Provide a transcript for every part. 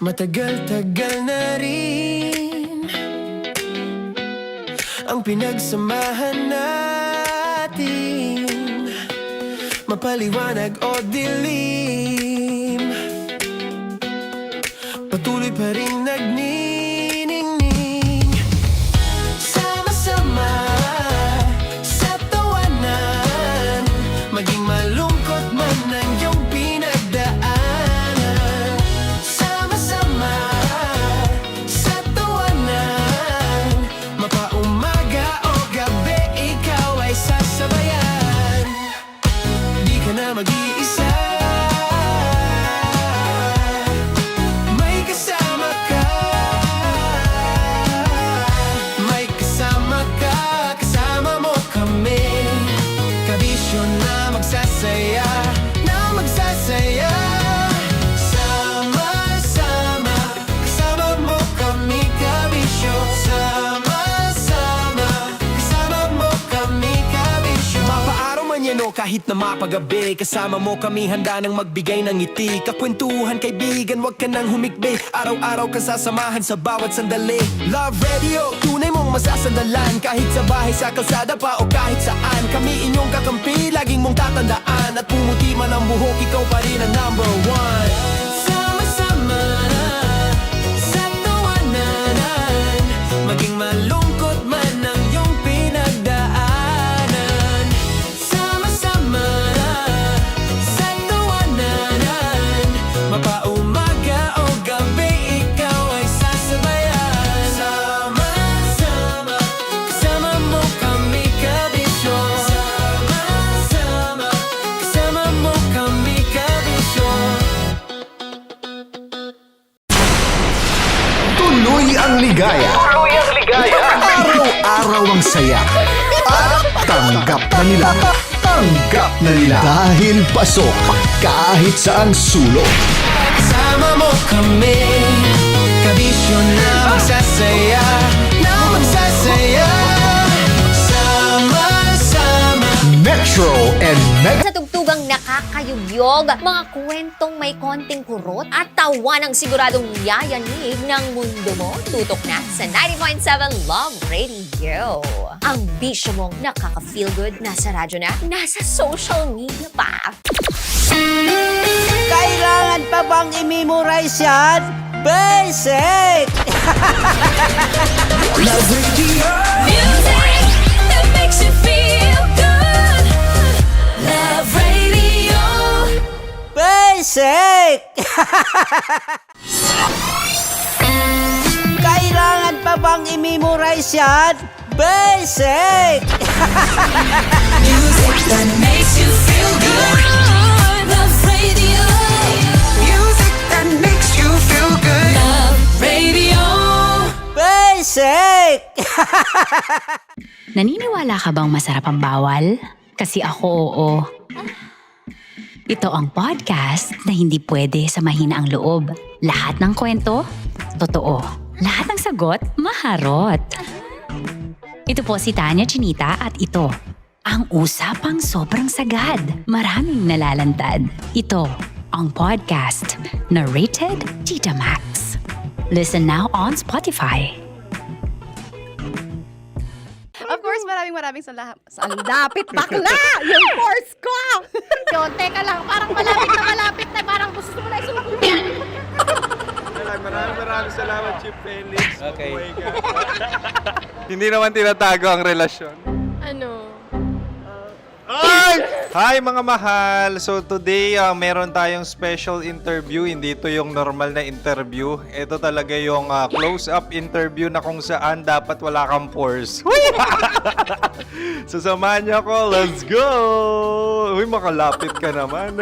Matagal-tagal na rin ang pinagsamahan natin, mapaliwanag o dilim, patuloy pa rin nagniningning. Sama-sama sa tawanan, maging malungkot man ang iyong pinagdaanan. Sama-sama sa tawanan, mapaumaga o gabi, ikaw ay sasabayan. Di ka na mag-iisa, may kasama ka. May kasama ka, kasama mo kami. Kabisyo na magsasaya, na magsasaya. Sama-sama, kasama mo kami, kabisyo. Sama-sama, kasama mo kami, kabisyo. Mapaaraw man yan o kahit na mapagabi, kasama mo kami, handa nang magbigay ng ngiti. Kakwentuhan, kaibigan, wag ka nang humikbi. Araw-araw ka sasamahan sa bawat sandali. Love Radio, tunay mong masasandalan. Kahit sa bahay, sa kalsada pa o kahit saan, kami inyong kakampi, laging mong tatandaan. At pumuti man ang buhok, ikaw pa rin ang number one. Sama-sama sa tawanan, maging malungkot man ang iyong pinagdaanan. Sama-sama sa tawanan, mapaumaga o gabi, ikaw ay sasabayan. Sama-sama, kasama mo kami, kabisyo. Sama-sama, kasama mo kami, kabisyo. Tuloy ang ligaya. Araw-araw ang saya. At tanggap na nila. Tanggap na nila. Dahil pasok kahit saang sulok. Kasama mo kami, kabisyo na magsasaya, na magsasaya. Sama-sama. Metro and Mega. Sa tugtugang nakakayugyog, mga kwentong may konting kurot at tawa ng siguradong yayanig ng mundo mo, tutok na sa 90.7 Love Radio. Ang bisyo mong nakaka-feel good, nasa radyo na, nasa social media pa. Kailangan pa bang i-memorize yan? Basic! Love Radio. Music that makes you feel good. Love Radio. Basic! Kailangan pa bang i-memorize yan? Basic! Music that makes you feel good. Love Radio. Music that makes you feel good. Love Radio. Basic! Naniniwala ka bang masarap ang bawal? Kasi ako oo. Ito ang podcast na hindi pwede sa mahina ang loob. Lahat ng kwento, totoo. Lahat ng sagot, maharot. Ito po si Tanya Chinita at ito, ang usapang sobrang sagad. Maraming nalalantad. Ito, ang podcast na Rated Tita Max. Listen now on Spotify. Of course, maraming salamat. Ang lapit bakla! Yung force ko! Yun, teka lang, parang malapit na, parang gusto mo na isulat. Maraming salamat, Chief Felix. Okay. Oh my God. Hindi naman tinatago ang relasyon. Ano? Ay! Hi mga mahal! So today, meron tayong special interview. Hindi ito yung normal na interview. Ito talaga yung close-up interview na kung saan dapat wala kang pores. So samahan niyo ako. Let's go! Uy, makalapit ka naman.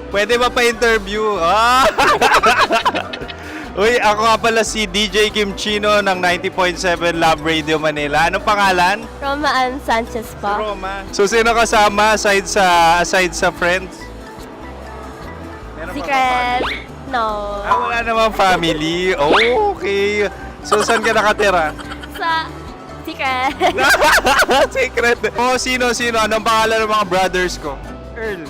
Pwede ba pa-interview? Uy, ako nga pala si DJ Kim Chino ng 90.7 Love Radio Manila. Anong pangalan? Roma Ann Sanchez po. Roma. So, sino kasama aside sa friends? Meron pa ba Secret. family? No. Wala namang family. Oh, okay. So, saan ka nakatira? Sa secret. Secret. Oh, sino? Anong pangalan ng mga brothers ko? Earl.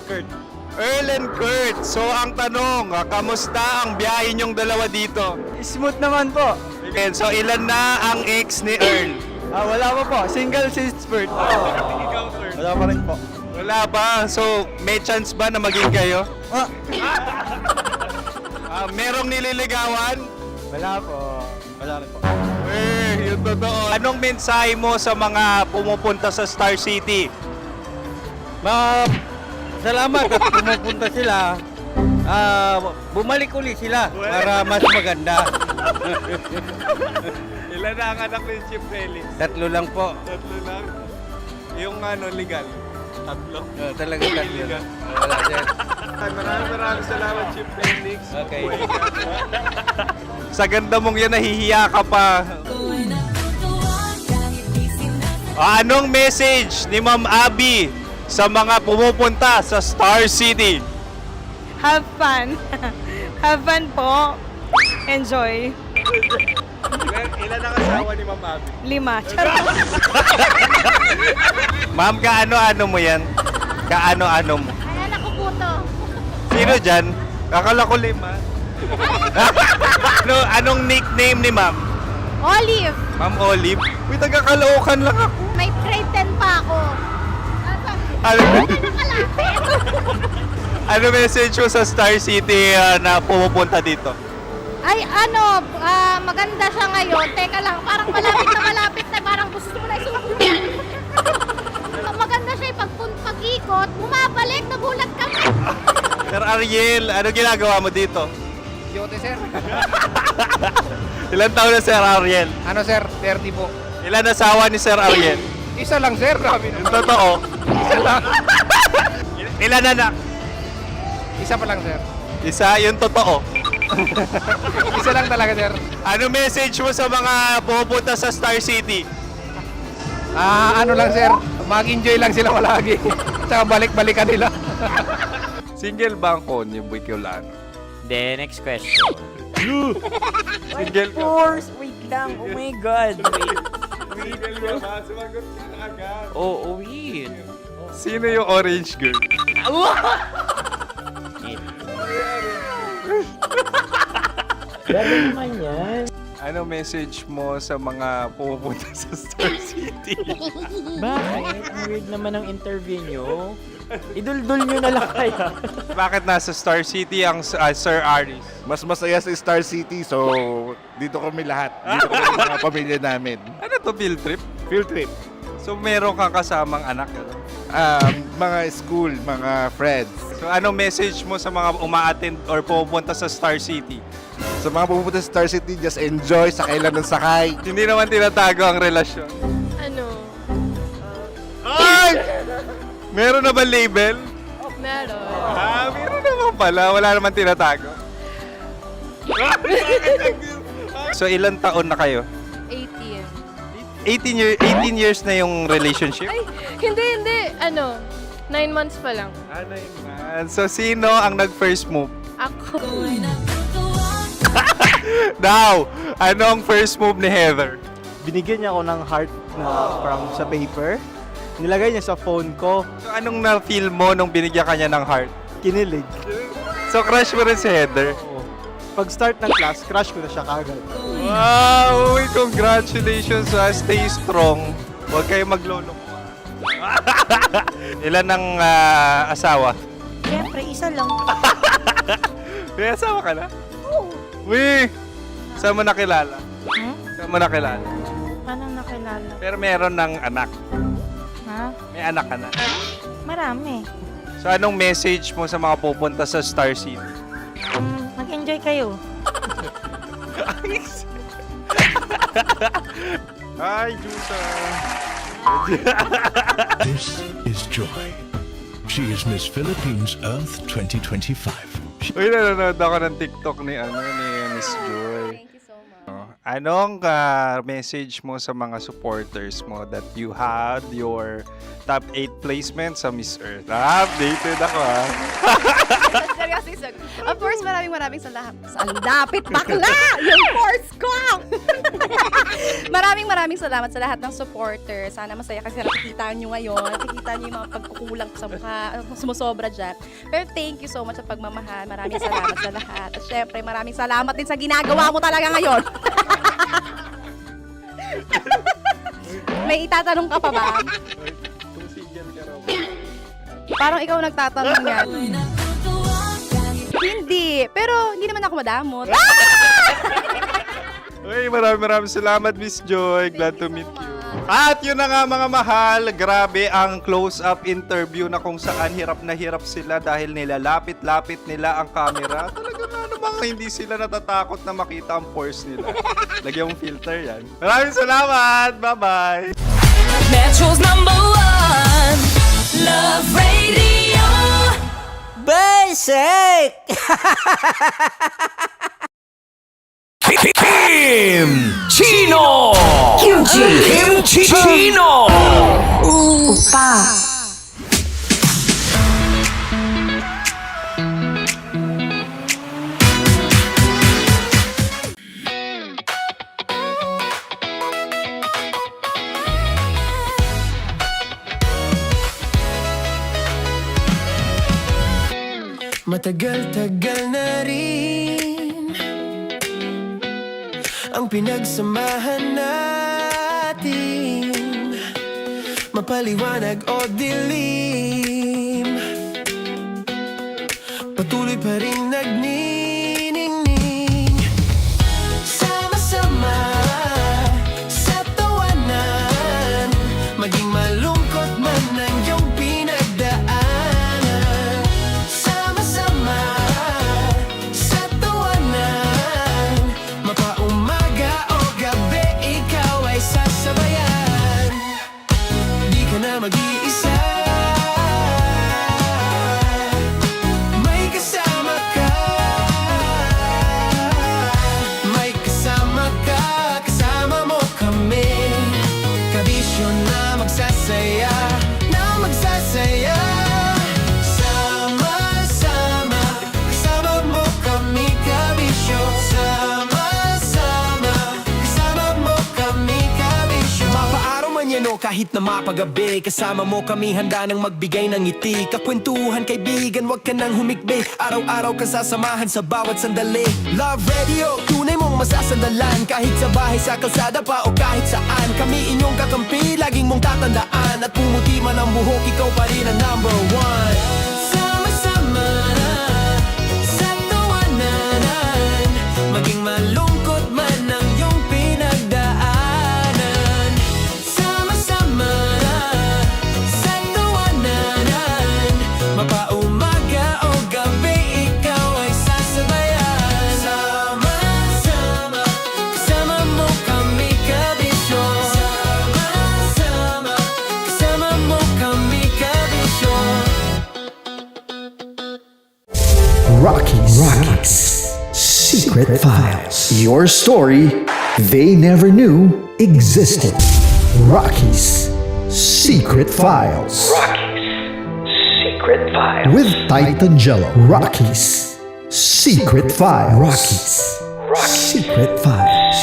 Kurt. Earl and Kurt. So, ang tanong, kamusta ang biyahe niyong dalawa dito? Smooth naman po. Okay, so, ilan na ang ex ni Earl? Wala pa po. Single since birth. Wala pa rin po. Wala ba? So, may chance ba na maging kayo? Merong nililigawan? Wala po. Wala rin po. Yung totoo. Anong mensahe mo sa mga pumupunta sa Star City? Salamat at pumupunta sila. Bumalik uli sila para mas maganda. Ilan na ang anak ni Chief Felix? 3 lang po. 3 lang. Yung legal? 3. Talaga 3 lang. Wala sir. Maraming salamat, Chief Felix. Okay. Sa ganda mong yan, nahihiya ka pa. Anong message ni Ma'am Abby sa mga pumupunta sa Star City? Have fun. Have fun po. Enjoy. Ilan ang asawa ni Ma'am Abby? 5. Charot. Ma'am, kaano-ano mo yan? Kaano-ano mo? Ay, anak ko po to. Sino dyan? Akala ko 5. Anong nickname ni Ma'am? Olive, Ma'am Olive? Uy, taga-Caloocan lang ako. may grade 10 pa ako. Ano, Nakalapit. ano message mo sa Star City na pumupunta dito? Ay, maganda siya ngayon. Teka lang, parang malapit na, parang gusto mo na isulat. Maganda siya pag-ikot, bumabalik, nagulat kami. Sir Ariel, ano ginagawa mo dito? Yote sir. Ilan taon na Sir Ariel? Ano sir? 30 po. Ilan asawa ni Sir Ariel? Isa lang sir. Grabe Yung totoo. Isa lang. Ilan anak? Isa pa lang sir. Isa, yung totoo. Isa lang talaga sir. Ano message mo sa mga pumupunta sa Star City? Ano lang sir. Mag-enjoy lang sila palagi. Tsaka balik-balikan nila. Single ba ang Boy Kiolano? Then, next question. Single ka? Wait lang. Oh my God. Single ka ba? Sumagot ka na agad. Oh, wait. Sino yung orange girl? Ano message mo sa mga pumupunta sa Star City? Bakit? Ang weird naman ang interview nyo. Idul-dul nyo na lang kaya. Bakit nasa Star City ang Sir Aris? Mas masaya sa Star City, so dito kami lahat. Dito kami mga pamilya namin. Ano to, field trip? Field trip. So meron kang kasamang anak? Ano? Mga school, mga friends. So anong message mo sa mga uma-attend or pumupunta sa Star City? Sa mga pupunta sa Star City, just enjoy, sakay lang ng sakay. Hindi naman tinatago ang relasyon. Ano? Ay! Meron na ba label? Meron. Meron naman pala. Wala naman tinatago. So ilan taon na kayo? 18. 18 years na yung relationship? Ay, hindi. 9 months pa lang. Ano yun? So sino ang nag-first move? Ako. Now, ano ang first move ni Heather? Binigyan niya ako ng heart na from sa paper. Nilagay niya sa phone ko. So anong na-feel mo nung binigyan ka niya ng heart? Kinilig. So crush mo rin si Heather? Oo. Pag start ng class, crush ko na siya kagad. Wow! Uy, congratulations! Stay strong. Huwag kayo maglolo. Ilan ang asawa? Siyempre, isa lang. May asawa ka na? Oo. Uy! Saan mo nakilala? Saan mo nakilala? Paano nakilala? Pero meron ng anak. Ha? May anak ka na. Marami. So anong message mo sa mga pupunta sa Star City? Mag-enjoy kayo. Hi, Jusa! This is Joy. She is Miss Philippines Earth 2025. Uy, nanonood ako ng TikTok ni Miss Joy. Thank you so much. Anong message mo sa mga supporters mo that you had your top 8 placement sa Miss Earth? Updated ako Victoria's Secret. Of course, maraming salamat. Sa lapit bakla! Yung course ko! maraming salamat sa lahat ng supporters. Sana masaya kasi nakikita nyo ngayon. Nakikita nyo yung mga pagkukulang sa mukha. Sumusobra dyan. Pero thank you so much sa pagmamahal. Maraming salamat sa lahat. At syempre, maraming salamat din sa ginagawa mo talaga ngayon. May itatanong ka pa ba? Parang ikaw nagtatanong yan. Hindi. Pero hindi naman ako madamot. Uy, maraming salamat, Miss Joy. Glad to meet you. At yun na nga mga mahal, grabe ang close-up interview na kung saan hirap na hirap sila dahil nilalapit-lapit nila ang camera. Talaga na namang hindi sila natatakot na makita ang pores nila. Lagyan mong filter yan. Maraming salamat! Bye-bye! Metro's #1 Love Radio. Basic! Kim Chino! Kim Chino! Matagal-tagal na rin ang pinagsamahan natin, mapaliwanag o dilim, patuloy pa rin nagniningning, sama-sama sa tawanan, maging malungkot man ang iyong pinagdaanan. Sama-sama sa tawanan, mapaumaga o gabi, ikaw ay sasabayan. Di ka na mag-iisa, may kasama ka. May kasama ka, kasama mo kami. Kabisyo na magsasaya, na magsasaya. Sama-sama, kasama mo kami, kabisyo. Sama-sama, kasama mo kami, kabisyo. Mapaaraw man yan o kahit na mapagabi, kasama mo kami, handa nang magbigay ng ngiti. Kakwentuhan, kaibigan, wag ka nang humikbi. Araw-araw kasasamahan sa bawat sandali. Love Radio, tunay mong masasandalan. Kahit sa bahay, sa kalsada pa o kahit saan, kami inyong kakampi, laging mong tatandaan. At pumuti man ang buhok, ikaw pa rin ang #1. Sama-sama sa tawanan, maging malungkot man ang iyong pinagdaanan. Sama-sama sa tawanan, mapaumaga o gabi, ikaw ay sasabayan. Sama-sama, kasama mo kami, kabisyo. Sama-sama, kasama mo kami, kabisyo. Rocky's Secret Files. Your story they never knew existed. Rocky's Secret Files. With Titan Jello. Rocky's Secret Files. Rocky's Secret Files.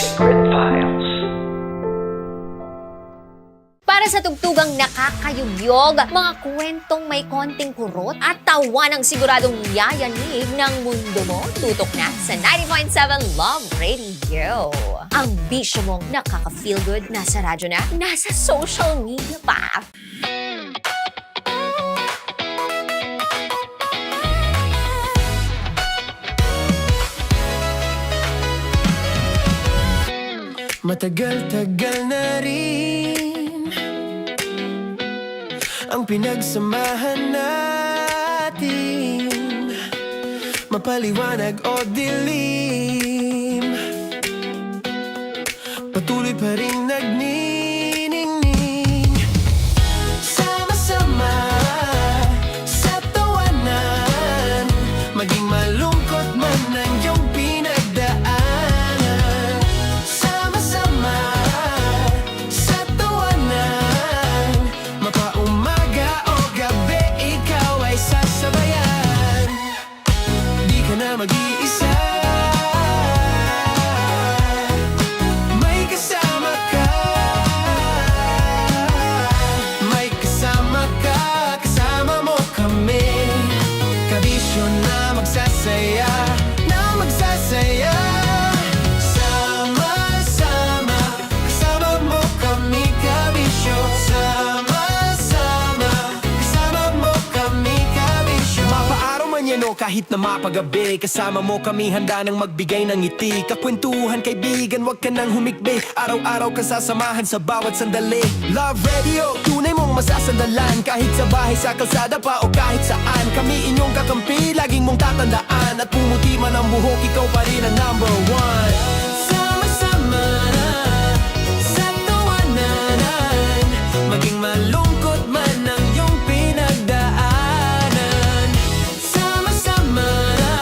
Para sa tugtugang nakakayugyog, mga kwentong may konting kurot at tawa ng siguradong yayanig ng mundo mo, tutok na sa 90.7 Love Radio. Ang bisyo mong nakaka-feel good, nasa radyo na, nasa social media pa. Matagal-tagal na rin ang pinagsamahan natin, mapaliwanag o dilim, patuloy pa rin nagniningning. Sama-sama sa tawanan, maging malungkot man ang iyong pinagdaanan. Sama-sama sa tawanan, mapaumaga o gabi, ikaw ay sasabayan. kahit na mapagabi. Kasama mo kami handa nang magbigay ng ngiti. Kakwentuhan kaibigan, wag ka nang humikbi. Araw-araw kasasamahan sa bawat sandali. Love Radio, tunay mong masasandalan. Kahit sa bahay, sa kalsada pa o kahit saan. Kami inyong kakampi, laging mong tatandaan. At pumuti man ang buhok, ikaw pa rin ang number one. Sama-sama na sa tawanan, maging malungkot man ang iyong pinagdaanan. Sama-sama na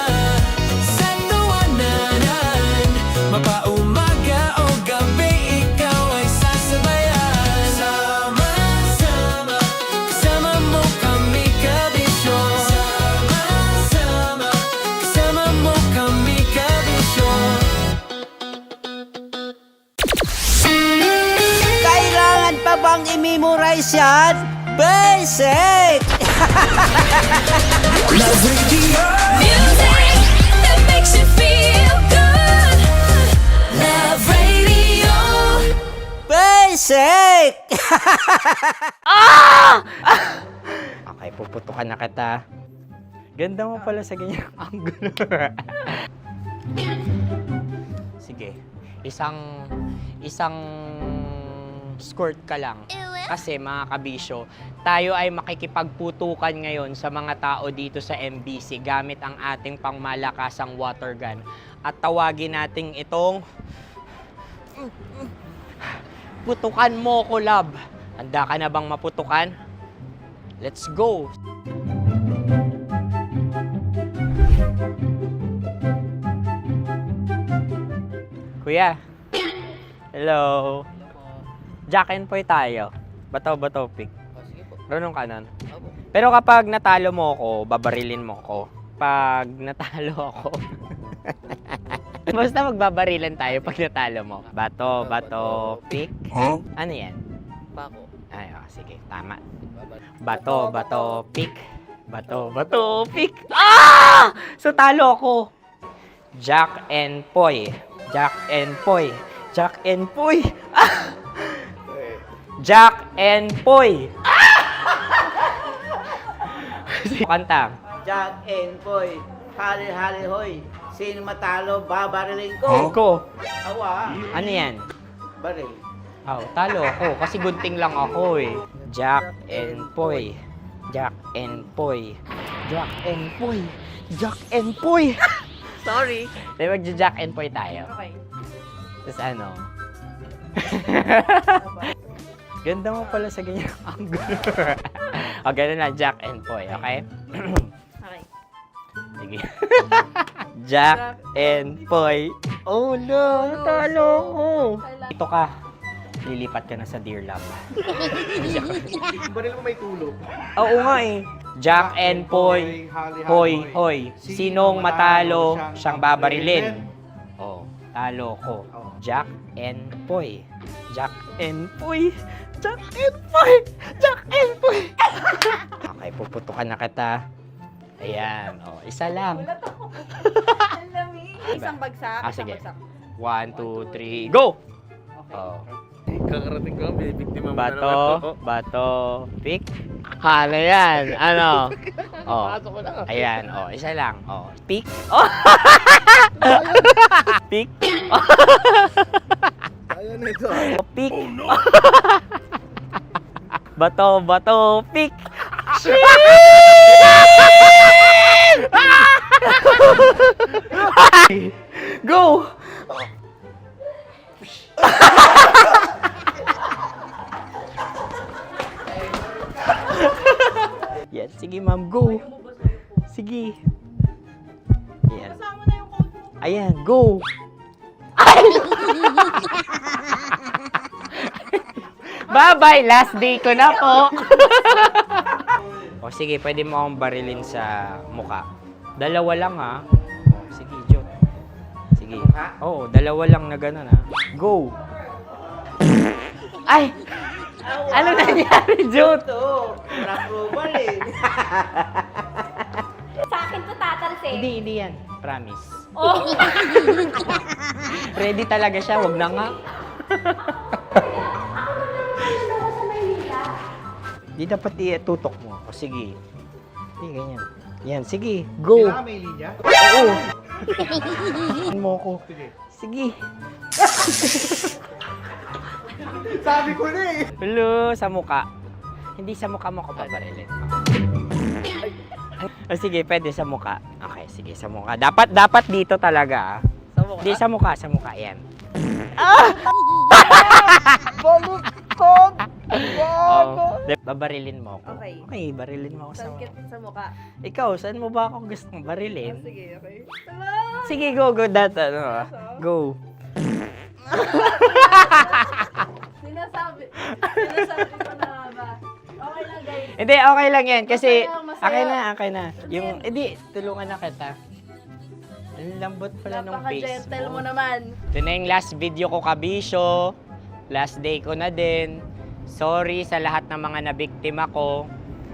sa tawanan, mapaumaga o gabi, ikaw ay sasabayan. Sama-sama, kasama mo kami kabisyo. Sama-sama, kasama mo kami kabisyo. Kailangan pa bang i-memorize yan? Basic! Love Radio. Music that makes you feel good. Love Radio. Basic! Okay, puputukan na kita. Ganda mo pala sa ganyang angulo. Sige, isang skirt ka lang. Kasi mga kabisyo, tayo ay makikipagputukan ngayon sa mga tao dito sa MBC gamit ang ating pangmalakasang water gun. At tawagin natin itong putukan mo ko, love. Handa ka na bang maputukan? Let's go! Kuya. Hello. Jack and Poy tayo. Bato-bato pick. Runong kanan. Pero kapag natalo mo ako, babarilin mo ako. Pag natalo ako, basta magbabarilan tayo pag natalo mo. Bato, pick. Ano yan? Bako. Ay, sige, tama. Bato, pick. Bato, pick. Ah! So talo ako. Jack and Poy. Jack and Poy. Jack and Poy. Ah! Jack and Poy. Kanta. Jack and Poy, hali-hali hoy. Sino matalo, babariling ko. Ko. Awa, Ano yan? baril. Oh, talo ako kasi gunting lang ako eh. Jack and Poy. Jack and Poy. Jack and Poy. Jack and Poy. Sorry. Di magja-Jack and Poy tayo. Okay. Tapos ano? Ganda mo pala sa ganyang angulo. O, ganun na, Jack and Poy, okay? Okay. Sige. Jack and Poy. Oh no, natalo ko. Ito ka. Lilipat ka na sa Dear Love. Baril mo may tulog. Oo nga eh. Jack and Poy. Hoy, hoy. Sinong matalo, siyang babarilin. Oh, talo ko. Jack and Poy. Jack and Poy. Jack and Poy. Jack and Poy. Okay, puputukan na kita. Ayan. Oh, isa lang. Isang bagsak. Sige. 1, 2, 3, go! Oh. Kakarating ko, binibiktima mo Bato, pick. Ano yan? Ano? Oh. Ayan, oh, isa lang. Oh, pick. Oh. Pick. Ayan ito. Oh, pick. Bato, pick. Go! Yan, sige ma'am, go. Sige. Ayan. Ayan, go. Bye-bye, last day ko na po. O sige, pwede mo akong barilin sa muka. Dalawa lang ha. O, sige, Jot. Sige. Oo, dalawa lang na gano'n ha. Go. Ay! Ano nangyari, Jot? Approval eh. Sa akin to tatalsik. Hindi yan. Promise. Oh. Ready talaga siya, wag na nga. Di dapat itutok mo. O sige. Hindi, ganyan. Yan, sige. Go. May linya? Oo. mo ko. Sige. Sabi ko na eh. Hello, sa muka. Hindi sa muka mo ko babarilin. Oh, sige, pwede sa muka. Okay, sige, sa muka. Dapat dito talaga. Sa muka? Hindi, sa muka. Yan. Baluktot! Oh, babarilin mo ako. Okay. Okay, barilin mo ako sa muka. Sa mukha. Ikaw, saan mo ba ako gustong barilin? Sige, okay. Sige, go. Go. Sinasabi ko na ba? Okay lang, guys. Hindi, okay lang yan. Kasi, Masaya. okay na. Yung, hindi, tulungan na kita. Ang lambot pala nung face Napaka-gentle mo. mo naman. Ito na yung last video ko, Kabisyo. Last day ko na din. Sorry sa lahat ng mga nabiktima ko.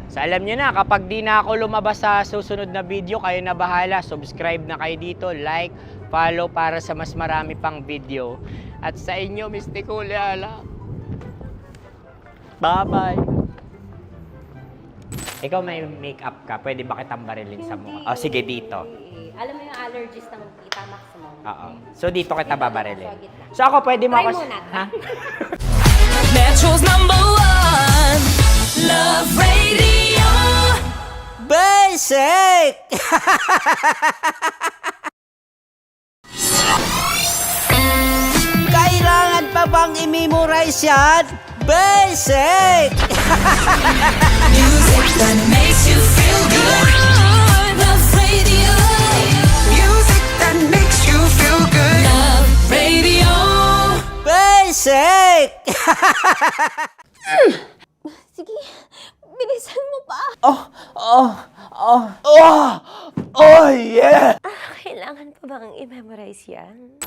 So alam nyo na, kapag di na ako lumabas sa susunod na video, kayo na bahala. Subscribe na kayo dito, like, follow para sa mas marami pang video. At sa inyo, Mistiko Leala. Bye-bye. Ikaw may makeup ka, pwede ba kitang barilin sa mukha? Oh, sige, dito. Alam mo yung allergies ng Tita Max mo? Oo. So dito kita babarilin. So ako pwede mo ako... Try muna. Ha? Metro's #1 Love Radio. Basic! Kailangan pa bang i-memorize yan? Basic! Music that makes you feel good. Love Radio. Music that makes you feel good. Love Radio. Basic! Sige, bilisan mo pa. Oh, yeah! Kailangan pa bang i-memorize yan?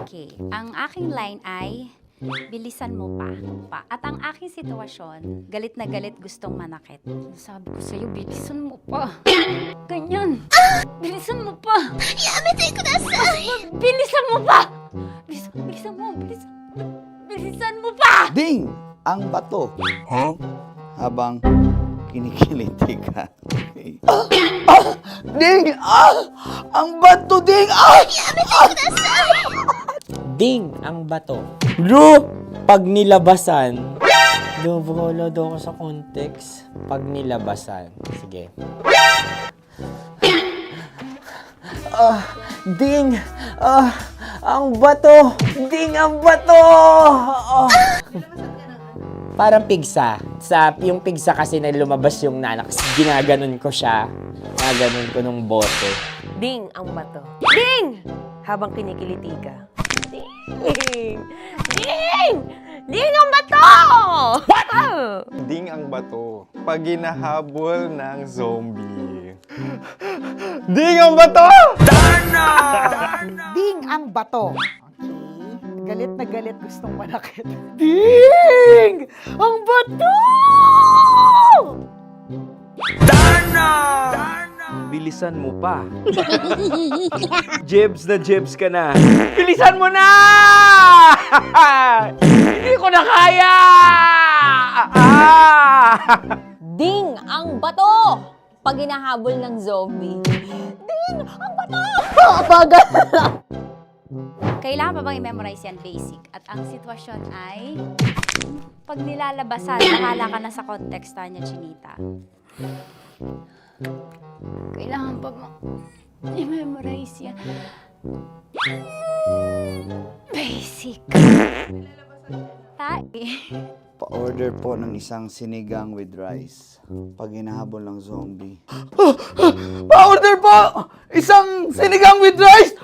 Okay, ang aking line ay, bilisan mo pa. At ang aking sitwasyon, galit na galit gustong manakit. Sabi ko sa'yo, bilisan mo pa. Ganyan. Bilisan mo pa. Yamitay ko na sa... Bilisan mo pa. Bilisan mo pa. Ding! Ang bato. Habang kinikiliti ka. Okay. Ding! Ang bato, Ding! Ding ang bato. Bro! Pag nilabasan. Wala daw ako sa context. Pag nilabasan. Sige. Ding! Ang bato! Ding ang bato! Parang pigsa. Yung pigsa kasi na lumabas yung nanak. Ginaganon ko siya. Ginaganon ko nung bote. Ding ang bato. Ding! Habang kinikiliti ka. Ding! Ding ang bato! What? Ding ang bato. Pag hinahabol ng zombie. Ding ang bato! Ding ang bato. Okay. Galit na galit gustong manakit. Ding! Ang bato! Bilisan mo pa. Jebs ka na. Bilisan mo na! Hindi ko na kaya! Ding ang bato! Pag hinahabol ng zombie. Ding ang bato! Bagal! Kailangan pa bang i-memorize yan basic? At ang sitwasyon ay, pag nilalabasan, nakala ka na sa konteksta niya, Chinita. Kailangan pa bang i-memorize yan? Basic. Pa-order po ng isang sinigang with rice. Pag hinahabol ng zombie. Pa-order po! Isang sinigang with rice!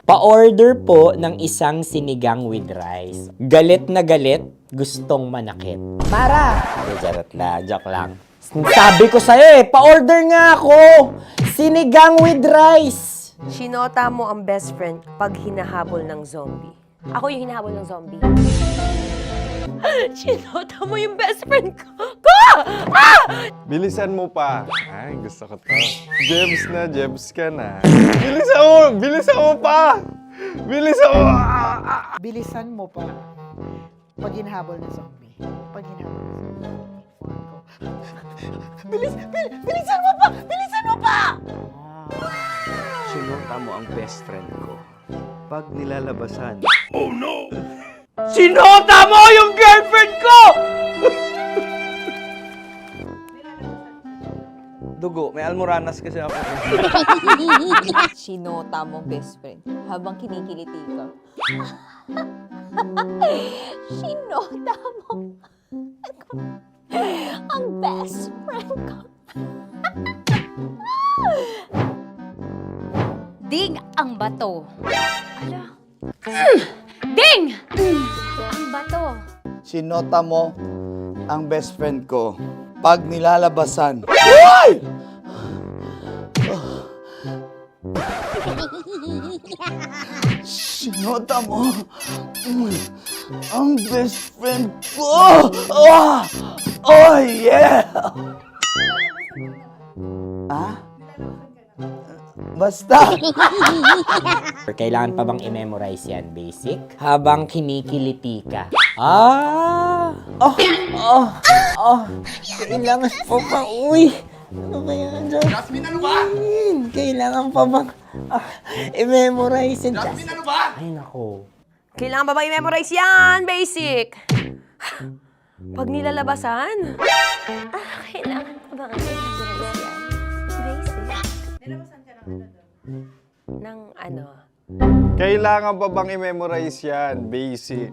Pa-order po ng isang sinigang with rice. Galit na galit, gustong manakit. Mara! Charot na, joke lang. Sabi ko sa'yo pa-order nga ako! Sinigang with rice! Sinota mo ang best friend pag hinahabol ng zombie. Ako yung hinahabol ng zombie. Sinota mo yung best friend ko! Bilisan mo pa. Ay, gusto ko to. Jebs ka na. Bilisan mo pa! Bilisan mo! Bilisan mo pa. Pag hinahabol ng zombie. Pag hinahabol ng zombie. Bilisan mo pa! Bilisan mo pa! Sinota mo ang best friend ko. Pag nilalabasan. Sinota mo yung girlfriend ko! Dugo, may almoranas kasi ako. Sinota mo best friend habang kinikiliti ka. Sinota mo ang best friend ko. Ding ang bato. Ala. Ding! Ang bato. Sinota mo ang best friend ko. Pag nilalabasan. Sinota mo ang best friend ko. Oh yeah! Ah? Basta. Kailangan pa bang i-memorize yan, basic? Habang kinikiliti ka. Ah! Kailangan pa bang, uy! Ano ba yan, Jasmine? Jasmine, ano ba? Kailangan pa bang i-memorize yan, Jasmine, ano ba? Ay, nako. Kailangan ba i-memorize yan? Basic. Pag nilalabasan? Kailangan ba i-memorize yan? Basic. Nilalabasan ka ng ano? Kailangan pa bang i-memorize yan? Basic.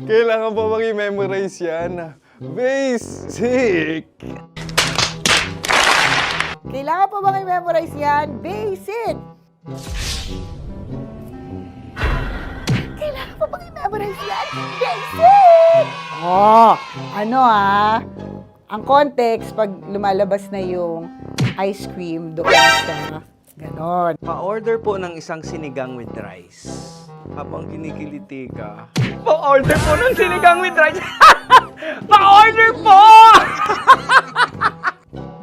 Kailangan pa bang i-memorize yan? Basic. Kailangan pa bang i-memorize yan? Basic! Kailangan pa bang i-memorize yan? Basic! Oh, ano ang context pag lumalabas na yung ice cream doon sa ganon. Pa-order po ng isang sinigang with rice. Habang kinikiliti ka. Pa-order po ng sinigang with rice! Pa-order po!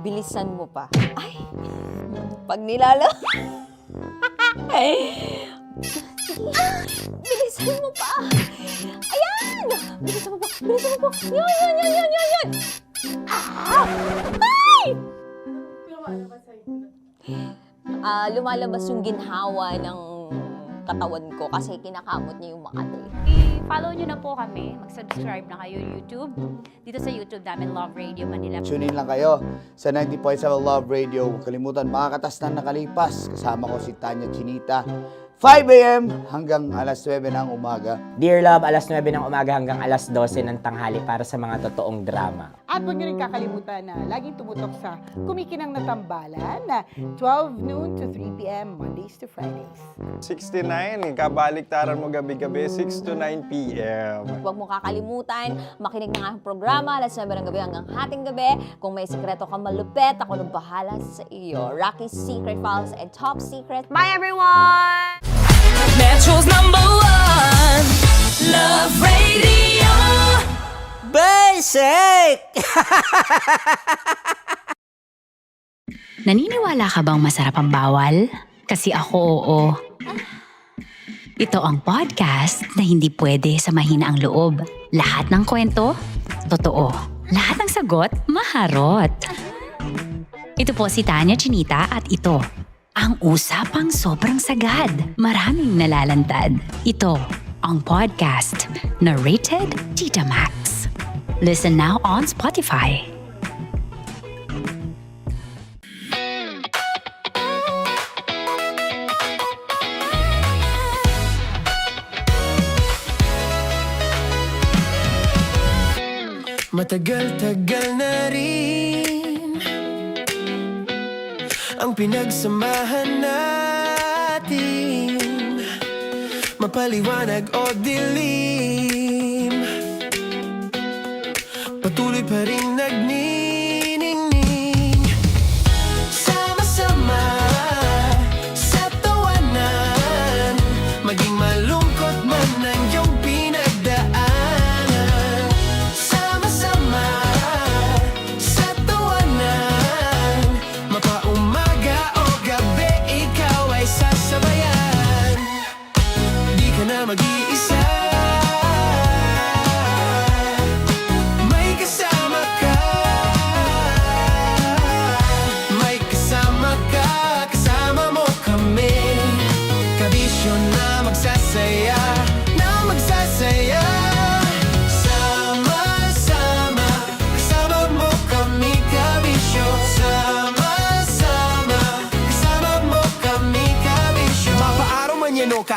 Bilisan mo pa. Ay! Pag nilala... Bilisan mo pa! Ayan! Bilisan mo pa! Bilisan mo pa! Yan! Ay! Lumalabas yung ginhawa ng katawan ko kasi kinakamot niya yung Makati. I-follow nyo na po kami. Mag-subscribe na kayo YouTube. Dito sa YouTube namin, Love Radio Manila. Tune in lang kayo sa 90.7 Love Radio. Huwag kalimutan, makakatas na nakalipas. Kasama ko si Tanya Chinita. 5 a.m. hanggang alas 9 ng umaga. Dear Love, alas 9 ng umaga hanggang alas 12 ng tanghali para sa mga totoong drama. At huwag nyo rin kakalimutan na laging tumutok sa Kumikinang na Tambalan na 12 noon to 3 p.m. Mondays to Fridays. 69, kabaliktaran mo gabi-gabi, 6 to 9 p.m. Huwag mo kakalimutan, makinig ng aking programa, alas 9 ng gabi hanggang hating gabi. Kung may sikreto kang malupet, ako nang bahala sa iyo. Rocky's Secret Files and Top Secret. Bye everyone! Metro's #1 Love Radio. Basic! Naniniwala ka bang masarap ang bawal? Kasi ako, oo. Ito ang podcast na hindi pwede sa mahina ang loob. Lahat ng kwento, totoo. Lahat ng sagot, maharot. Ito po si Tanya Chinita at ito, ang usapang sobrang sagad. Maraming nalalantad. Ito, ang podcast na Rated Tita Max. Listen now on Spotify. Matagal-tagal na rin ang pinagsamahan natin, mapaliwanag o dilim, patuloy pa rin nagniningning. Sama-sama sa tawanan, maging malungkot man ang iyong pinagdaanan. Sama-sama sa tawanan, mapaumaga o gabi ikaw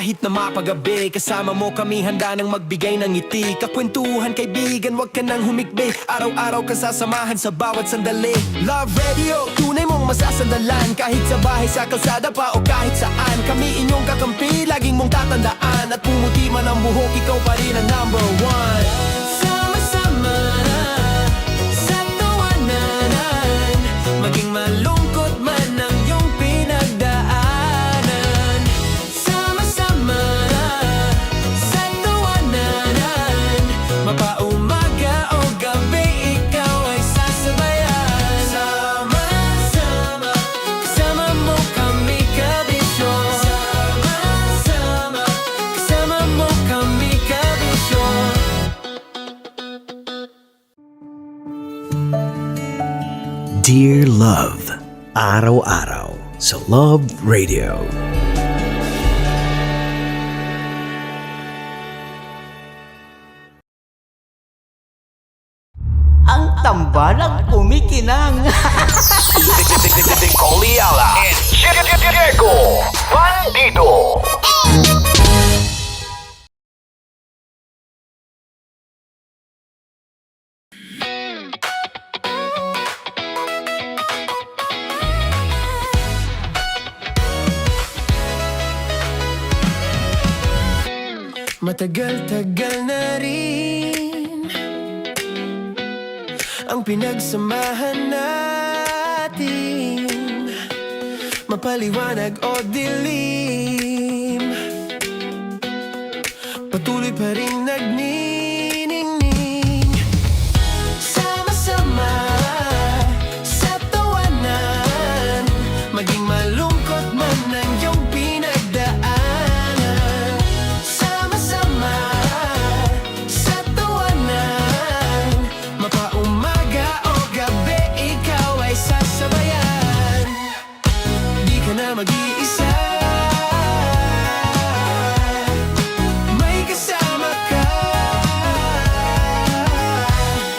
kahit na mapagabi. Kasama mo kami handa nang magbigay ng ngiti. Kakwentuhan kaibigan, wag ka nang humikbi. Araw-araw kasasamahan sa bawat sandali. Love Radio, tunay mong masasandalan. Kahit sa bahay, sa kalsada pa o kahit saan. Kami inyong kakampi, laging mong tatandaan. At pumuti man ang buhok, ikaw pa rin ang number one. Sama-sama na sa tawanan, maging malungkot man ang iyong pinagdaanan. Sama-sama na sa tawanan, mapaumaga o gabi, ikaw ay sasabayan. Sama-sama, kasama mo kami kabisyo. Sama-sama, kasama mo kami kabisyo. Dear Love, araw-araw sa Love Radio. Ang tambalang kumikinang. Matagal-tagal na rin ang pinagsamahan natin, mapaliwanag o dilim, patuloy pa rin nagniningning. Sama-sama sa tawanan, maging malungkot man ang iyong pinagdaanan. Sama-sama sa tawanan, mapaumaga o gabi, ikaw ay sasabayan. Di ka na mag-iisa, may kasama ka.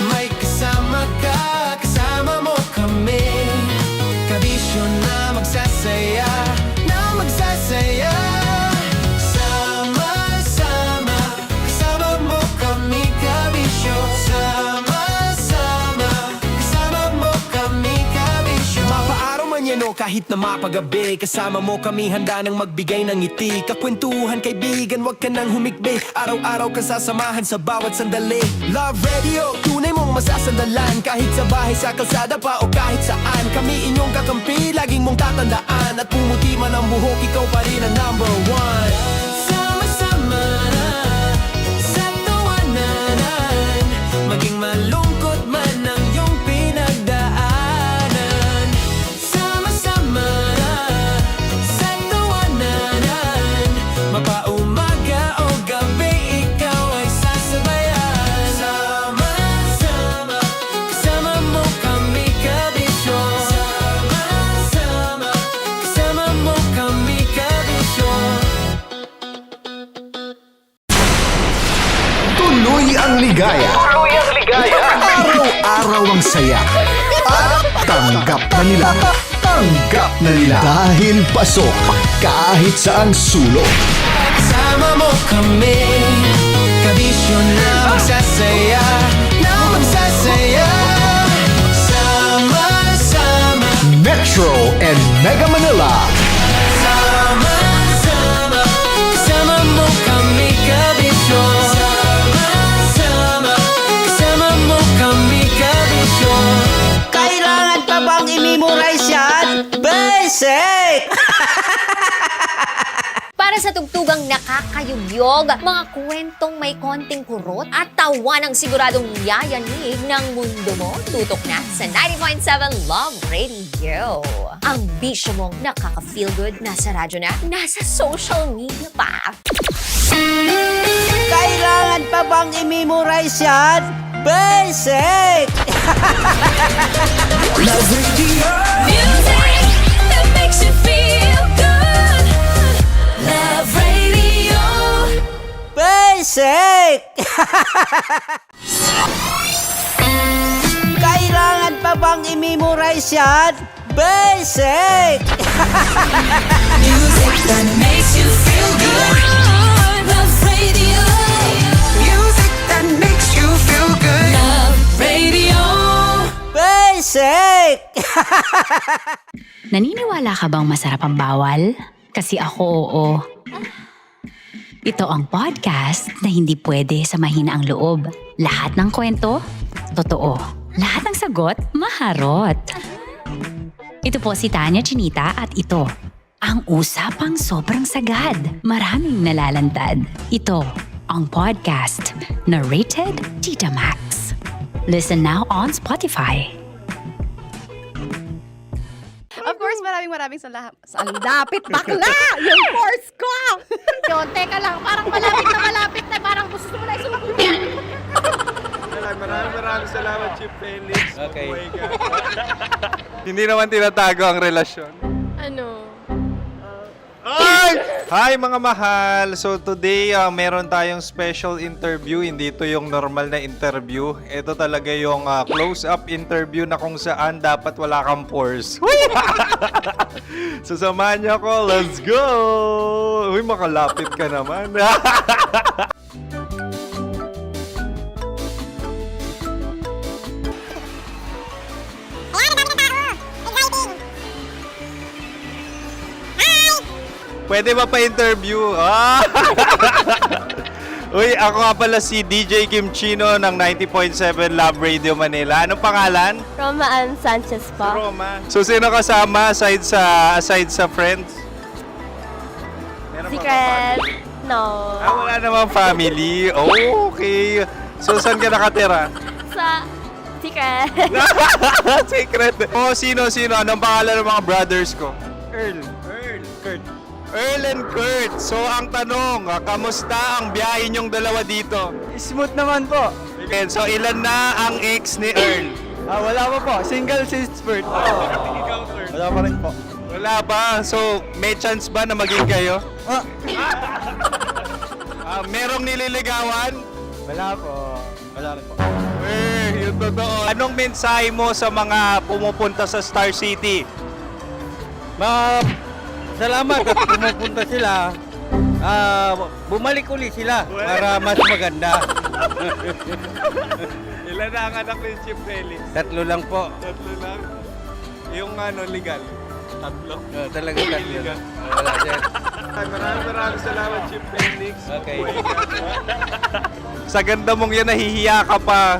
May kasama ka, kasama mo kami. Kabisyo na magsasaya, na magsasaya. Sama-sama, kasama mo kami kabisyo. Sama-sama, kasama mo kami kabisyo. Mapaaraw man yan o kahit na mapagabi, kasama mo kami handa nang magbigay ng ngiti. Kakwentuhan kaibigan, wag ka nang humikbi. Araw-araw kasasamahan sa bawat sandali. Love Radio, tunay mong masasandalan. Kahit sa bahay, sa kalsada pa o kahit saan. Kami inyong kakampi, laging mong tatandaan. At pumuti man ang buhok, ikaw pa rin ang number one. Sama-sama na sa tawanan, maging malungkot man ang iyong pinagdaanan. Sama-sama na sa tawanan, mapaumaga o gabi, ikaw ay sasabayan. Sama-sama, kasama mo kami kabisyo. Sama-sama, kasama mo kami kabisyo. Tuloy ang ligaya. Araw-araw ang saya. At tanggap na nila. Tanggap na nila. Dahil pasok kahit saang sulok. Kasama mo kami, kabisyo na magsasaya, na magsasaya. Sama-sama, Metro and Mega Manila. sama-sama, kasama mo kami kabisyo. Sama-sama, kasama mo kami kabisyo. Kailangan pa bang i-memorize yan? Basic! Para sa tugtugang nakakayugyog, mga kwentong may konting kurot at tawa ng siguradong yayanig ng mundo mo, tutok na sa 90.7 Love Radio. Ang bisyo mong nakaka-feel good, nasa radyo na, nasa social media pa. Kailangan pa bang i-memorize yan? Basic! Love Radio. Music that makes you feel good. Love Radio. Basic! Kailangan pa bang i-memorize yan? Basic! Music that makes you feel good. sake! Naniniwala ka bang masarap ang bawal? Kasi ako, oo. Ito ang podcast na hindi pwede sa mahina ang loob. Lahat ng kwento, totoo. Lahat ng sagot, maharot. Ito po si Tanya Chinita at ito, ang usapang sobrang sagad. Maraming nalalantad. Ito, ang podcast na Rated Tita Max. Listen now on Spotify. Of course, maraming salamat. Lapit bakla! Yung course ko! Yun, teka lang, parang malapit na, parang gusto mo na isulat. Maraming salamat, Chief Felix. Okay. Hindi naman tinatago ang relasyon. Ano? Hi mga mahal! So today, meron tayong special interview. Hindi ito yung normal na interview. Ito talaga yung close-up interview na kung saan dapat wala kang pores. So samahan niyo ako. Let's go! Uy, makalapit ka naman. Pwede ba pa-interview? Uy, ako nga pala si DJ Kim Chino ng 90.7 Love Radio Manila. Anong pangalan? Roma Ann Sanchez po. Roma. So, sino kasama aside sa friends? Meron ba Secret. No. wala namang family. Oh, okay. So, saan ka nakatira? Sa Secret. Secret. Oh, sino? Anong pangalan ng mga brothers ko? Earl, Kurt. Earl and Kurt. So, ang tanong, kamusta ang biyahe niyong dalawa dito? Smooth naman po. Okay, so, ilan na ang ex ni Earl? Wala pa po. Single since birth. Wala pa rin po. Wala pa. So, may chance ba na maging kayo? Merong nililigawan? Wala po. Wala rin po. Yung totoo. Anong mensahe mo sa mga pumupunta sa Star City? Salamat at pumupunta sila. Bumalik uli sila para mas maganda. Ilan na ang anak ni Chief Felix? 3 lang po. 3 lang. Yung legal? 3? Talaga 3 Legal. Wala sir. Maraming salamat, Chief Felix. Okay. Sa ganda mong yan, nahihiya ka pa.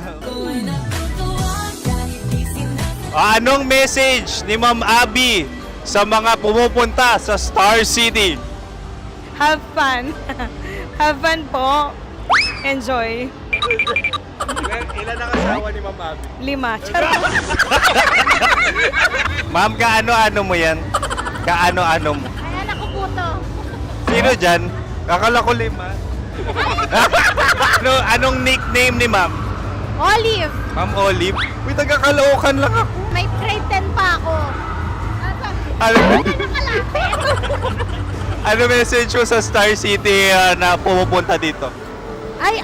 Anong message ni Ma'am Abby sa mga pumupunta sa Star City? Have fun. Have fun po. Enjoy. Ilan ang asawa ni Ma'am Abby? 5. Charot. Ma'am, kaano-ano mo yan? Kaano-ano mo? Ay, anak ko po to. Sino dyan? Kakala ko 5. Anong nickname ni Ma'am? Olive. Ma'am Olive? Uy, taga-Caloocan lang ako. May grade 10 pa ako. Ano message mo sa Star City na pumupunta dito? Ay,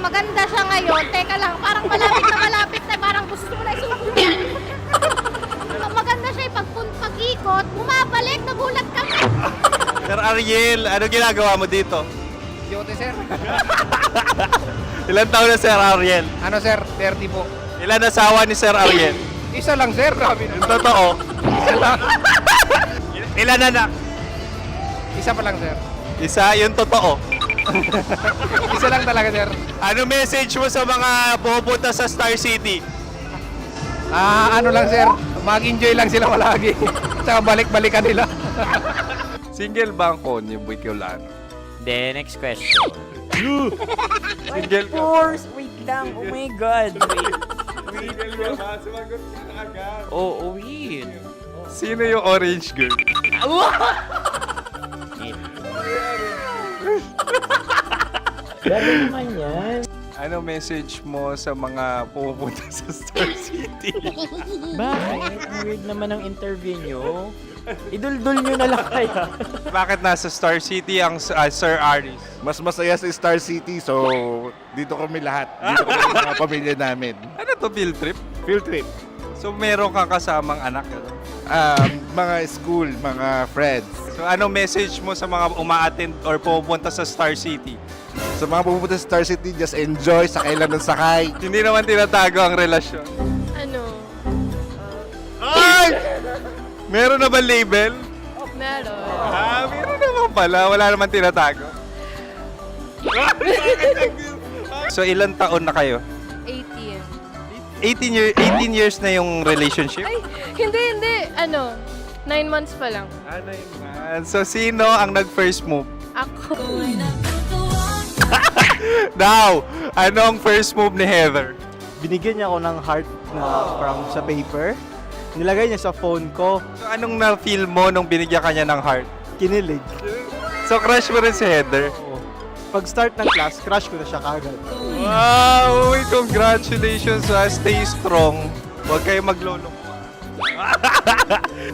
maganda siya ngayon. Teka lang, parang malapit na, parang gusto mo na isulat. Maganda siya pag-ikot, bumabalik, nagulat ka. Sir Ariel, ano ginagawa mo dito? Yote, sir. Ilan taon na Sir Ariel? Ano, sir? 30 po. Ilan asawa ni Sir Ariel? Isa lang, sir. Grabe Yung totoo. Isa lang. Ilan anak? Isa pa lang, sir. Isa, yung totoo. Isa lang talaga, sir. Ano message mo sa mga pumupunta sa Star City? Ano lang, sir. Mag-enjoy lang sila palagi. Tsaka balik-balikan nila. Single ba ang Connie Bicolano? Then, next question. Single ka? Wait lang. Oh my God. Single ka ba? Sumagot ka na agad. Oh, wait. Sino yung orange girl? Gano'n naman yan. Ano message mo sa mga pumupunta sa Star City? Bakit? Ang weird naman ang interview nyo. Idul-dul nyo na lang kaya. Bakit nasa Star City ang Sir Aris? Mas masaya sa Star City, so dito kami lahat. Dito kami mga pamilya namin. Ano to, field trip? Field trip. So meron kang kasamang anak? Ano? Mga school, mga friends. So ano message mo sa mga uma-attend or pupunta sa Star City? Sa mga pupunta sa Star City, just enjoy, sakay lang ng sakay. Hindi naman tinatago ang relasyon. Ano? Ay! Meron na ba label? Meron. Meron naman pala. Wala naman tinatago. So, ilang taon na kayo? 18. 18 years na yung relationship? Ay, hindi. 9 months pa lang. 9 months. So, sino ang nag-first move? Ako. Now, ano ang first move ni Heather? Binigyan niya ako ng heart na from sa paper. Nilagay niya sa phone ko. So, anong na-feel mo nung binigyan ka niya ng heart? Kinilig. So, crush mo rin si Heather? Pag start ng class, crush ko na siya kagad. Wow! Uy, congratulations! Stay strong. Huwag kayo maglolong.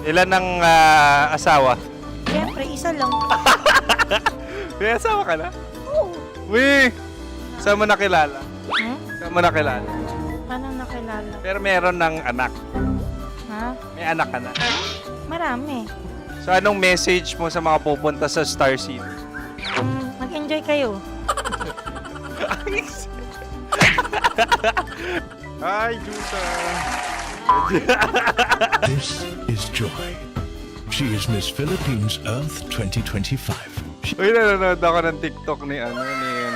Ilan ang asawa? Siyempre, isa lang. May asawa ka na? Oo. Uy! Saan mo nakilala? Saan mo nakilala? Paano nakilala? Pero meron ng anak. Ha? May anak ka na. Marami. So, anong message mo sa mga pupunta sa Star City? Mag-enjoy kayo. Hi, Jusa! This is Joy. She is Miss Philippines Earth 2025. Uy, nanonood ako ng TikTok ni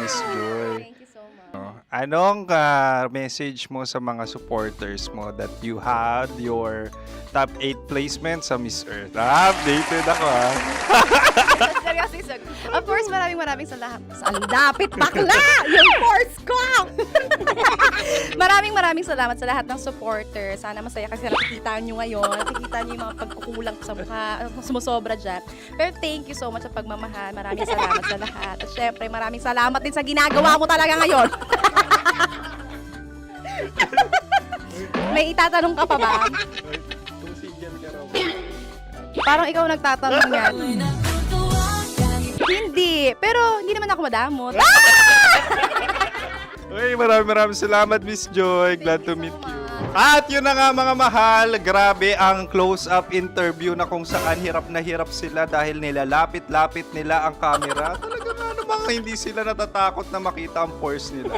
Miss Joy. Thank you so much. Anong message mo sa mga supporters mo that you had your top 8 placement sa Miss Earth? Updated ako Of course, maraming salamat. Ang lapit bakla! Yung force ko! maraming salamat sa lahat ng supporters. Sana masaya kasi nakikita nyo ngayon. Nakikita nyo yung mga pagkukulang sa mukha, sumusobra dyan. Pero thank you so much sa pagmamahal. Maraming salamat sa lahat. At syempre, maraming salamat din sa ginagawa mo talaga ngayon. May itatanong ka pa ba? Parang ikaw nagtatanong yan. Hindi. Pero hindi naman ako madamot. Uy, maraming salamat, Miss Joy. Glad to meet you. At yun na nga mga mahal, grabe ang close-up interview na kung saan hirap na hirap sila dahil nilalapit-lapit nila ang camera. Talaga nga namang hindi sila natatakot na makita ang pores nila.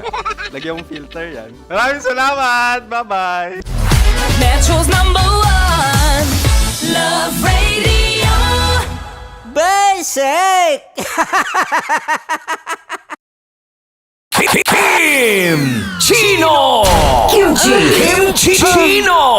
Lagyan mong filter yan. Maraming salamat! Bye-bye! Metro's #1 Love Radio. Basic! Kim Chino! Kim Chino!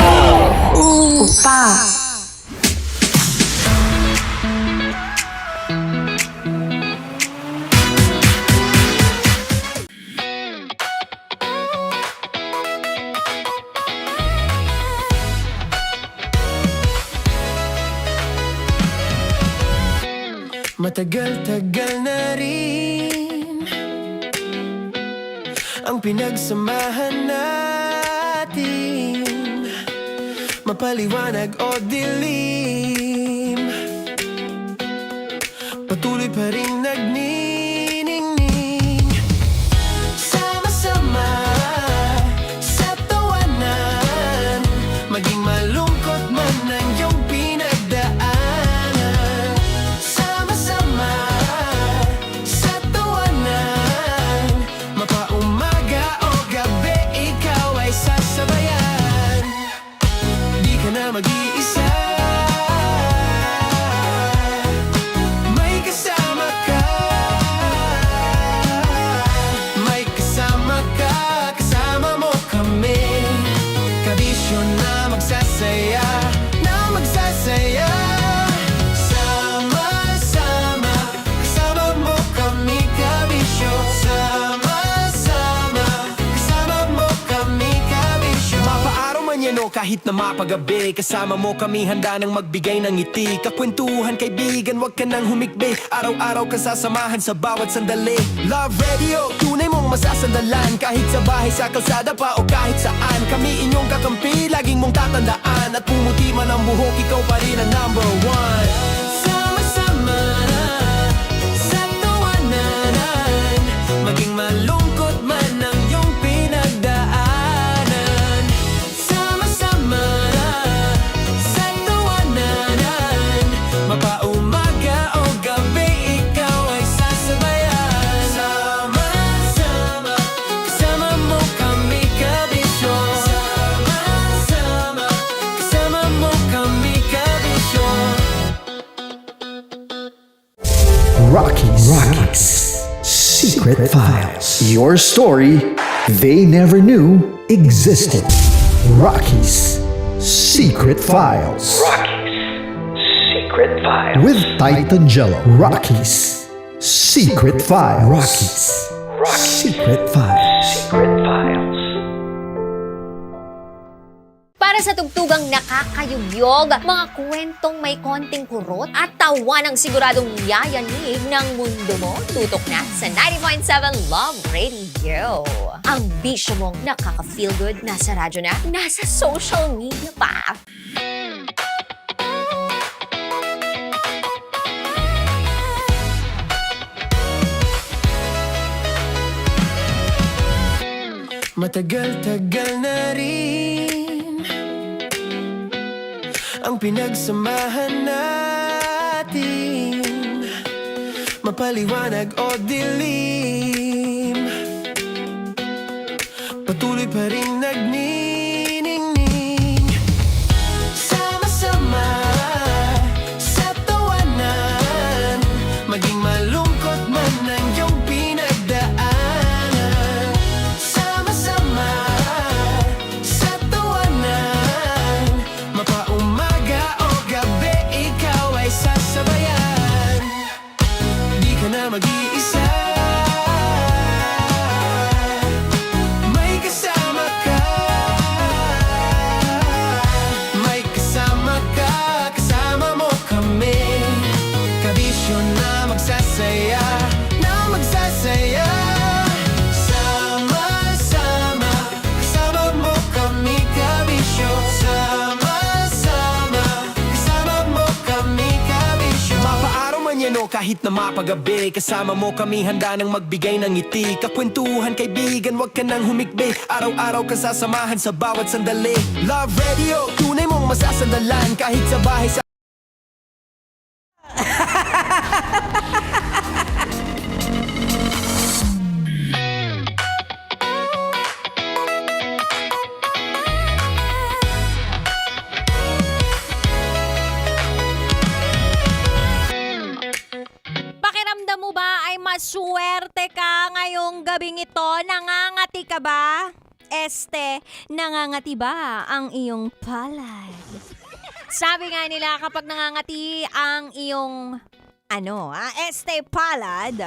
Matagal-tagal na rin ang pinagsamahan natin, mapaliwanag o dilim, patuloy pa rin nagniningning. Sama-sama sa tawanan, maging malungkot man ang iyong pinagdaanan. Sama-sama sa tawanan, mapaumaga o gabi, ikaw ay sasabayan. Di ka na mag-iisa, may kasama ka. May kasama ka, kasama mo kami. Kabisyo na magsasaya, na magsasaya. Sama-sama, kasama mo kami, kabisyo. Sama-sama, kasama mo kami, kabisyo. Mapaaraw man yan o kahit na mapagabi, kasama mo kami, handa nang magbigay ng ngiti. Kakwentuhan, kaibigan, wag ka nang humikbi. Araw-araw ka sasamahan sa bawat sandali. Love Radio, tunay mong masasandalan. Kahit sa bahay, sa kalsada pa o kahit saan, kami inyong kakampi, laging mong tatandaan. At pumuti man ang buhok, ikaw pa rin ang #1. Sama-sama sa tawanan, maging malungkot man ang iyong pinagdaanan. Sama-sama sa tawanan, mapaumaga o gabi, ikaw ay sasabayan. Sama-sama, kasama mo kami, kabisyo. Sama-sama, Secret Files. Your story they never knew existed. Rocky's Secret Files. Secret Files. With Titan Jello. Rocky's Secret Files. Rocky's Secret Files. Secret Files. Para sa tugtugang nakakayugyog, mga kwentong may konting kurot at tawa ng siguradong yayanig ng mundo mo, tutok na sa 90.7 Love Radio. Ang bisyo mong nakaka-feel good, nasa radyo na, nasa social media pa. Matagal-tagal na rin ang pinagsamahan natin, mapaliwanag o dilim, patuloy pa rin nagniningning. Sama-sama sa tawanan, maging malungkot man ang iyong pinagdaanan. Sama-sama sa tawanan, mapaumaga o gabi, ikaw ay sasabayan. Di ka na mag-iisa, may kasama ka. May kasama ka, kasama mo kami. Kabisyo na magsasaya, na magsasaya. Sama-sama, kasama mo kami, kabisyo. Sama-sama, kasama mo kami, kabisyo. Mapaaraw man yan o kahit na mapagabi, kasama mo kami, handa nang magbigay ng ngiti. Kakwentuhan, kaibigan, wag ka nang humikbi. Araw-araw ka sasamahan sa bawat sandali. Love Radio, tunay mong masasandalan kahit sa bahay sa Pakiramdam mo ba ay maswerte ka ngayong gabing ito? Nangangati ka ba? Nangangati ba ang iyong palad? Sabi nga nila kapag nangangati ang iyong palad,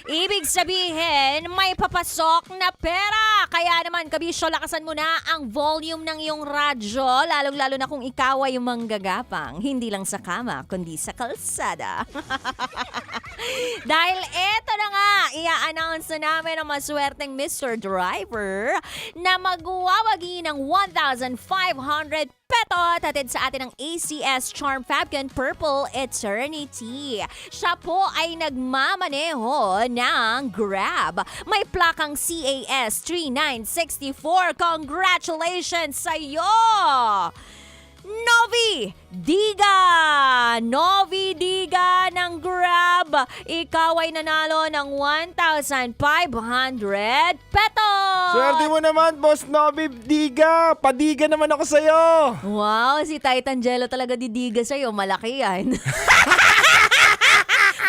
ibig sabihin, may papasok na pera. Kaya naman, kabisyo, lakasan mo na ang volume ng iyong radyo, lalong-lalo na kung ikaw ay manggagapang, hindi lang sa kama, kundi sa kalsada. Dahil eto na nga, i-announce na namin ang maswerteng Mr. Driver na magwawagi ng 1,500 petot hatid sa atin ng ACS Charm Fabcon Purple Eternity. Siya po ay nagmamaneho ng Grab. May plakang CAS 3964. Congratulations sa iyo! Novi Diga ng Grab. Ikaw ay nanalo ng 1,500 petos. Swerte mo naman, Boss Novi Diga. Padiga naman ako sa'yo. Wow, si Titan Jello talaga didiga sa'yo. Malaki yan.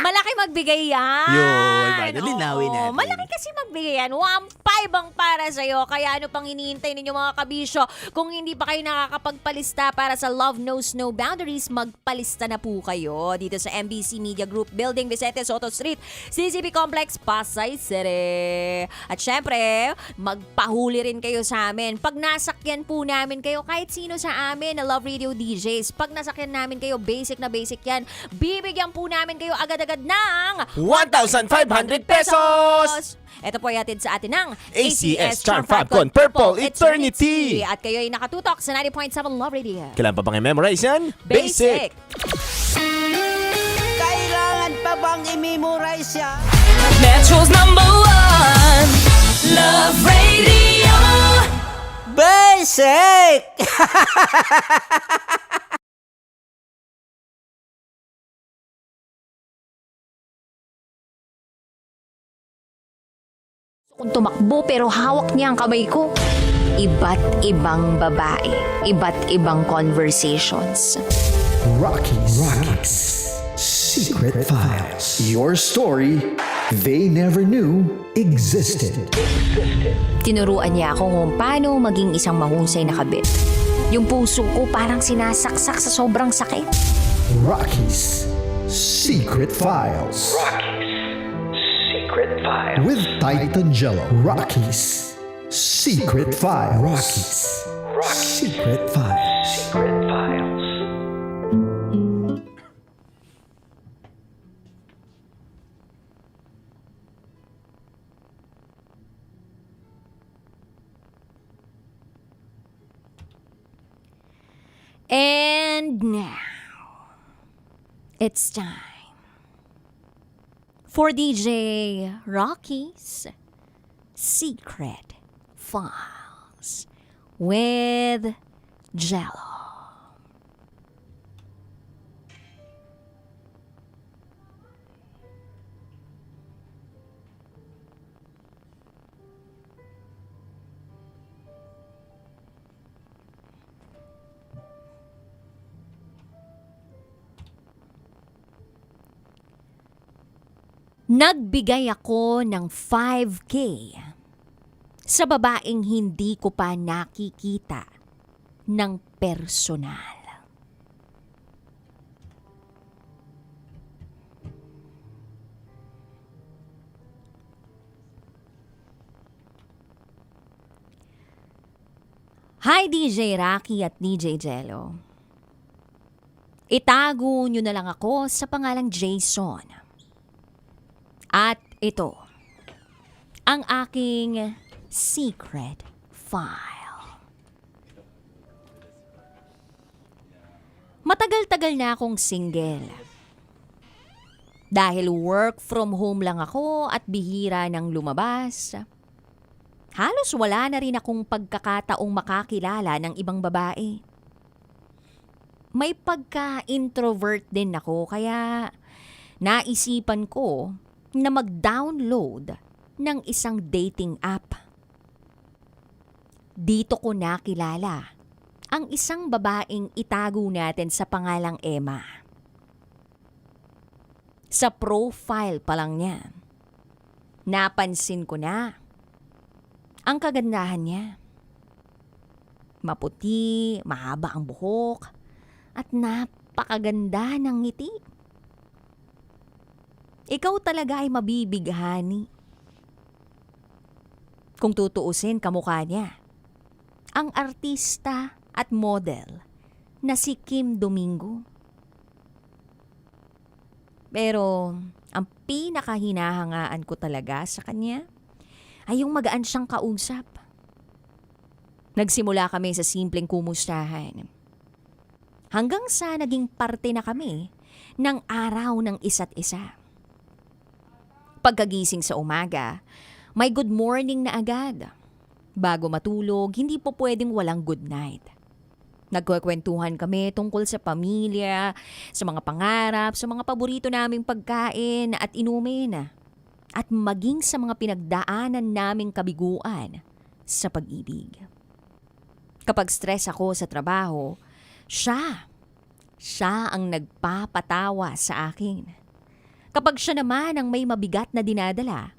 Malaki magbigay yan. Yun, linawin natin. Malaki kasi magbigay yan. 1,500 ang para sa'yo. Kaya ano pang hinihintay ninyo mga kabisyo? Kung hindi pa kayo nakakapagpalista para sa Love Knows No Boundaries, magpalista na po kayo dito sa MBC Media Group Building, Vicente Soto Street, CCP Complex, Pasay City. At syempre, magpahuli rin kayo sa amin. Pag nasakyan po namin kayo, kahit sino sa amin na Love Radio DJs, pag nasakyan namin kayo, basic na basic yan, bibigyan po namin kayo agad-agad ng 1,500 pesos! Ito po ay atid sa atin ng ACS Charm Fabcon Purple Eternity. At kayo ay nakatutok sa 90.7 Love Radio. Kailan pa bang i-memorize yan? Basic! Kailangan pa bang i-memorize yan? Metro's #1 Love Radio. Basic! Kung tumakbo pero hawak niya ang kamay ko. Iba't ibang babae, iba't ibang conversations. Rocky's Secret Files. Your story they never knew existed. Tinuruan niya ako kung paano maging isang mahusay na kabit. Yung puso ko parang sinasaksak sa sobrang sakit. Rocky's Secret Files. With Titan Jello. Rocky's Secret Files. Rocky's Secret Files. And now, it's time for DJ Rocky's Secret Files with Jello. Nagbigay ako ng 5K sa babaeng hindi ko pa nakikita ng personal. Hi DJ Rocky at DJ Jello. Itago nyo na lang ako sa pangalang Jason. At ito, ang aking secret file. Matagal-tagal na akong single. Dahil work from home lang ako at bihira ng lumabas, halos wala na rin akong pagkakataong makakilala ng ibang babae. May pagka-introvert din ako kaya naisipan ko na mag-download ng isang dating app. Dito ko nakilala ang isang babaeng itago natin sa pangalang Emma. Sa profile pa lang niya, napansin ko na ang kagandahan niya. Maputi, mahaba ang buhok, at napakaganda ng ngiti. Ikaw talaga ay mabibighani. Kung tutuusin kamukha niya, ang artista at model na si Kim Domingo. Pero ang pinakahinahangaan ko talaga sa kanya ay yung magaan siyang kausap. Nagsimula kami sa simpleng kumustahan. Hanggang sa naging parte na kami ng araw ng isa't isa. Pagkagising sa umaga, may good morning na agad. Bago matulog, hindi po pwedeng walang good night. Nagkukwentuhan kami tungkol sa pamilya, sa mga pangarap, sa mga paborito naming pagkain at inumin, at maging sa mga pinagdaanan naming kabiguan sa pag-ibig. Kapag stress ako sa trabaho, siya ang nagpapatawa sa akin. Kapag siya naman ang may mabigat na dinadala,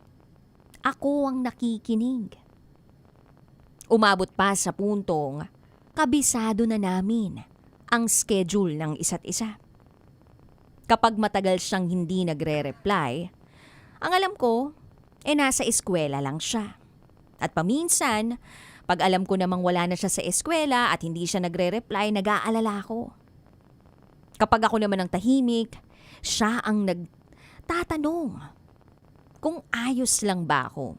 ako ang nakikinig. Umabot pa sa puntong kabisado na namin ang schedule ng isa't isa. Kapag matagal siyang hindi nagre-reply, ang alam ko, nasa eskwela lang siya. At paminsan, pag alam ko namang wala na siya sa eskwela at hindi siya nagre-reply, nag-aalala ako. Kapag ako naman ang tahimik, siya ang nagtatanong kung ayos lang ba ako.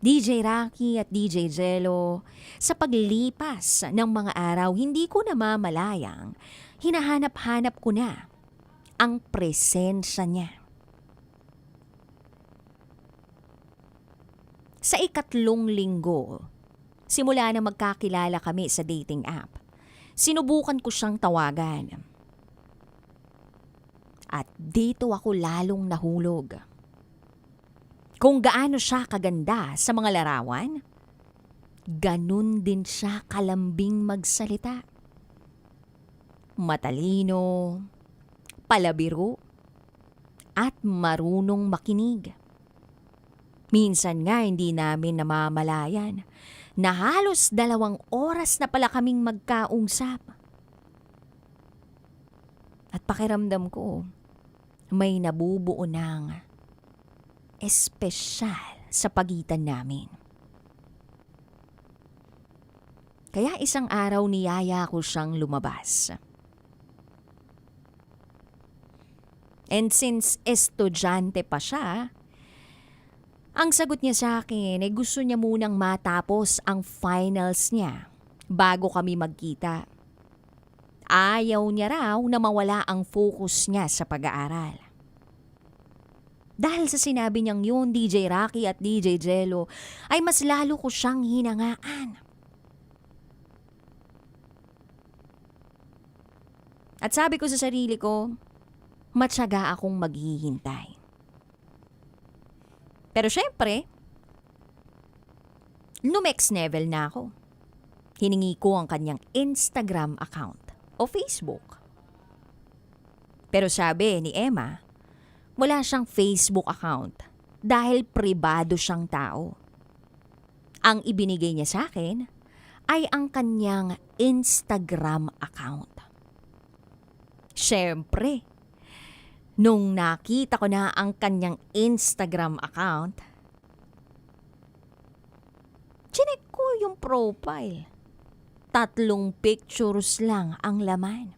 DJ Rocky at DJ Jello, sa paglipas ng mga araw, hindi ko namamalayang hinahanap-hanap ko na ang presensya niya. Sa 3 linggo, simula na magkakilala kami sa dating app, sinubukan ko siyang tawagan. At dito ako lalong nahulog. Kung gaano siya kaganda sa mga larawan, ganun din siya kalambing magsalita. Matalino, palabiro, at marunong makinig. Minsan nga hindi namin namamalayan na halos 2 oras na pala kaming magkausap. At pakiramdam ko, may nabubuo ng espesyal sa pagitan namin. Kaya isang araw niyaya ko siyang lumabas. And since estudyante pa siya, ang sagot niya sa akin ay gusto niya munang matapos ang finals niya bago kami magkita. Ayaw niya raw na mawala ang focus niya sa pag-aaral. Dahil sa sinabi niyang yun, DJ Rocky at DJ Jello, ay mas lalo ko siyang hinangaan. At sabi ko sa sarili ko, matyaga akong maghihintay. Pero syempre, next level na ako. Hiningi ko ang kanyang Instagram account o Facebook. Pero sabi ni Emma, wala siyang Facebook account dahil pribado siyang tao. Ang ibinigay niya sa akin ay ang kanyang Instagram account. Syempre, nung nakita ko na ang kanyang Instagram account, chinek ko yung profile. 3 pictures lang ang laman.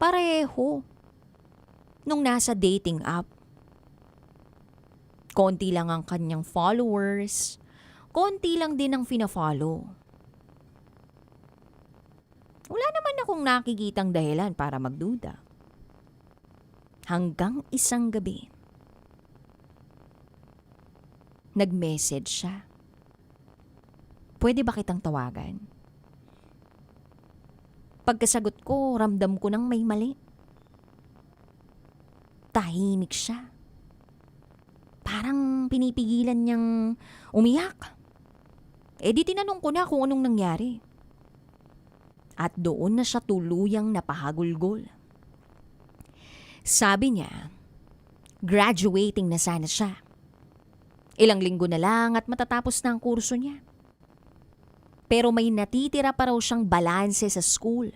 Pareho. Nung nasa dating app. Konti lang ang kanyang followers. Konti lang din ang fina-follow. Wala naman akong nakikitang dahilan para magduda. Hanggang isang gabi, nag-message siya. Pwede ba kitang tawagan? Pagkasagot ko, ramdam ko nang may mali. Tahimik siya. Parang pinipigilan niyang umiyak. Eh di tinanong ko na kung anong nangyari. At doon na siya tuluyang napahagulgol. Sabi niya, graduating na sana siya. Ilang linggo na lang at matatapos na ang kurso niya. Pero may natitira pa raw siyang balanse sa school.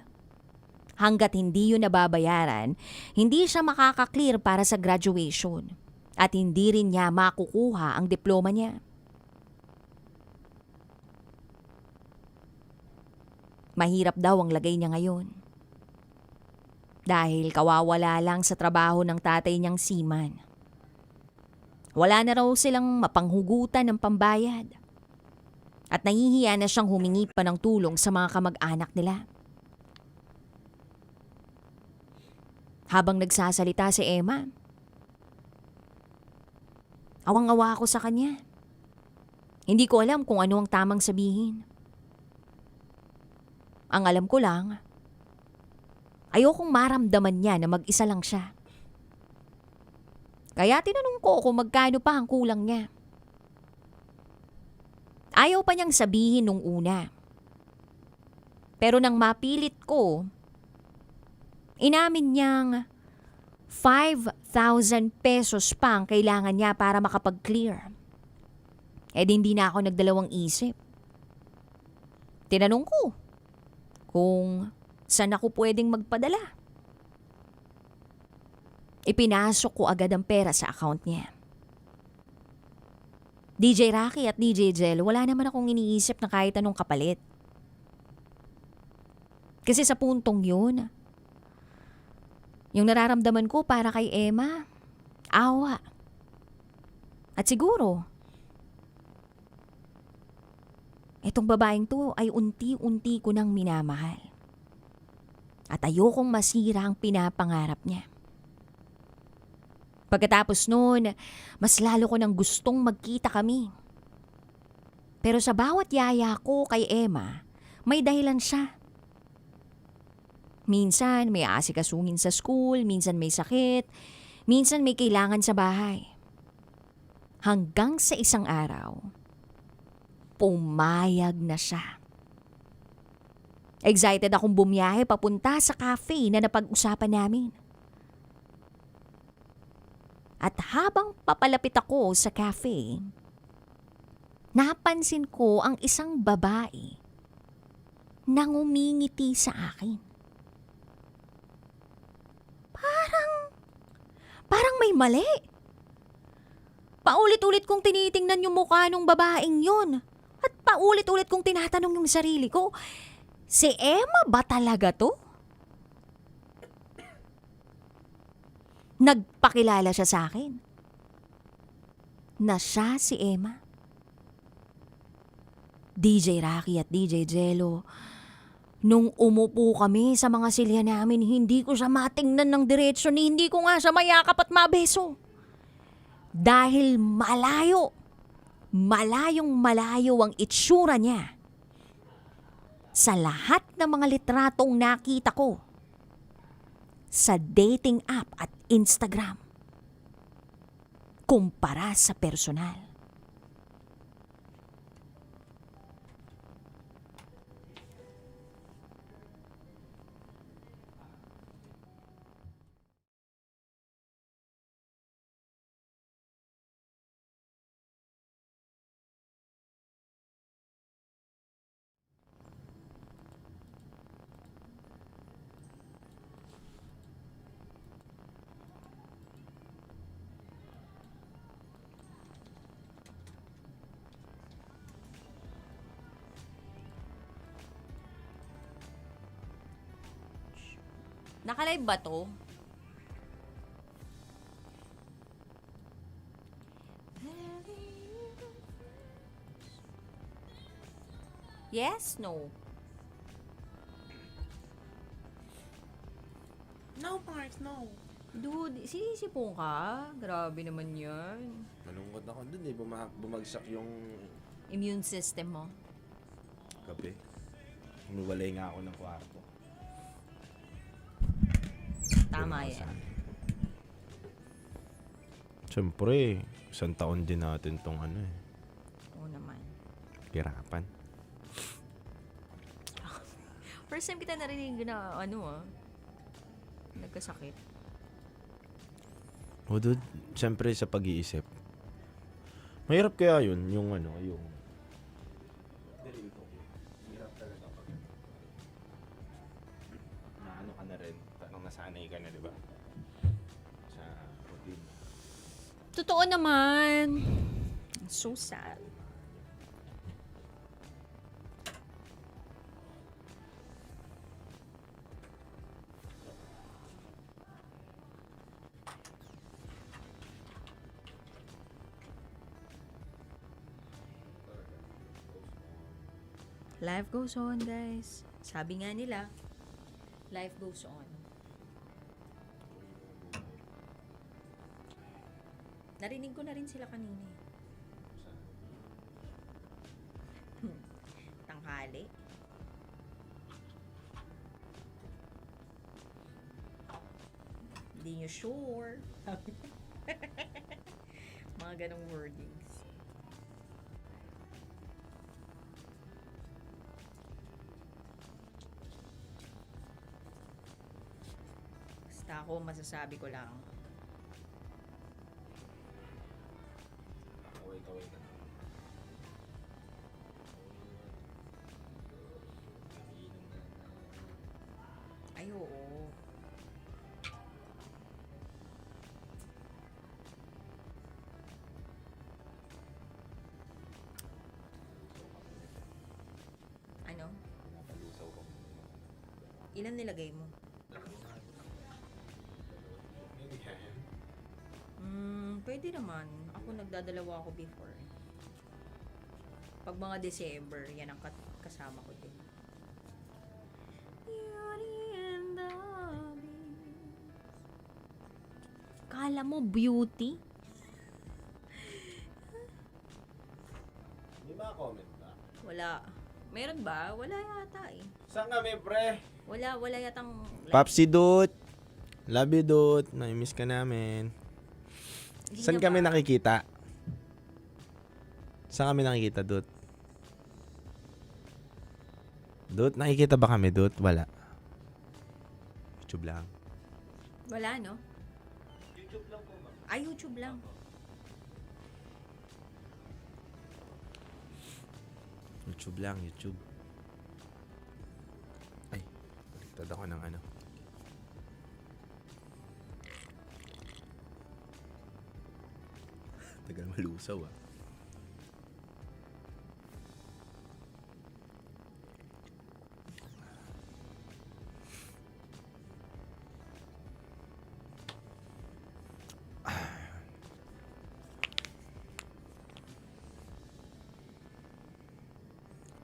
Hanggat hindi yun nababayaran, hindi siya makaka-clear para sa graduation. At hindi rin niya makukuha ang diploma niya. Mahirap daw ang lagay niya ngayon. Dahil kawawala lang sa trabaho ng tatay niyang seaman. Wala na raw silang mapanghugutan ng pambayad. At nahihiya na siyang humingi pa ng tulong sa mga kamag-anak nila. Habang nagsasalita si Emma, awang-awa ako sa kanya. Hindi ko alam kung ano ang tamang sabihin. Ang alam ko lang, ayokong maramdaman niya na mag-isa lang siya. Kaya tinanong ko kung magkano pa ang kulang niya. Ayaw pa niyang sabihin nung una. Pero nang mapilit ko, inamin niyang 5,000 pesos pa ang kailangan niya para makapag-clear. Eh hindi na ako nagdalawang isip. Tinanong ko kung saan ako pwedeng magpadala. Ipinasok ko agad ang pera sa account niya. DJ Rocky at DJ Jel, wala naman akong iniisip na kahit anong kapalit. Kasi sa puntong yun, yung nararamdaman ko para kay Emma, awa. At siguro, itong babaeng to ay unti-unti ko nang minamahal. At ayokong masira ang pinapangarap niya. Pagkatapos noon, mas lalo ko nang gustong magkita kami. Pero sa bawat yaya ko kay Emma, may dahilan siya. Minsan may aasikasuhin sa school, minsan may sakit, minsan may kailangan sa bahay. Hanggang sa isang araw, pumayag na siya. Excited akong bumiyahe papunta sa cafe na napag-usapan namin. At habang papalapit ako sa cafe, napansin ko ang isang babae na ngumingiti sa akin. Parang may mali. Paulit-ulit kong tinitingnan yung mukha ng babaeng yun. At paulit-ulit kong tinatanong yung sarili ko, si Emma ba talaga to? Nagpakilala siya sa akin na siya si Emma. DJ Rocky at DJ Jello, nung umupo kami sa mga silya namin, hindi ko siya matingnan ng diretsyon, hindi ko nga siya mayakap at mabeso. Dahil malayong malayo ang itsura niya sa lahat ng mga litratong nakita ko sa dating app at Instagram kumpara sa personal. Nakalive ba to? Yes? No? No, Mars, no. Dude, sinisipong ka? Grabe naman yan. Malungkot ako dun eh. Bumagsak yung Immune system mo. gabi. Umiwalay nga ako ng kwarto. Tama yan. Siyempre, isang taon din natin tong Oo naman. hirapan. First time kita narinig na nagkasakit. O dude, siyempre sa pag-iisip. Mahirap kaya yun, yung hirap talaga pag naano ka na rin, tanong nasanay ka na, di ba? Sa routine. Totoo naman. So sad. Life goes on, guys. Sabi nga nila, life goes on. Narinig ko na rin sila kanina. Tanghali. Hindi nyo sure. Mga ganong wordings. Basta ako, masasabi ko lang. Kaway-kaway ka. Ay, oo. Ano? Ilan nilagay mo? Pwede naman. Ako nagdadalawa ako before. Pag mga December, yan ang kasama ko din. Kala mo beauty? May mga comment ba? Wala. Meron ba? Wala yata eh. Saan kami, pre? Wala yatang... Papsi Dut! Love you, Dut. Nami-miss ka namin. Saan kami nakikita? Saan kami nakikita, Dut? Dut, nakikita ba kami, Dut? Wala. YouTube lang. Wala, no? YouTube lang po ba? YouTube lang. YouTube lang, YouTube. Ay, baliktad ako ng ano. Tagal malusaw ah.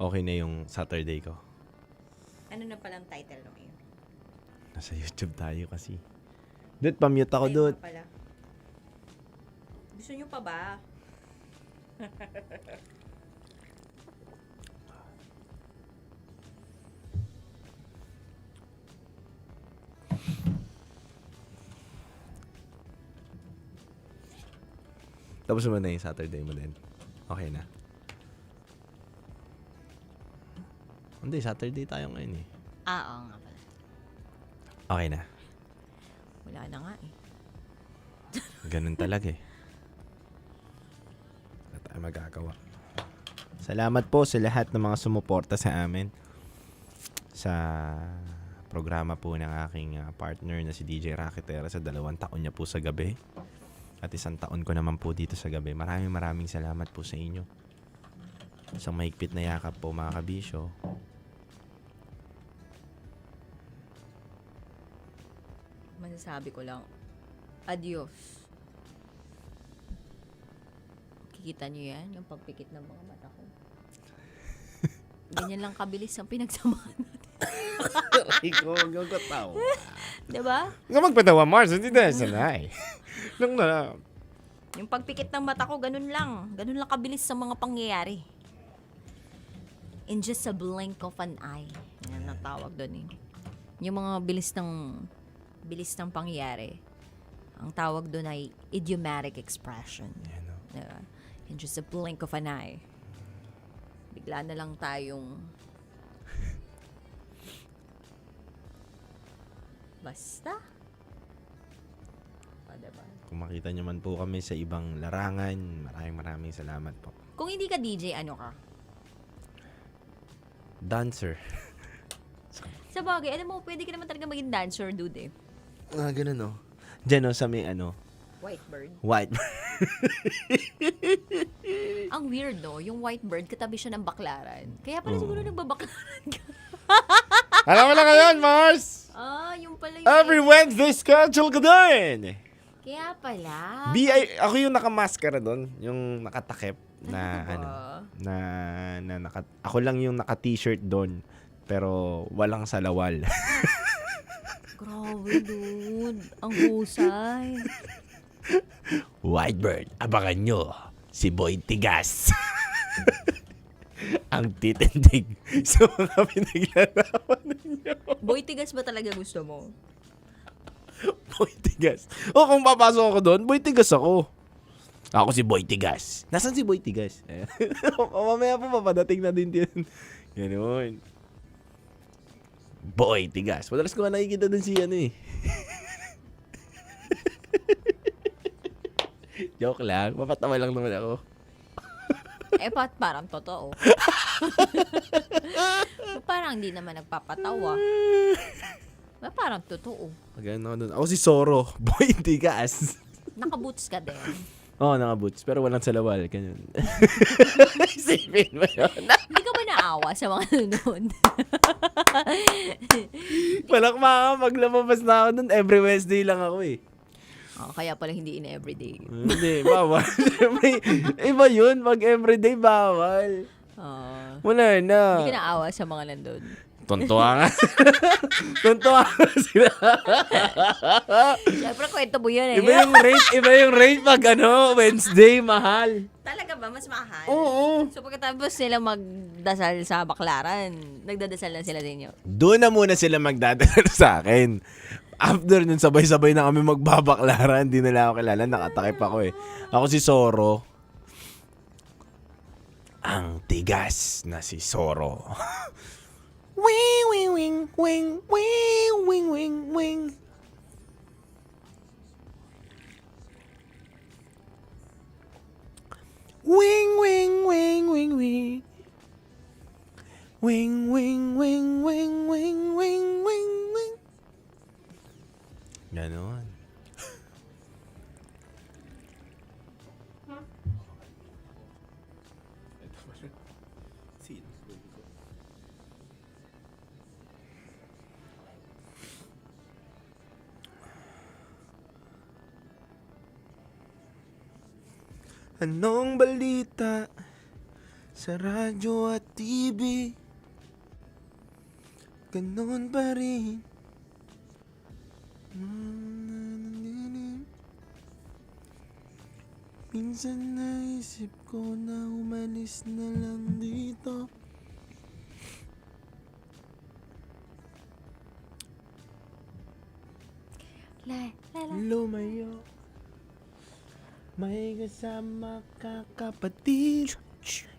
Okay na yung Saturday ko. Ano na palang title nung yun? Nasa YouTube tayo kasi. Dude, pa-mute ako, Ayun dude. nga pala. Gusto nyo pa ba? Tapos mo na yung Saturday mo din. Okay na. Hindi, Saturday tayo ngayon eh. Oo nga pala. Okay na. Wala na nga eh. Ganun talaga eh. Wala tayo magagawa. Salamat po sa lahat ng mga sumuporta sa amin. Sa programa po ng aking partner na si DJ Raketera sa 2 taon niya po sa gabi. At 1 taon ko naman po dito sa gabi. Maraming salamat po sa inyo. Sa mahigpit na yakap po mga kabisyo. Masasabi ko lang, adios. Kikita nyo yan, yung pagpikit ng mga mata ko. Ganyan lang kabilis ang pinagsamahan natin. Ikaw, gagataw. Diba? Nga magpatawa, Mars. Hindi na sanay. Nung na. Yung pagpikit ng mata ko, ganun lang. Ganun lang kabilis sa mga pangyayari. In just a blink of an eye. Yan ang tawag doon eh. Yung mga bilis ng pangyayari. Ang tawag doon ay idiomatic expression. Diba? In just a blink of an eye. Bigla na lang tayong basta. Diba? Kung makita nyo man po kami sa ibang larangan, maraming salamat po. Kung hindi ka DJ, ano ka? Dancer. Sa bagay, alam mo, pwede ka naman talaga maging dancer, dude eh. Ganun no. Diyan no, sa may ano. White bird. White. Ang weird no, yung white bird, katabi siya ng baklaran. Kaya pala siguro nagbabaklaran ka. Alam mo na ngayon, Mars! Yung pala yun. Every Wednesday schedule ko doon! Kaya pala. Ako yung nakamaskara doon, yung nakatakip na ako lang yung naka-t-shirt doon pero walang salawal. Grabe, dude. Ang husay. Whitebird, abangan nyo si Boy Tigas. Ang titindig sa mga pinaglalaman ninyo. Boy Tigas ba talaga gusto mo? Boy Tigas. Kung papasok ako doon, Boy Tigas ako. Ako si Boy Tigas. Nasaan si Boy Tigas? Mamaya po papadating na din yun. Ganun. Boy Tigas. Madalas ko nga nakikita doon si ano eh. Joke lang. Mapatawa lang naman ako. Parang totoo. Parang hindi naman nagpapatawa. Parang totoo. Ganun ako si Soro. Boy Tigas. Nakaboots ka din. Oo, naka-boots. Pero walang salawal. Ganyan. Isipin mo yun. Hindi ka ba naawa sa mga nanonood? Walang pag lumabas na ako nun, every Wednesday lang ako eh. Kaya pala hindi in everyday. Hindi, bawal. Iba yun, pag everyday, bawal. Wala na. Hindi ka naawa sa mga nandun. Tuntua nga. Tuntua nga sila. Siyempre, kwento mo yun eh. Iba yung rate pag Wednesday, mahal. Talaga ba? Mas mahal? Oo. So pagkatapos sila magdasal sa baklaran, nagdadasal na sila sa inyo? Doon na muna sila magdadasal sa akin. After nun, sabay-sabay na kami magbabaklaran. Hindi nila ako kilala. Nakatakip ako eh. Ako si Soro. Ang tigas na si Soro. Wing, wing, wing, wing, wing, wing, wing, wing. Wing, wing, wing, wing, wing. Wing, wing, wing, wing, wing, wing, wing, wing. Ganon. Anong balita sa radyo at TV? Ganon pa rin. Minsan naisip ko na umalis na lang dito. Lumayo. May kasama ka kapatid,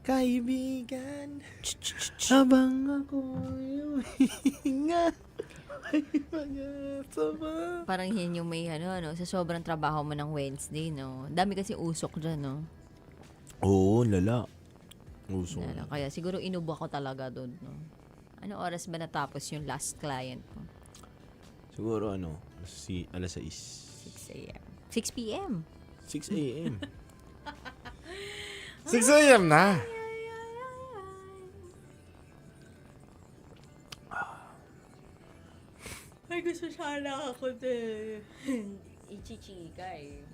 kaibigan, habang ako yung hinga. Parang yan yung may sa sobrang trabaho mo ng Wednesday, no? Dami kasi usok dyan, no? Oo, lala. Usok. Lala. Kaya siguro inubo ako talaga doon, no? Ano oras ba natapos yung last client mo? Siguro alas 6. 6 a.m. 6 p.m. 6 a.m. 6 a.m. na. Ay, gusto sana ako ichichika eh.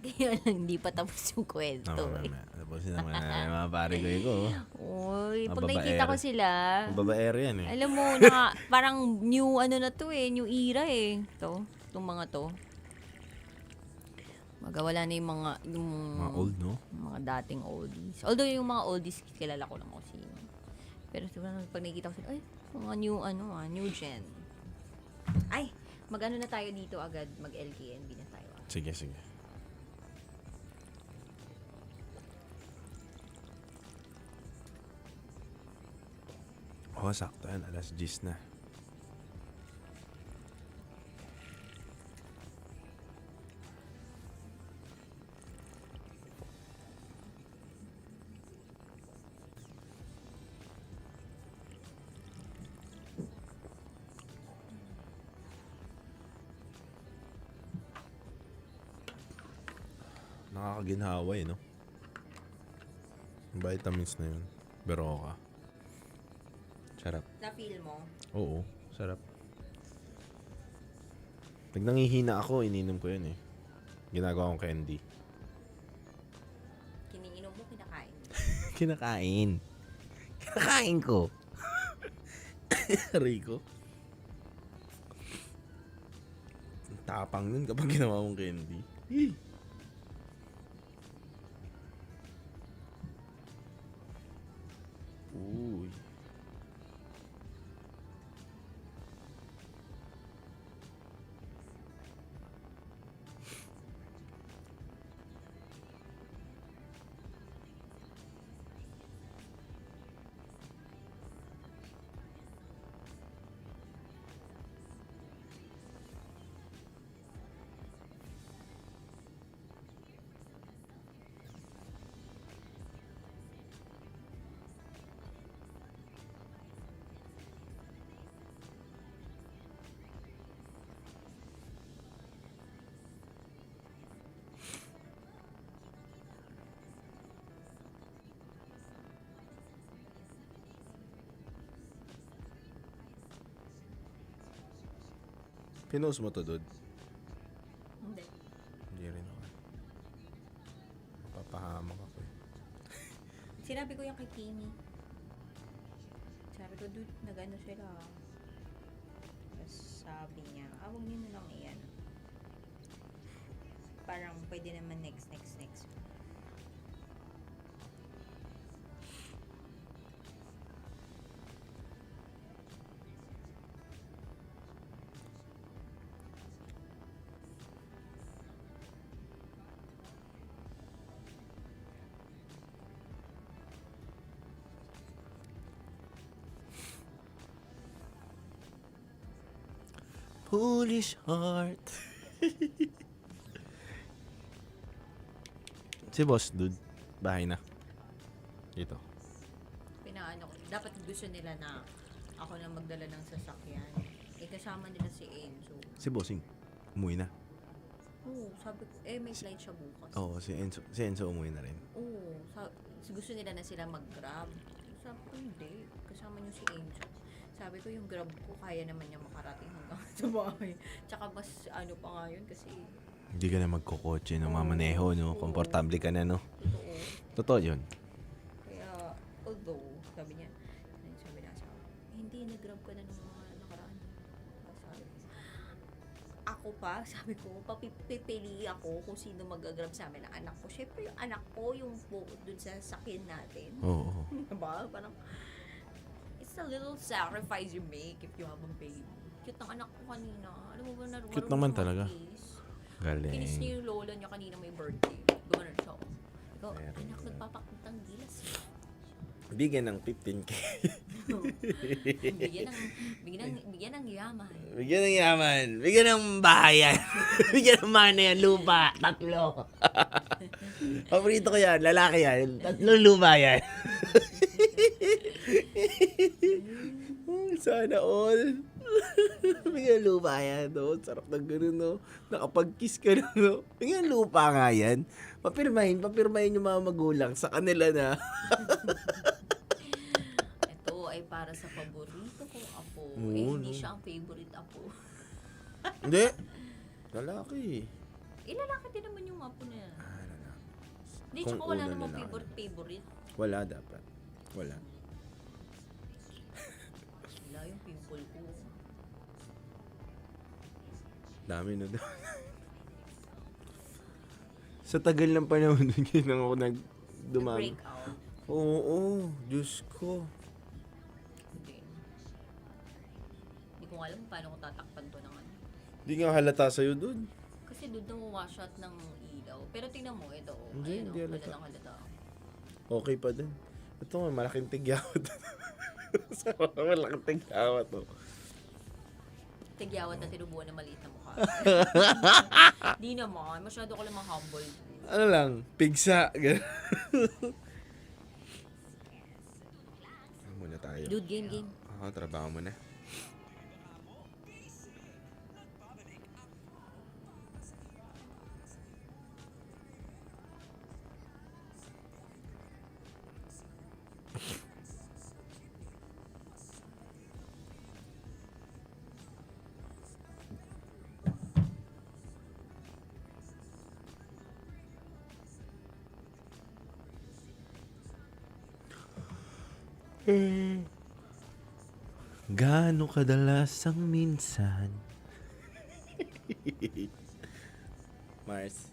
Kaya lang, hindi pa tapos yung kwento eh. Tapos naman mga pare ko. Uy, pag Mababaer. nakikita ko sila, Mababaer yan eh. alam mo, parang new na to eh, new era eh. Itong mga to. Magawala na yung mga old, no? Mga dating oldies. Although yung mga oldies, kilala ko lang kung sino. Pero siguro pag nakikita ko sila, ay, mga new gen. Ay, mag-ano na tayo dito agad, mag-LKNB na tayo. Sige. Oh, sakto yan. Alas 10 na. Nakakaginhawa eh, no? Vitamins na yun. Beroka. Sarap. Na-feel mo? Oo, sarap. Pag nangihina ako, ininom ko yun eh. Ginagawa kong candy. Kiniinom mo, kinakain. Kinakain ko. Rico. Ang tapang nun kapag ginawa mong candy. Uy. Pinost mo to, Dod? Hindi. Hindi rin ako. Mapapahamak ako eh. Sinabi ko yung kay Kimi. Sabi ko, dude, nag-ano sila. Tapos sabi niya, huwag niyo na lang iyan. Parang pwede naman next. Foolish heart. Si Boss Dude. bahay na. Dito. Pinaano ko. Dapat gusto nila na ako na magdala ng sasakyan. Eh, kasama nila si Enzo. Si Bossing, umuwi na. Oo, sabi ko, may flight siya bukas. Oo, si Enzo umuwi na rin. Oo, gusto nila na sila mag-grab. Sabi ko, hindi. Kasama niyo si Enzo. Sabi ko, yung grab ko, kaya naman niya makarating hanggang sa bahay. Tsaka mas ano pa nga yun kasi... Hindi ka na magkukotse, no? Mamaneho, no? Komportable ka na, no? Totoo yun. Kaya, although, sabi na sa hindi, nag-grab ka na ng mga nakaraan. Sabi ko, ako pa, sabi ko, papipili ako kung sino mag-grab sa amin ng anak ko. Siyempre, yung anak ko, yung dun sa sakin natin. Oo. Diba? Parang, it's a little sacrifice you make if you have a baby. Cute ng anak ko kanina. Alam mo ba, Cute naman talaga. Galing. Kinis niya yung lola niya kanina may birthday. Gumano siya. Ikaw, anak, nagpapakutang gilas. Bigyan ng 15K. Bigyan ng yaman. Bigyan ng yaman. Bigyan ng bahayan. Bigyan ng mana yan. Lupa. 3. Paborito ko yan. Lalaki yan. 3 lupa yan. Sana all. Bigyan ng lupa yan. No? Sarap ng gano'n. No? Nakapag-kiss ka na. No? Bigyan ng lupa nga yan. Papirmahin yung mga magulang sa kanila na. Ito ay para sa paborito kong apo. Oo, Hindi no? siya ang favorite apo. Hindi. Lalaki. Lalaki din naman yung apo na yan. Hindi, Kung tsaka wala una namang lalaki. favorite. Wala dapat. Wala. Wala yung pimple ko. Dami na daw. Sa tagal ng panahon, yun ako dumami. Break out. Oo, Diyos ko. Hindi ko alam kung paano ko tatakpan to ng ano. Hindi nga halata sa'yo dun. Kasi doon na wash out ng ilaw. Pero tingnan mo, ito. Hindi, Ayan, hindi halata. halalang halata. Okay pa din. Ito nga, malaking tigyawat. Malaking tigyawat, oh. Tigyawat na tinubuan na maliit na mukha. Di naman. Masyado ko lang humble. Ano lang, pigsa. Muna tayo. Dude, game. Oo, trabaho muna. Gaano kadalas ang minsan? Mars.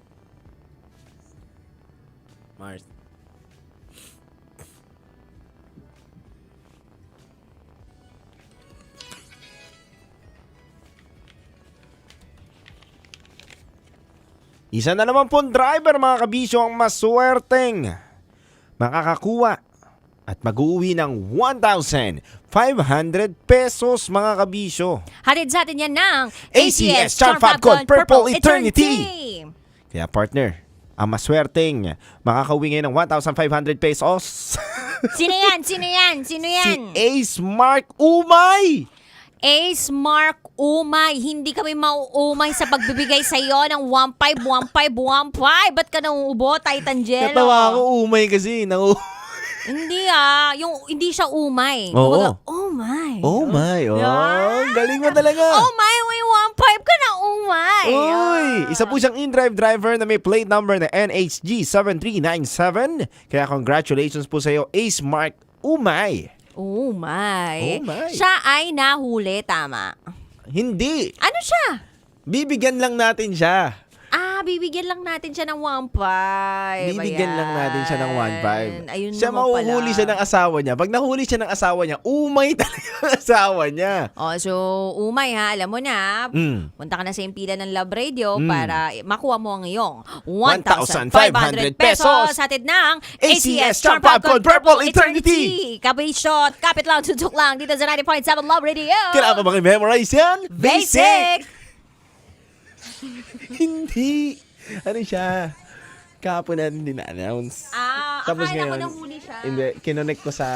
Isa na naman pong driver mga kabisyo ang maswerteng makakakuha at mag-uwi ng 1,500 pesos mga kabisyo. Hatid sa atin yan ng ACS Charm Fabcon Purple Eternity. Kaya partner, ang maswerteng makakauwi ngayon ng 1,500 pesos. Sino yan? Si Ace Mark Umay. Ace Mark Umay, hindi kami mauumay sa pagbibigay sa iyo ng 1,500. Ba't ka nauubo, Titan Jello? Natawa ako umay kasi. Hindi hindi siya umay. Oo. Kumbaga, oh my. Oh my, galing mo talaga. Oh my, may 1,500 ka na umay. Uy, isa po siyang in-drive driver na may plate number na NHG 7397. Kaya congratulations po sa iyo, Ace Mark Umay. Oh my. Oh my. Siya ay nahuli, tama? Hindi. Ano siya? Bibigyan lang natin siya. Bibigyan lang natin siya ng 1,500. Bibigyan lang natin siya ng 1,500. Ayun siya naman mahuhuli pala. siya ng asawa niya. Pag nahuli siya ng asawa niya, umay talaga ang asawa niya. So umay ha, alam mo na, punta ka na sa impila ng Love Radio para makuha mo ang iyong 1,500 pesos. Hatid ng ACS Charm Fabcon Purple Eternity. Kapishot, kapit lang, tutok lang dito sa 90.7 Love Radio. Kailangan ba memorize yan? Basic! Hindi. Ano siya? Kahapon natin din na-announce. Tapos akala ko ngayon, nahuli siya. hindi, kinonect ko sa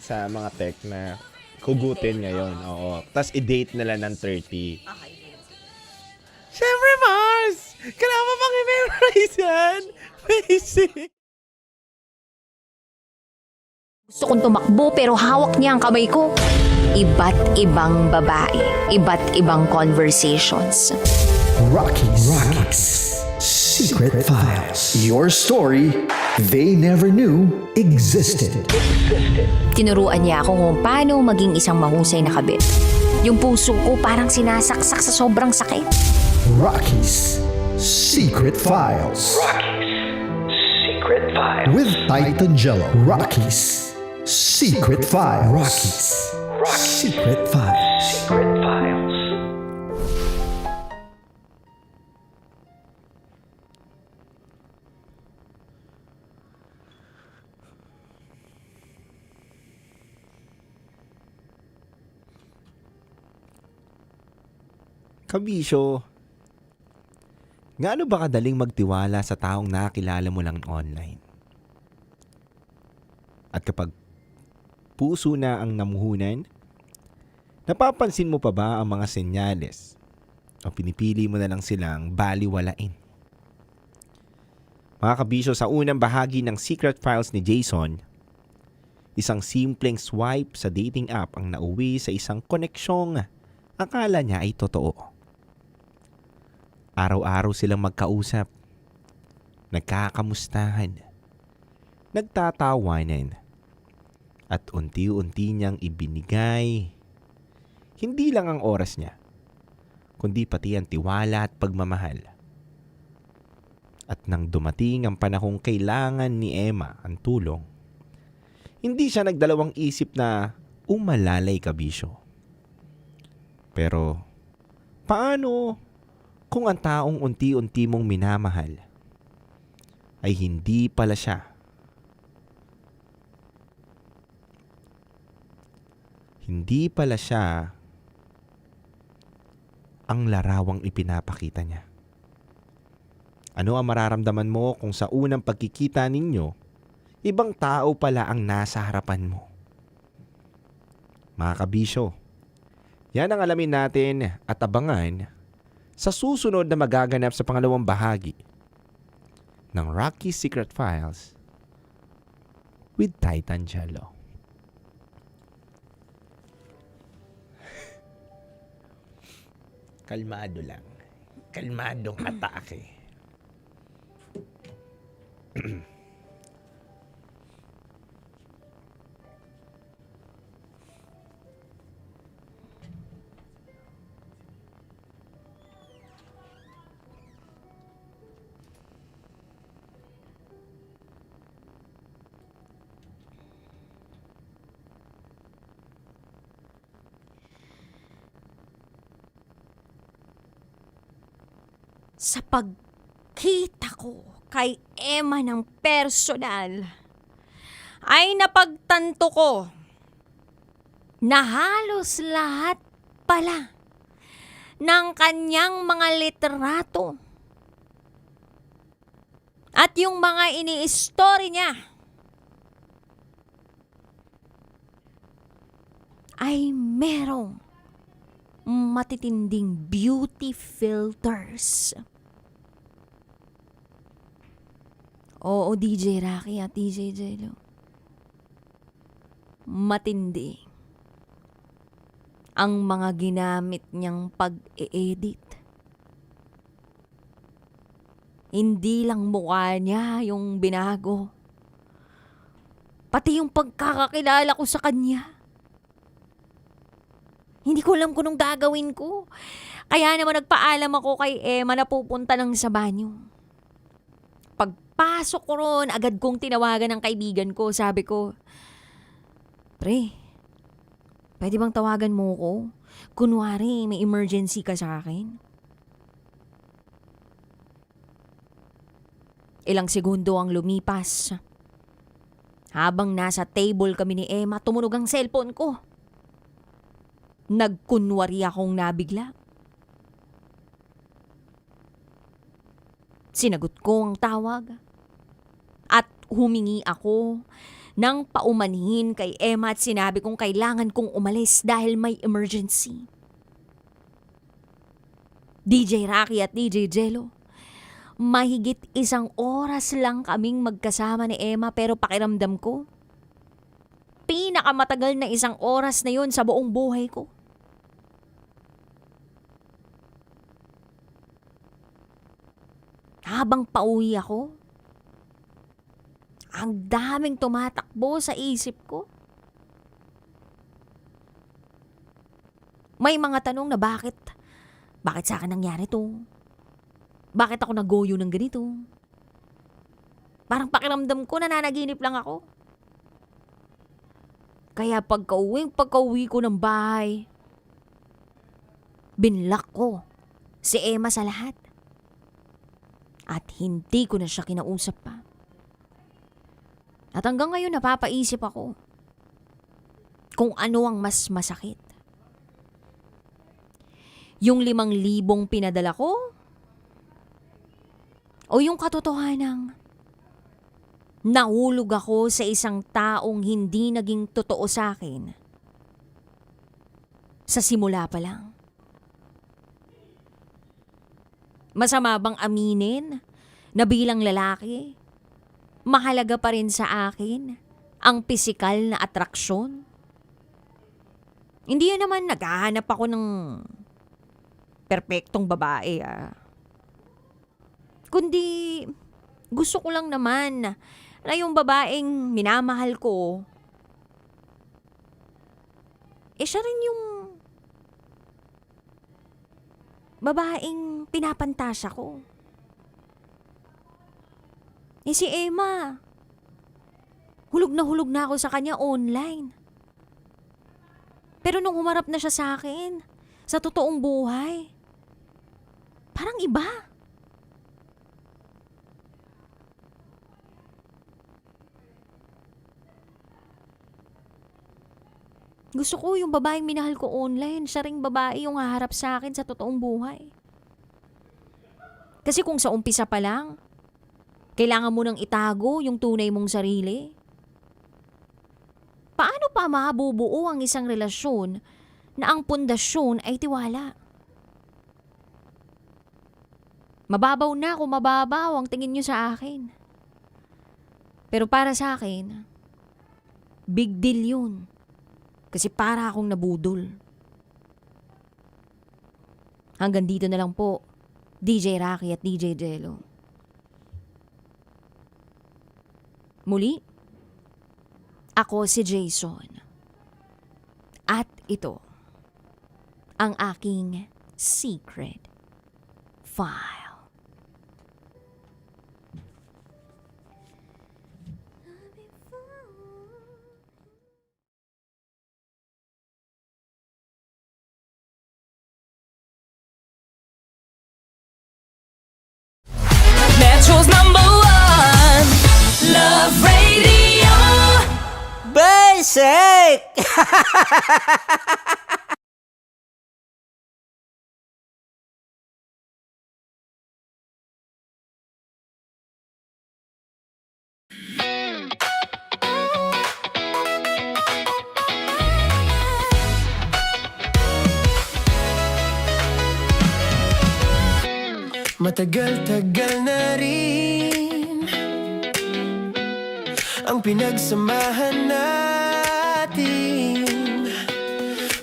mga tech na hugutin ngayon. Oo. Tapos i-date nila ng 30. Okay. Siyempre, Mars! Kailangan mo pang i-memorize yan! Basic! Gusto kong tumakbo pero hawak niya ang kamay ko. Iba't ibang babae, iba't ibang conversations. Rocky's Secret Files. Your story they never knew existed. Tinuruan niya ako kung paano maging isang mahusay na kabit. Yung puso ko parang sinasaksak sa sobrang sakit. Rocky's Secret Files. Secret Files. With Titan Jello. Rocky's Secret Files. Rocky's Secret Files. Secret Files. Kabisyo, gaano ba kadaling magtiwala sa taong nakakilala mo lang online? At kapag puso na ang namuhunan, napapansin mo pa ba ang mga senyales o pinipili mo na lang silang baliwalain? Mga kabisyo, sa unang bahagi ng Secret Files ni Jason, isang simpleng swipe sa dating app ang nauwi sa isang koneksyong akala niya ay totoo. Araw-araw silang magkausap, nagkakamustahan, nagtatawanan, at unti-unti niyang ibinigay hindi lang ang oras niya, kundi pati ang tiwala at pagmamahal. At nang dumating ang panahong kailangan ni Emma ang tulong, hindi siya nagdalawang isip na umalalay, kabisyo. Pero paano kung ang taong unti-unti mong minamahal ay hindi pala siya? Hindi pala siya ang larawang ipinapakita niya. Ano ang mararamdaman mo kung sa unang pagkikita ninyo, ibang tao pala ang nasa harapan mo? Mga kabisyo, yan ang alamin natin at abangan sa susunod na magaganap sa pangalawang bahagi ng Rocky's Secret Files with Titan Jello. Kalmado lang. Kalmadong atake. Sa pagkita ko kay Emma ng personal, ay napagtanto ko na halos lahat pala ng kanyang mga litrato at yung mga ini-story niya ay merong matitinding beauty filters. Oo, DJ Rocky at DJ Jello. Matindi ang mga ginamit niyang pag-e-edit. Hindi lang mukha niya yung binago, pati yung pagkakakilala ko sa kanya. Hindi ko alam kung anong gagawin ko. Kaya naman nagpaalam ako kay Emma na pupunta lang sa banyo. Pagpasok ko ron, agad kong tinawagan ng kaibigan ko. Sabi ko, "Pre, pwede bang tawagan mo ko? Kunwari, may emergency ka sa akin." Ilang segundo ang lumipas. Habang nasa table kami ni Emma, tumunog ang cellphone ko. Nagkunwari akong nabigla. Sinagot ko ang tawag. At humingi ako ng paumanhin kay Emma at sinabi kong kailangan kong umalis dahil may emergency. DJ Rocky at DJ Jello, mahigit 1 oras lang kaming magkasama ni Emma pero pakiramdam ko, pinakamatagal na 1 oras na yun sa buong buhay ko. Habang pauwi ako, ang daming tumatakbo sa isip ko. May mga tanong na bakit sa akin nangyari to? Bakit ako nagoyo ng ganito? Parang pakiramdam ko nananaginip lang ako. Kaya pagka-uwi ko ng bahay, binlock ko si Emma sa lahat. At hindi ko na siya kinausap pa. At hanggang ngayon napapaisip ako kung ano ang mas masakit. Yung 5,000 pinadala ko? O yung katotohanang nahulog ako sa isang taong hindi naging totoo sa akin sa simula pa lang? Masama bang aminin na bilang lalaki, mahalaga pa rin sa akin ang pisikal na atraksyon? Hindi naman naghahanap ako ng perpektong babae. Kundi gusto ko lang naman na yung babaeng minamahal ko, siya rin yung babaeng pinapantasya ko. Si Emma, hulog na ako sa kanya online. Pero nung humarap na siya sa akin, sa totoong buhay, parang iba. Gusto ko yung babaeng minahal ko online, siya ring babae yung haharap sa akin sa totoong buhay. Kasi kung sa umpisa pa lang, kailangan mo nang itago yung tunay mong sarili, paano pa mabubuo ang isang relasyon na ang pundasyon ay tiwala? Mababaw na kung mababaw ang tingin nyo sa akin. Pero para sa akin, big deal yun. Kasi para akong nabudol. Hanggang dito na lang po, DJ Rocky at DJ Jello. Muli, ako si Jason. At ito, ang aking secret file. Metro's #1 Love Radio. Basic! Matagal-tagal na rin ang pinagsamahan natin,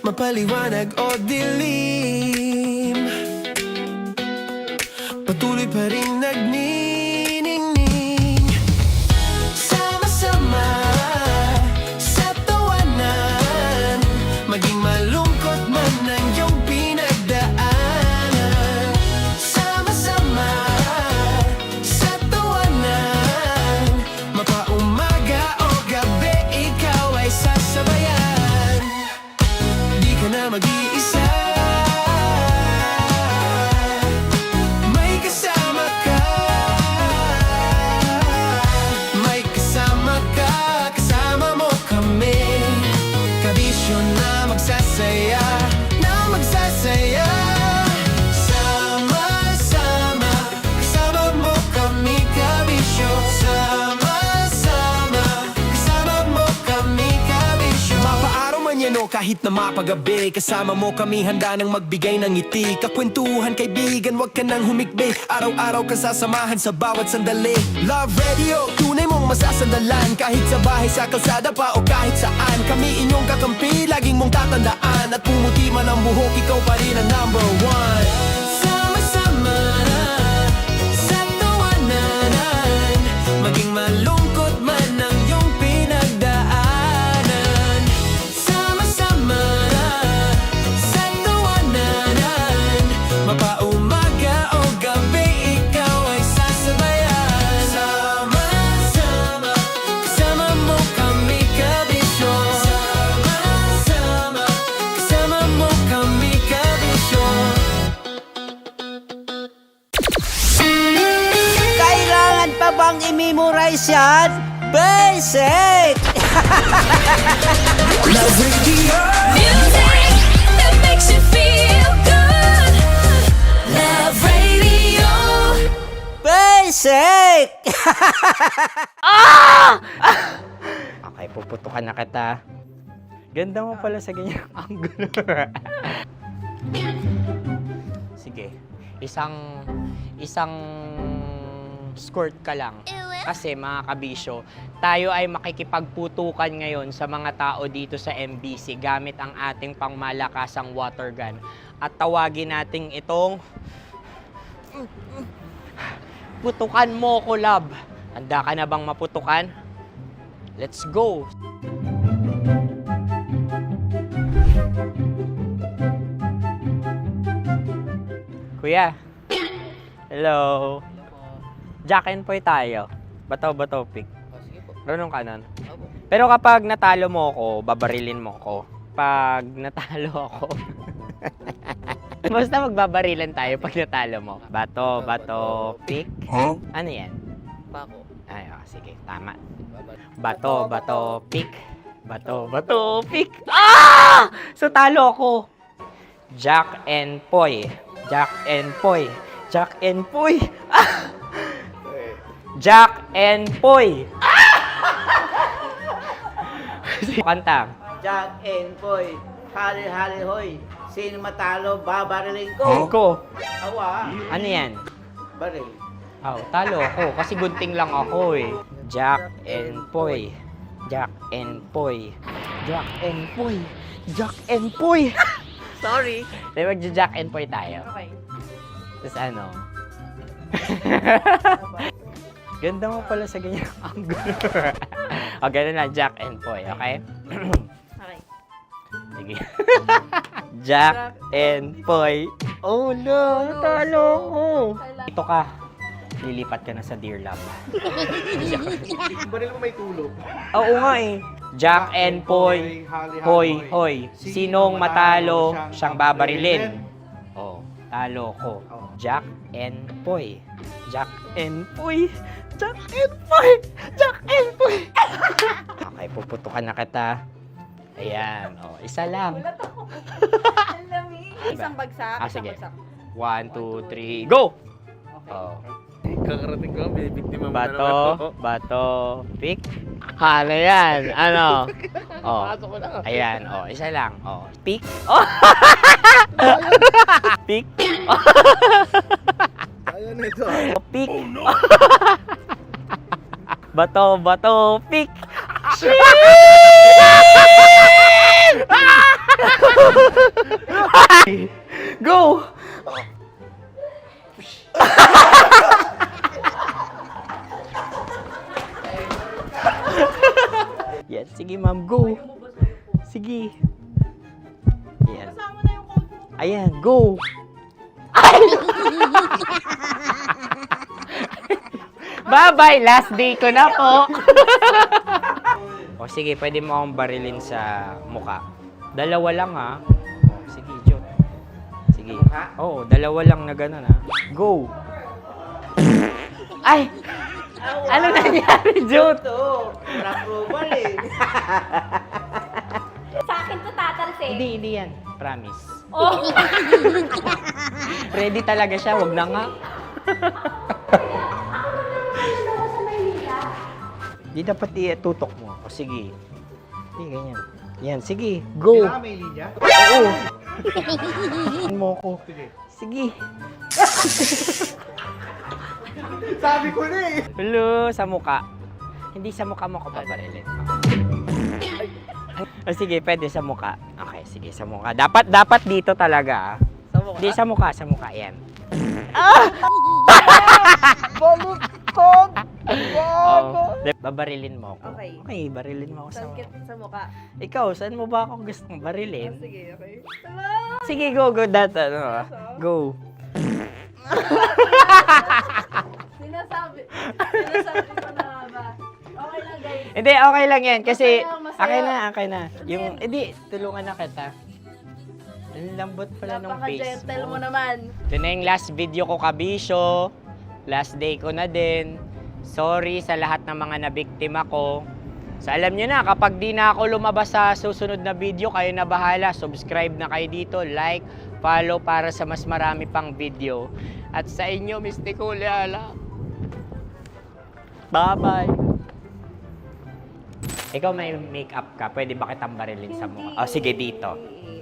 mapaliwanag o dilim, patuloy pa rin nagniningning. Sama-sama sa tawanan, maging malungkot man ang iyong pinagdaanan. Sama-sama sa tawanan, mapaumaga o gabi, ikaw ay sasabayan. Di ka na mag-iisa, may kasama ka. kahit na mapagabi. Kasama mo kami handa nang magbigay ng ngiti. Kakwentuhan kaibigan, wag ka nang humikbi. Araw-araw kasasamahan sa bawat sandali. Love Radio, tunay mong masasandalan. Kahit sa bahay, sa kalsada pa o kahit saan. Kami inyong kakampi, laging mong tatandaan. At pumuti man ang buhok, ikaw pa rin ang number one. Sama-sama sa tawanan, maging malungkot man ang iyong pinagdaanan. Sama-sama sa tawanan, mapaumaga o gabi, ikaw ay sasabayan. Sama-sama, kasama mo kami kabisyo. Sama-sama, kasama mo kami kabisyo. Kailangan pa bang i-memorize yan? Basic! Love Radio. Music that makes you feel good. Love Radio. Basic! Okay, puputukan na kita. Ganda mo pala sa ganyang angulo. Sige, isang skirt ka lang. Kasi mga kabisyo, tayo ay makikipagputukan ngayon sa mga tao dito sa MBC gamit ang ating pangmalakasang water gun. At tawagin natin itong putukan mo ko, love. Handa ka na bang maputukan? Let's go! Kuya. Hello. Jack and Poy tayo. Bato-bato pick. Runong kanan. Pero kapag natalo mo ako, babarilin mo ako. Pag natalo ako, basta magbabarilan tayo pag natalo mo. Bato, pick. Ano yan? Pako. Ay, sige, tama. Bato, pick. Bato, pick. Ah! So talo ako. Jack and Poy. Jack and Poy. Jack and Poy. Ah! Jack and Poy. Kanta. Jack and Poy, hali-hali hoy. Sino matalo, babariling ko. Ko. Awa. Ano yan? Baril. Oh, talo ako kasi gunting lang ako eh. Jack and Poy. Jack and Poy. Jack and Poy. Jack and Poy. Sorry. Di ba Jack and Poy tayo? Okay. Tapos ano? Ganda mo pala sa ganyang angulo. O, ganun lang, Jack and Poy, okay? Okay. Sige. Jack and Poy. Oh no, natalo ko. Ito ka. Lilipat ka na sa Dear Love. Baril mo may tulog. Oo nga eh. Jack and Poy. Hoy. Sinong matalo, siyang babarilin. Oh, talo ko. Jack and Poy. Jack and Poy. Jack and Poy. Jack and Poy. Okay, puputukan na kita. Ayan. Oh, isa lang. Isang bagsak. Sige. 1, 2, 3, go! Oh. Kakarating ko, binibiktima mo na naman. Bato, pick. Ano yan? Ano? Oh. Ayan, oh, isa lang. Oh, pick. Oh. Pick. Ayaw na ito. Pick. Oh, no. Bato, pick. Go! Yan, sige ma'am, go. Sige. Yan. Ayan, go. Bye-bye, last day ko na po. O sige, pwede mo akong barilin sa mukha. Dalawa lang ha. O, sige, Jot. Sige. Oo, dalawa lang na gano'n ha. Go. Ay! Ano nangyari, Jot? Approval eh. Sa akin to tatalsik. Hindi yan. Promise. Oh. Ready talaga siya, wag na nga. Di dapat itutok mo. O sige. Hindi, ganyan. Yan, sige. Go. Kailangan may linya? Oo. mo ko. Sige. Sabi ko na eh. Hello, sa muka. Hindi sa muka mo ko paparilin. O sige, pwede sa muka. Okay, sige, sa muka. Dapat dito talaga. Sa muka? Hindi, sa muka. Yan. Baluktot! Oh, babarilin mo ako. Okay. Okay, barilin mo ako sa muka. Sa mukha. Ikaw, saan mo ba ako gustong barilin? Sige, okay. Sige, go. Go. Sinasabi ko na nga ba? Okay lang, guys. Hindi, okay lang yan. Kasi, Masaya. okay na. Yung, hindi, tulungan na kita. Ang lambot pala ng face Napaka-gentle mo. mo naman. Ito na yung last video ko, kabisyo. Last day ko na din. Sorry sa lahat ng mga nabiktima ko. So alam nyo na, kapag di na ako lumabas sa susunod na video, kayo na bahala. Subscribe na kayo dito, like, follow para sa mas marami pang video. At sa inyo, Mistiko Leala. Bye-bye. Ikaw may makeup ka, pwede ba kitang barilin sa mukha? Oh, sige, dito.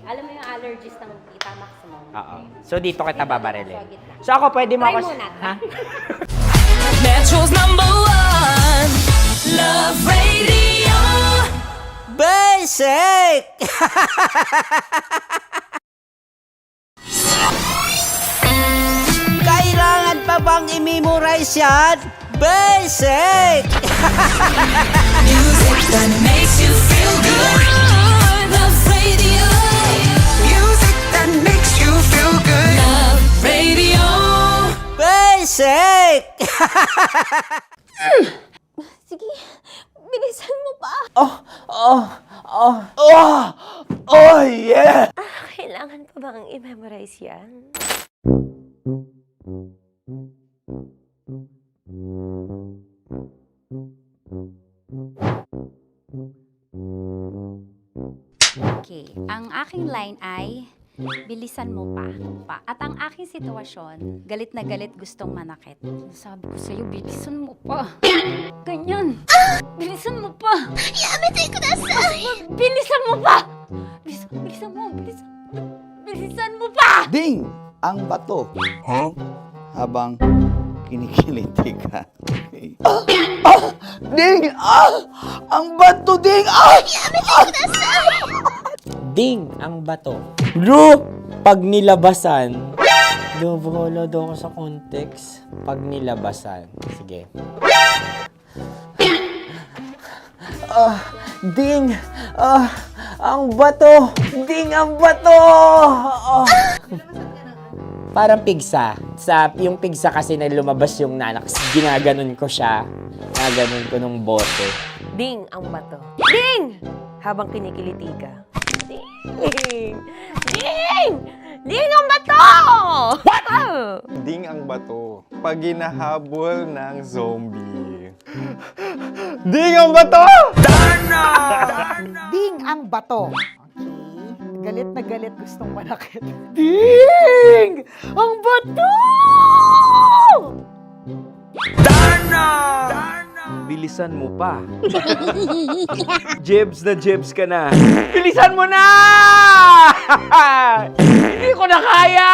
Alam mo yung allergies ng tita Max mo? Oo. So dito kita babarilin. So ako pwede mo Try ako... muna. Ha? Metro's #1 Love Radio. Basic! Kailangan pa bang i-memorize yan? Basic! Music that makes you feel good. Love Radio. Music that makes you feel good. Love Radio. Basic! Sige, bilisan mo pa. Oh, yeah! Kailangan pa bang i-memorize yan? Okay, ang aking line ay, bilisan mo pa. At ang aking sitwasyon, galit na galit gustong manakit. Sabi ko sa'yo, bilisan mo pa. Ganyan. Bilisan mo pa. Yamitay ko na sa... Bilisan mo pa! Bilisan mo pa! Ding! Ang bato. Habang kinikiliti ka. Ding! Ang bato, Ding! Ding ang bato. Bro! Pag nilabasan. Wala daw ako sa context. Pag nilabasan. Sige. Ding! Ang bato! Ding ang bato! Parang pigsa. Yung pigsa kasi na lumabas yung nanak. Ginaganon ko siya. Ginaganon ko nung bote. Ding ang bato. Ding! Habang kinikiliti ka. Ding! Ding! Ding ang bato! What? Ding ang bato. Pag hinahabol ng zombie. Ding ang bato! Ding ang bato. Okay. Galit na galit gustong manakit. Ding! Ang bato! Bilisan mo pa. Jebs ka na. Bilisan mo na! Hindi ko na kaya!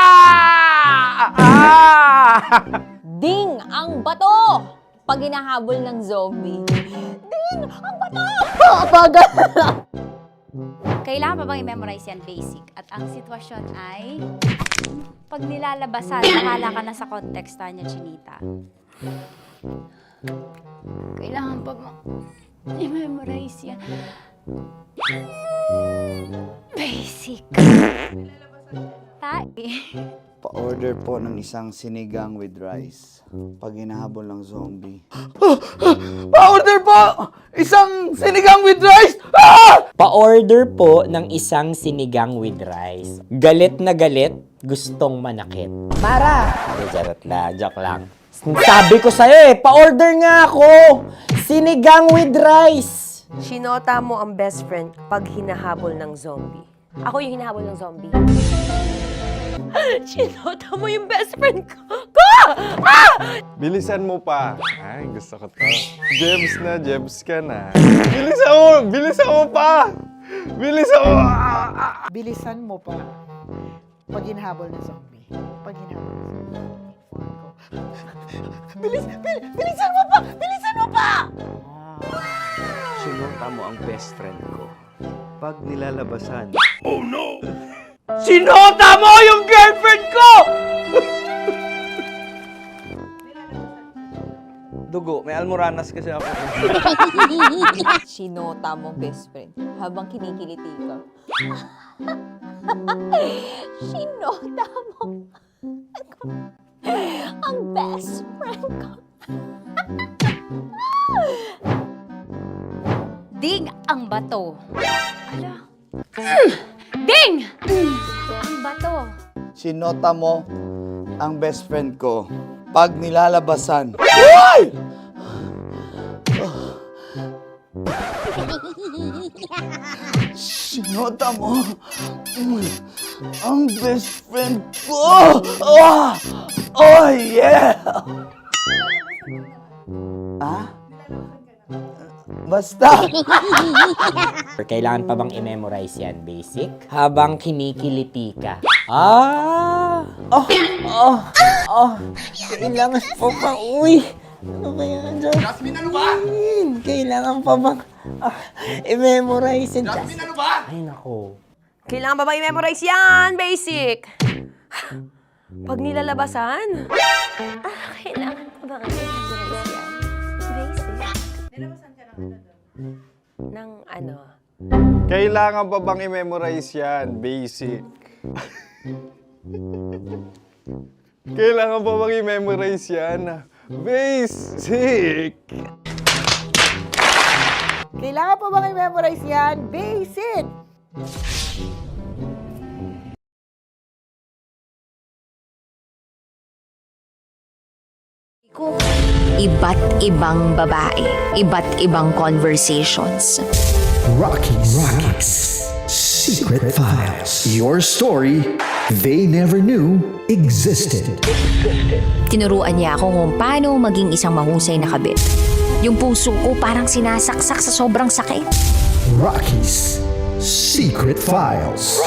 Ding ang bato! Pag hinahabol ng zombie. Ding ang bato! Bagal! Kailangan pa bang i-memorize yan, basic? At ang sitwasyon ay, pag nilalabasan, nakala ka na sa context niya, Chinita. Kailangan pa bang i-memorize yan? Basic. Pa-order po ng isang sinigang with rice. Pag hinahabol ng zombie. Pa-order po! Isang sinigang with rice! Pa-order po ng isang sinigang with rice. Galit na galit, gustong manakit. Para! Joke lang. Sabi ko sa'yo pa-order nga ako! Sinigang with rice! Sinota mo ang best friend pag hinahabol ng zombie. Ako yung hinahabol ng zombie. Sinota mo yung best friend ko! Bilisan mo pa. Ay, gusto ko to. Jebs ka na. Bilisan mo pa! Bilisan mo! Bilisan mo pa. Pag hinahabol ng zombie. Pag hinahabol ng zombie. Bilisan mo pa! Bilisan mo pa! Sinunta mo ang best friend ko. Pag nilalabasan. Sinota mo yung girlfriend ko! Dugo, may almoranas kasi ako. Sinota mo best friend habang kinikiliti ka. Sinota mo ang best friend ko. Ding ang bato. Ala. Ding! Ang bato. Sinota mo ang best friend ko pag nilalabasan. Hoy! Sinota mo ang best friend ko. Oh yeah! Basta! Kailangan pa bang i-memorize yan, basic? Habang kinikiliti ka. Kailangan pa bang, ano ba yan? Jasmine, ano ba? Kailangan pa bang i-memorize yan? Jasmine, ano ba? Ay, nako. Kailangan ba i-memorize yan? Basic. Pag nilalabasan? Kailangan ba i-memorize yan? Basic. Nilalabasan ka ng ano? Kailangan pa bang i-memorize yan? Basic. Kailangan pa bang i-memorize yan? Basic. Kailangan pa bang i-memorize yan? Basic! Iba't ibang babae, iba't ibang conversations. Rockies Secret Files. Your story they never knew existed. Tinuruan niya ako kung paano maging isang mahusay na kabit. Yung puso ko parang sinasaksak sa sobrang sakit. Rockies Secret Files.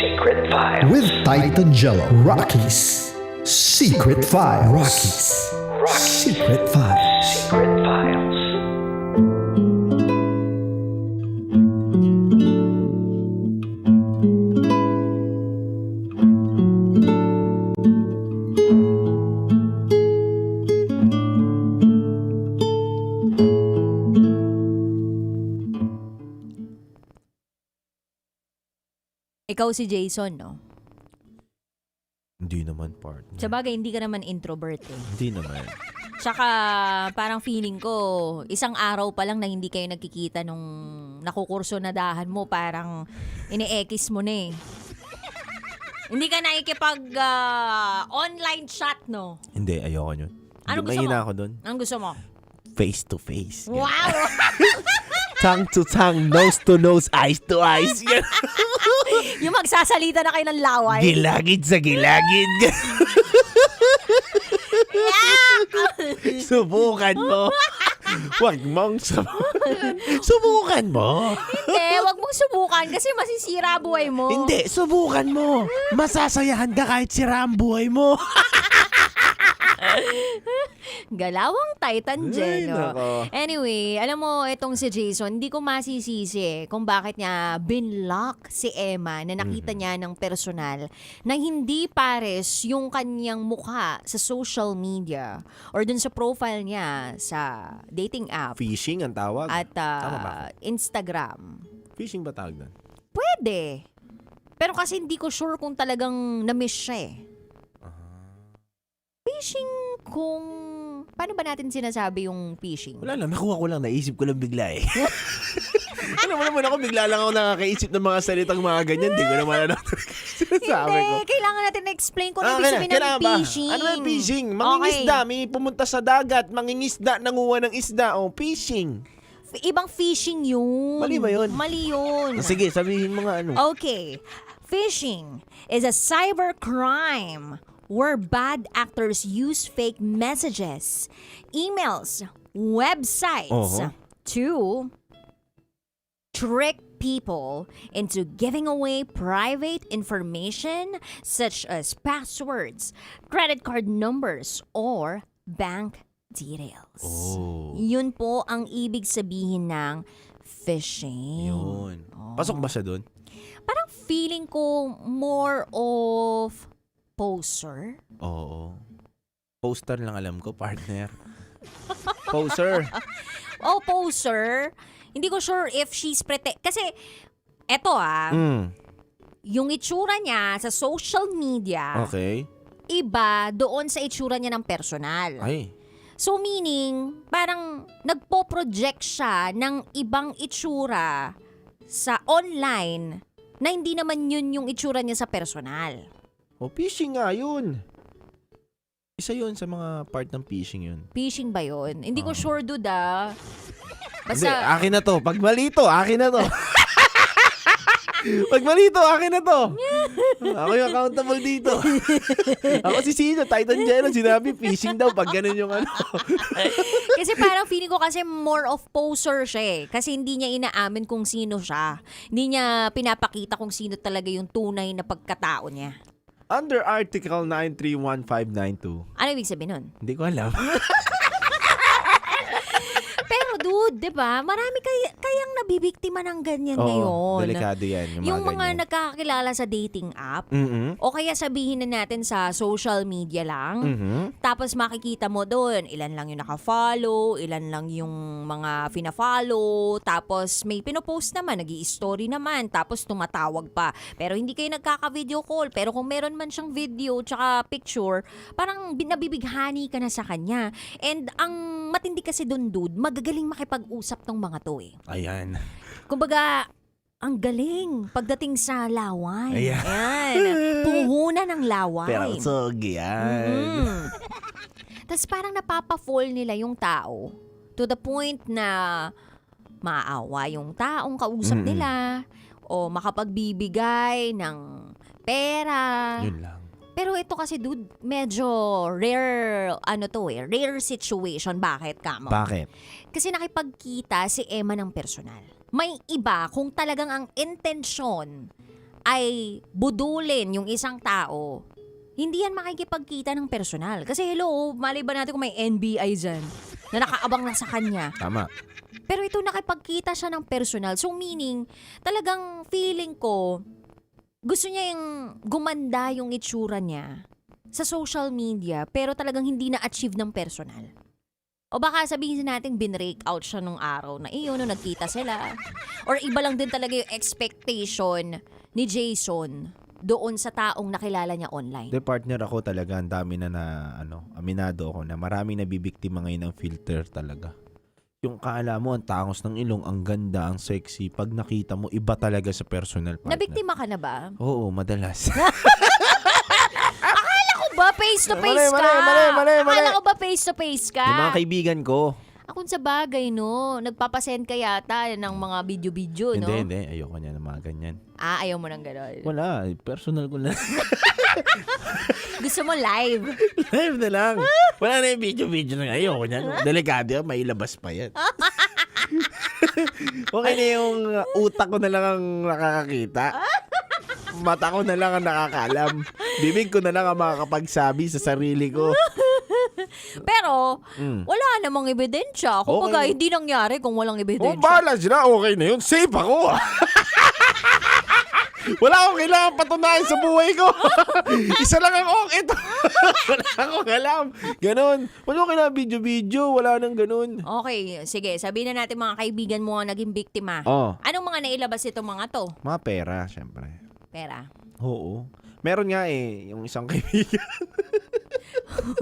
Secret Files. With Titan Jello. Rockies Secret Files. Rockies Secret Files. Secret Files. Ikaw si Jason, no? Hindi naman, partner. Sabagay, hindi ka naman introvert eh. Hindi naman. Tsaka parang feeling ko, isang araw pa lang na hindi kayo nagkikita nung nakukurso na dahan mo, parang ine-ekis mo na eh. Hindi ka nakikipag online chat, no? Hindi, ayoko nyo. Anong gusto Mahina mo? ako dun. Anong gusto mo? Face to face. Wow! Tongue to tongue, nose to nose, eyes to eyes. Yung magsasalita na kayo ng laway. Gilagid sa gilagid. Subukan mo. Huwag mong subukan mo. Hindi, wag mong subukan kasi masisira buhay mo. Hindi, subukan mo. Masasayahan ka kahit sira ang buhay mo. Galawang Titan Ay, Jello. nako. Anyway, alam mo, itong si Jason, hindi ko masisisi kung bakit niya binlock si Emma na nakita niya ng personal na hindi pares yung kanyang mukha sa social media or dun sa profile niya sa dating app Phishing ang tawag. at Tama ba? Instagram. Phishing ba tawag doon? Pwede. Pero kasi hindi ko sure kung talagang na-miss siya eh. Phishing kung... Paano ba natin sinasabi yung phishing? Wala lang, nakuha ko lang, naisip ko lang bigla eh. Ano mo naman ako, bigla lang ako nakakaisip ng mga salitang mga ganyan. Di ko naman ano sinasabi ko. Hindi, kailangan natin na-explain kung ano ibig sabihin ng phishing. Ano yung phishing? Mangingisda, may pumunta sa dagat, mangingisda, nanguha ng isda. O, phishing. Ibang phishing yun. Mali ba yun? Mali yun. Sige, sabihin mo nga ano. Okay. Phishing is a cybercrime where bad actors use fake messages, emails, websites to trick people into giving away private information such as passwords, credit card numbers, or bank details. Oh. Yun po ang ibig sabihin ng phishing. Yun. Pasok ba siya dun? Parang feeling ko more of poser. Oo. Poster lang alam ko, partner. Poser. Oh, poser. Hindi ko sure if she's Kasi, eto yung itsura niya sa social media, Okay. iba doon sa itsura niya ng personal. Ay. So meaning, parang nagpo-project siya ng ibang itsura sa online na hindi naman yun yung itsura niya sa personal. O, phishing nga yun. Isa yun sa mga part ng phishing yun. Phishing ba yun? Hindi ko Oo. sure, dude Hindi, akin na to. Pag mali to, akin na to. Pag mali to, akin na to. Ako yung accountable dito. Ako si Sino, Titan Jello, sinabi phishing daw pag ganun yung ano. Kasi parang feeling ko kasi more of poser siya eh. Kasi hindi niya inaamin kung sino siya. Hindi niya pinapakita kung sino talaga yung tunay na pagkatao niya. Under Article 931592. Ano ibig sabihin nun? Hindi ko alam. Pero dude, di ba? Marami kayang nabibiktima ng ganyan ngayon. Delikado yan. Yung mga ganyan. nagkakakilala sa dating app. Mhm. O kaya sabihin na natin sa social media lang. Mhm. Tapos makikita mo doon, ilan lang yung naka-follow, ilan lang yung mga fina-follow, tapos may pinopost naman, nag-i-story naman, tapos tumatawag pa. Pero hindi kayo nagkaka-video call. Pero kung meron man siyang video tsaka picture, parang nabibighani ka na sa kanya. And ang matindi kasi doon, dude, magagaling makipag-usap tong mga to eh. Ayan. Kumbaga, ang galing pagdating sa laway. Ayan. Ayan. Puhunan ng laway. Pero sog yan. Tapos parang napapa-fall nila yung tao to the point na maawa yung taong kausap nila o makapagbibigay ng pera. Yun lang. Pero ito kasi dude, medyo rare rare situation. Bakit, Kamo? Bakit? Kasi nakipagkita si Emma ng personal. May iba kung talagang ang intensyon ay budulin yung isang tao, hindi yan makikipagkita ng personal. Kasi hello, mali ba natin kung may NBI dyan na nakaabang na sa kanya. Tama. Pero ito nakipagkita siya ng personal. So meaning, talagang feeling ko, gusto niya yung gumanda yung itsura niya sa social media pero talagang hindi na-achieve ng personal. O baka sabihin natin binrake out siya nung araw na iyon nung nagkita sila. Or iba lang din talaga yung expectation ni Jason doon sa taong nakilala niya online. De partner ako talaga, ang dami na aminado ako na maraming nabibiktima ngayon ng filter talaga. Yung kaala mo, ang tangos ng ilong, ang ganda, ang sexy. Pag nakita mo, iba talaga sa personal partner. Nabiktima ka na ba? Oo, madalas. Akala ko ba face-to-face ka? Mali. Akala ko ba face-to-face ka? Yung mga kaibigan ko. Ako sa bagay, no? Nagpapasend ka yata ng mga video-video, no? Hindi. Ayoko niya ng mga ganyan. Ayaw mo ng gano'n. Wala, personal ko lang. Gusto mo live? Live na lang. Wala na yung video na ayoko niyan. Delikado yan, mailabas pa yan. Okay na yung utak ko na lang ang nakakakita. Mata ko na lang ang nakakalam. Bibig ko na lang ang makakapagsabi sa sarili ko. Pero, wala namang ebidensya. Kung baga, hindi nangyari kung walang ebidensya. Bahala sila. Okay na yun. Safe ako. Wala akong kailangan patunayan sa buhay ko. Isa lang ang ito. Wala akong alam. Ganon. Wala akong kailangan video-video. Wala nang ganon. Okay, sige. Sabihin na natin mga kaibigan mo ang naging biktima. Oh. Anong mga nailabas itong mga to? Mga pera, syempre. Pera. Oo. Meron nga yung isang kaibigan.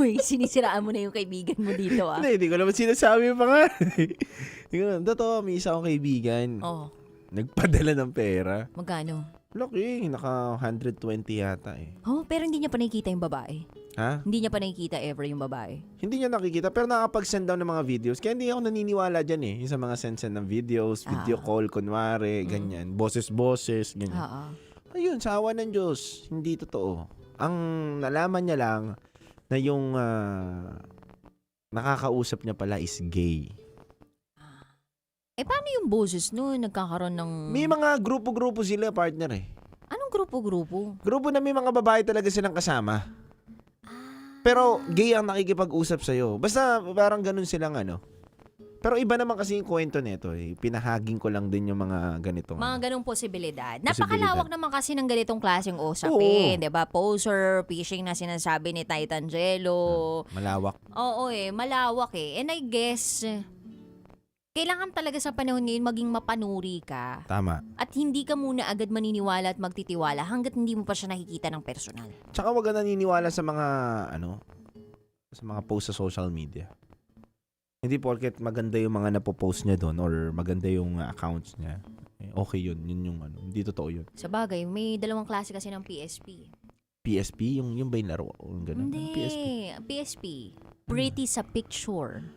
Uy, sinisiraan mo na yung kaibigan mo dito, ah. Hindi ko naman sinasabi pa nga. Hindi ko naman. Totoo, may isa akong kaibigan. Oh. Nagpadala ng pera. Magkano? Laki, naka 120 yata eh. Oh, pero hindi niya pa nakikita yung babae. Ha? Hindi niya pa nakikita ever yung babae. Hindi niya nakikita, pero nakapag-send daw ng mga videos. Kaya hindi ako naniniwala dyan eh. Yung sa mga send ng videos, video call, kunwari, ganyan. Boses-boses, ganyan. Ayun, sa awa ng Diyos, hindi totoo. Ang nalaman niya lang na yung nakakausap niya pala is gay. Eh, paano yung boses nun? Nagkakaroon ng... May mga grupo-grupo sila, partner eh. Anong grupo-grupo? Grupo na may mga babae talaga silang kasama. Pero gay ang nakikipag-usap sa'yo. Basta parang ganun silang ano. Pero iba naman kasi yung kwento nito eh. Pinahaging ko lang din yung mga ganito. Mga ganong posibilidad. Napakalawak naman kasi ng ganitong klaseng usapin. Diba? Poser, phishing na sinasabi ni Titan Jello. Malawak. Oo malawak eh. And I guess, kailangan talaga sa panahon ngayon maging mapanuri ka. Tama. At hindi ka muna agad maniniwala at magtitiwala hanggat hindi mo pa siya nakikita ng personal. Tsaka wag ka naniniwala sa mga sa mga post sa social media. Hindi porket maganda yung mga napopost niya doon or maganda yung accounts niya. Okay yun. Yun yung hindi totoo yun. Sa bagay, may dalawang klase kasi ng PSP. PSP? Yung ba yung laro? Yung ganun? Hindi. PSP. PSP. Pretty sa picture.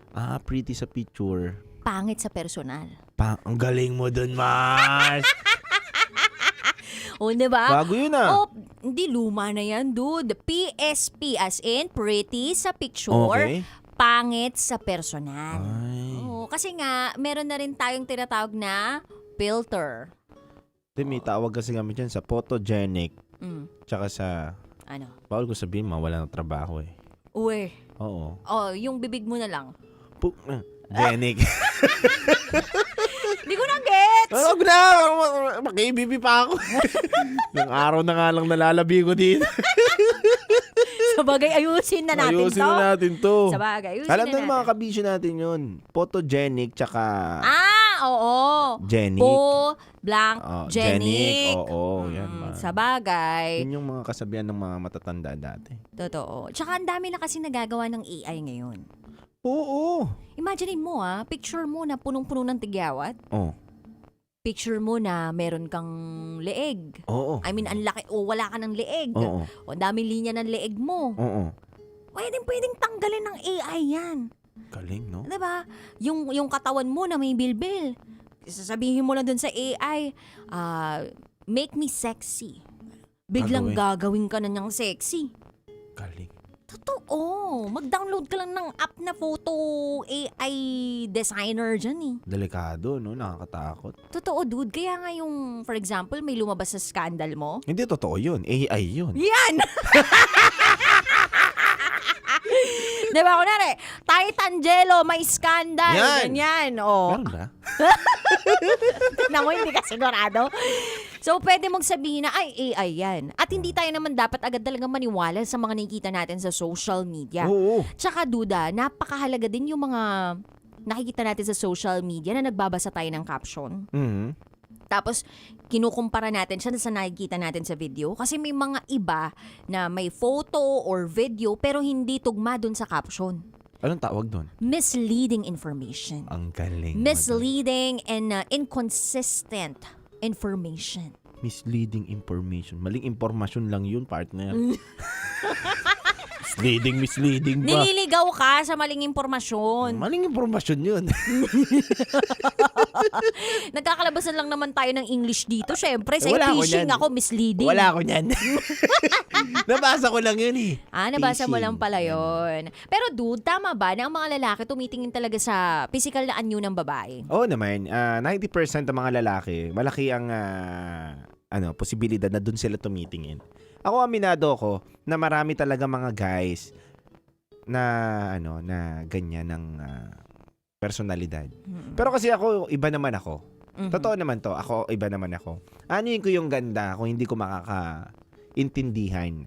Pretty sa picture. Pangit sa personal. Ang galing mo dun, Mars! O, diba? Bago yun ah. Hindi, luma na yan, dude. PSP as in, pretty sa picture. Okay. Pangit sa personal. Oo, kasi nga, meron na rin tayong tinatawag na filter. May tawag kasi kami dyan sa photogenic. Tsaka sa... Ano? Bawal ko sabihin, mawala ng trabaho eh. Uwe. Oo. Yung bibig mo na lang. Genic. Hindi ko na gets. Huwag na! Maki-BB pa ako. Nang araw na nga lang nalalabi ko din. Sabagay, ayusin na natin Ayusin na natin to. Sabagay, ayusin Alam na na natin. mga kabisyo natin yun. Photogenic tsaka... Oo. Genic. Blank, genic. Oo, yan man. Sabagay. Yun yung mga kasabihan ng mga matatanda dati. Totoo. Tsaka ang dami na kasi nagagawa ng AI ngayon. Oo. Imagine mo picture mo na punong-puno ng tigyawat. Oo. Picture mo na meron kang leeg. Oo. I mean, ang laki, wala ka ng leeg. Oo. O daming linya ng leeg mo. Oo. Pwedeng tanggalin ng AI yan. Galing, no? Diba? Yung katawan mo na may bilbil. Sasabihin mo lang dun sa AI, make me sexy. Biglang gagawin ka na niyang sexy. Galing. Totoo. Mag-download ka lang ng app na photo AI designer dyan eh. Delikado, no? Nakakatakot. Totoo, dude. Kaya nga yung, for example, may lumabas sa scandal mo. Hindi totoo yun. AI yun. Yan! Diba, kunwari, Titan Jello, may scandal. Yan. Ganyan. Oh. Meron ba? Namo, hindi ka sigurado. So, pwede mong sabihin na, ay, AI yan. At hindi tayo naman dapat agad talagang maniwala sa mga nakikita natin sa social media. Oo. Tsaka, duda, napakahalaga din yung mga nakikita natin sa social media na nagbabasa tayo ng caption. Mm-hmm. Tapos, kinukumpara natin siya sa nakikita natin sa video. Kasi may mga iba na may photo or video pero hindi tugma dun sa caption. Anong tawag doon? Misleading information. Ang galing. Misleading and inconsistent information. Misleading information. Maling impormasyon lang yun, partner. Misleading ba? Nililigaw ka sa maling impormasyon. Maling impormasyon yun. Nagkakalabasan lang naman tayo ng English dito. Siyempre, sa Wala ako phishing niyan. ako, misleading. Wala ako niyan. Nabasa ko lang yun eh. Nabasa mo Phishing. lang pala yun. Pero dude, tama ba na ang mga lalaki tumitingin talaga sa physical na anyo ng babae? Oo naman. 90% ng mga lalaki, malaki ang posibilidad na dun sila tumitingin. Ako aminado ko na marami talaga mga guys na na ganyan ng personalidad. Pero kasi ako iba naman ako. Totoo naman to. Ako iba naman ako. Anuin ko yung ganda kung hindi ko makakaintindihan.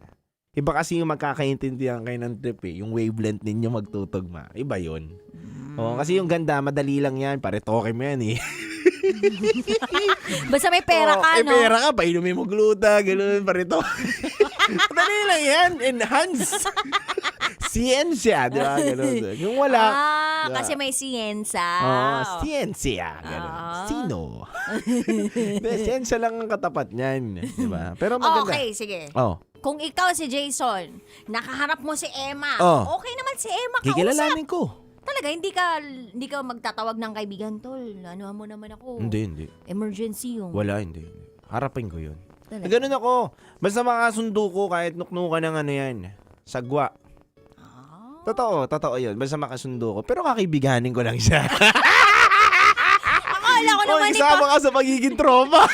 Iba kasi yung magkakaintindihan kayo ng trip eh. Yung wavelength ninyo magtutugma. Iba yun. Kasi yung ganda, madali lang yan. Pare toke mo yan eh. Basta may pera ka, no? May pera ka, painumin mo gluta, gano'n, parito. Madali lang yan, enhance. Siyensya, di ba? Gano'n. Yung wala. Diba? Kasi may siyensya. Siyensya. Gano'n. Sino? Siyensya lang ang katapat niyan. Di ba? Pero maganda. Okay, sige. Kung ikaw si Jason, nakaharap mo si Emma, okay naman si Emma, kausap. Kikilalanin ko. Talaga, hindi ka magtatawag ng kaibigan, tol. Ano mo naman ako. Hindi. Emergency yung... Wala, hindi. Harapin ko yun. Talaga? Ganun ako. Basta makasundo ko kahit nuknukan ng yan. Sagwa. Totoo yun. Basta makasundo ko. Pero kakaibiganin ko lang siya. Ako, akala ko naman Isama ka sa pagiging tropa.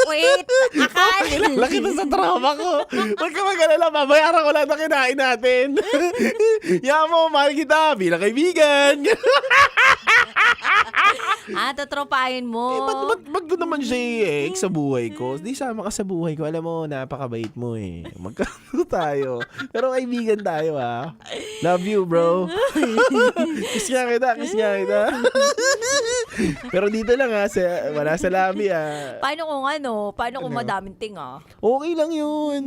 Wait, akala. Kilala kita sa tropa ko. Huwag ka mag-alala, babayaran ko lang na kinain natin. Yaman mo, mahal kita bilang kaibigan. Tatropahin mo. Ba't ko naman siya sa buhay ko? Di sama ka sa buhay ko. Alam mo, napakabait mo eh. Magkano tayo. Pero kaibigan tayo ha. Love you, bro. Kiss nga kita. Pero dito lang ha, wala sa labi ha. Paano kung madaming tinga? Okay lang yun.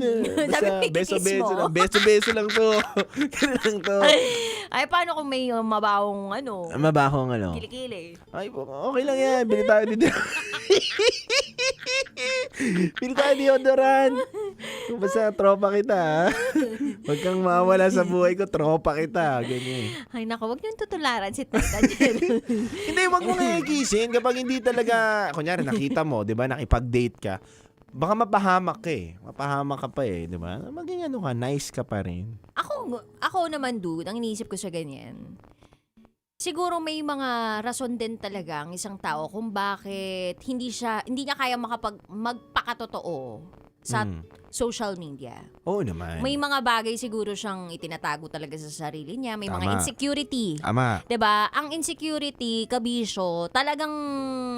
Basta beso-beso lang. Beso-beso lang to. Ganun lang to. Ay, paano kung may mabahong Mabahong kilikili? Ay, okay lang yan. Bili tayo dito. Bili tayo deodorant. Basta tropa kita ha. Huwag kang mawala sa buhay ko. Tropa kita. Ganyan. Ay, naku, wag niyong tutularan si Tita Jel. Hindi, wag mo nga ikisin kapag hindi talaga, kunyari nakita mo, di ba, nakipag-date ka, baka mapahamak ka eh. Mapahamak ka pa eh, di ba? Maging ano ka, nice ka pa rin. Ako naman, dude, ang iniisip ko sa ganyan. Siguro may mga rason din talaga ang isang tao kung bakit hindi niya kaya magpakatotoo sa social media. Oo naman. May mga bagay siguro siyang itinatago talaga sa sarili niya. May mga insecurity. Tama. 'Di ba? Ang insecurity, kabisyo, talagang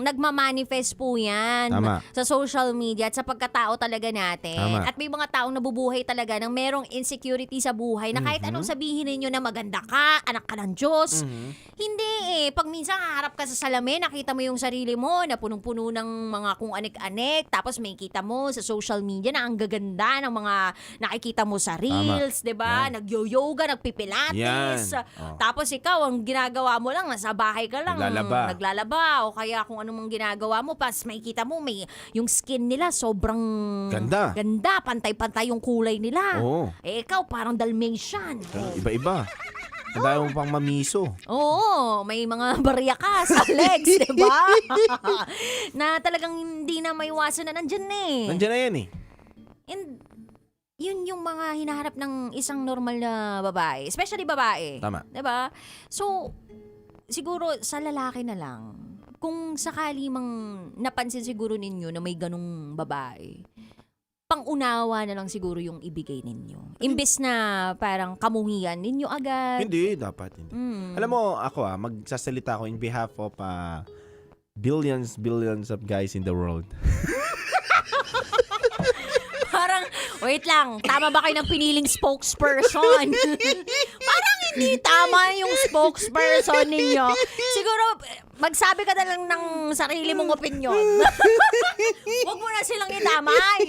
nagmamanifest po yan sa social media at sa pagkatao talaga natin. Tama. At may mga taong nabubuhay talaga ng merong insecurity sa buhay na kahit anong sabihin ninyo na maganda ka, anak ka ng Diyos, hindi eh. Pag minsan haharap ka sa salamin, nakita mo yung sarili mo na punong-puno ng mga kung anik-anik, tapos may kita mo sa social media na ang gaganda ng mga nakikita mo sa reels, 'di ba? Nagyo-yoga, nagpipilates. Tapos ikaw ang ginagawa mo lang nasa bahay ka lang, naglalaba o kaya kung ano mang ginagawa mo, pas makikita mo may yung skin nila sobrang ganda, pantay-pantay yung kulay nila. Eh ikaw parang Dalmatian. Iba-iba. Ang dami mo pang mamiso. Oo, may mga barya ka sa legs, di ba? Na talagang hindi na maiwasan na nandyan eh. Nandyan na yan eh. And yun yung mga hinaharap ng isang normal na babae. Especially babae. Tama. Di ba? So, siguro sa lalaki na lang, kung sakali mang napansin siguro ninyo na may ganong babae, pang-unawa na lang siguro yung ibigay ninyo. Imbes na parang kamuhian ninyo agad. Hindi, dapat hindi. Alam mo, ako magsasalita ako in behalf of billions of guys in the world. Parang, wait lang, tama ba kayo ng piniling spokesperson? Parang hindi tama yung spokesperson ninyo. Siguro, magsabi ka na lang ng sarili mong opinyon. Huwag mo na silang idamay.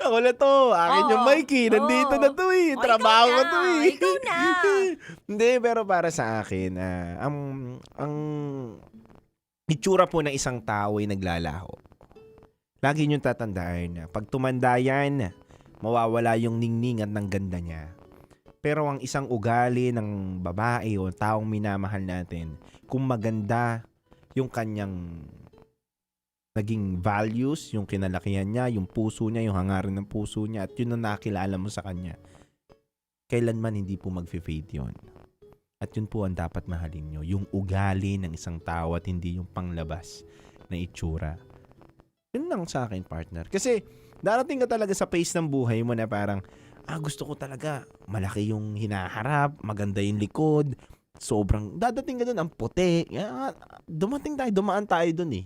Ako na to. Akin yung Mikey. Nandito na to eh. Trabaho ko to eh. Ikaw na. Hindi, pero para sa akin, ang itsura po ng isang tao ay naglalaho. Lagi niyong tatandaan na pag tumanda yan, mawawala yung ningning at ng ganda niya. Pero ang isang ugali ng babae o taong minamahal natin, kung maganda yung kanyang naging values, yung kinalakihan niya, yung puso niya, yung hangarin ng puso niya, at yun ang nakilala mo sa kanya, kailanman hindi po mag-fade yun. At yun po ang dapat mahalin nyo, yung ugali ng isang tao at hindi yung panglabas na itsura. Yun lang sa akin, partner. Kasi darating ka talaga sa pace ng buhay mo na parang, gusto ko talaga malaki yung hinaharap, maganda yung likod, sobrang, dadating ka dun, ang puti. Dumaan tayo dun eh.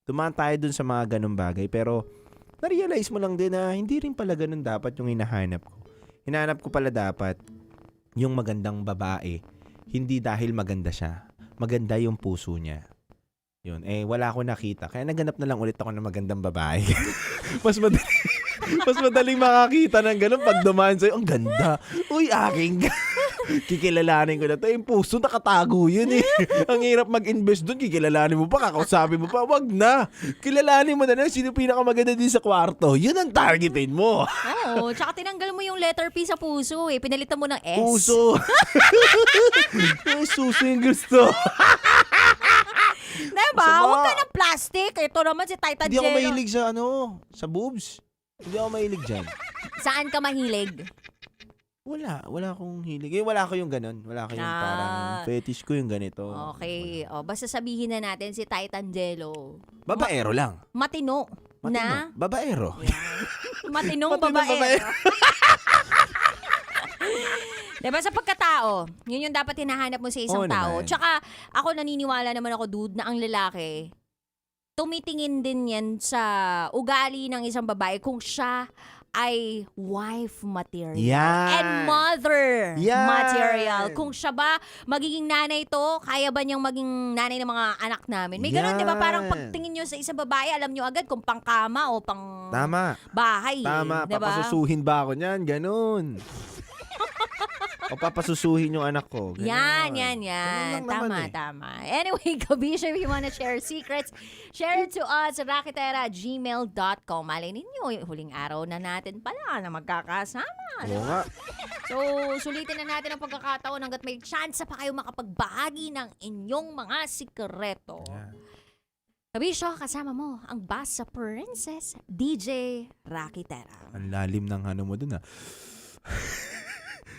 Dumaan tayo dun sa mga ganung bagay. Pero, na-realize mo lang din na hindi rin pala ganun dapat yung hinahanap ko. Hinahanap ko pala dapat yung magandang babae. Hindi dahil maganda siya. Maganda yung puso niya. Yun. Wala akong nakita. Kaya naganap na lang ulit ako ng magandang babae. Mas madaling makakita ng ganun pag dumaan sa'yo. Ang ganda. Uy, aking kikilalanin ko na to. Yung puso nakatago yun eh. Ang hirap mag-invest dun. Kikilalanin mo pa, kakausapin mo pa. Wag na. Kilalanin mo na lang sino pinakamaganda din sa kwarto. Yun ang targetin mo. Oo. Tsaka tinanggal mo yung letter P sa puso eh. Pinalitan mo ng S. Puso. Suso yung gusto. Diba? Huwag ka ng plastic. Ito naman si Tita Hindi Jello. ako mahilig sa sa boobs. Hindi ako mahilig dyan. Saan ka mahilig? Wala akong hilig. Wala ko yung ganun. Wala ko yung parang fetish ko yung ganito. Okay. O, basta sabihin na natin si Titangelo. Babaero lang. Matino. Na? Babaero. Matinong babaero. Diba sa pagkatao, yun yung dapat hinahanap mo sa isang Oo tao. naman. Tsaka ako naniniwala naman ako, dude, na ang lalaki, tumitingin din yan sa ugali ng isang babae kung siya ay wife material. Yan. And mother Yan. material. Kung siya ba magiging nanay to, kaya ba niyang maging nanay ng mga anak namin? May ganun, Yan. di ba? Parang pagtingin nyo sa isang babae, alam nyo agad kung pangkama o pang Tama. bahay. Tama. Diba? Papasusuhin ba ako niyan? Ganun. O papasusuhin yung anak ko. Ganun. Yan. Ganun lang naman Tama. Anyway, Kabisha, if you wanna share secrets, share it to us at raketera@gmail.com. Malay ninyo, huling araw na natin pala na magkakasama. Oo nga. So, sulitin na natin ang pagkakataon hanggat may chance pa kayo makapagbahagi ng inyong mga sikreto. Kabisha, kasama mo ang Basa Princess, DJ Raketera. Ang lalim ng ano mo dun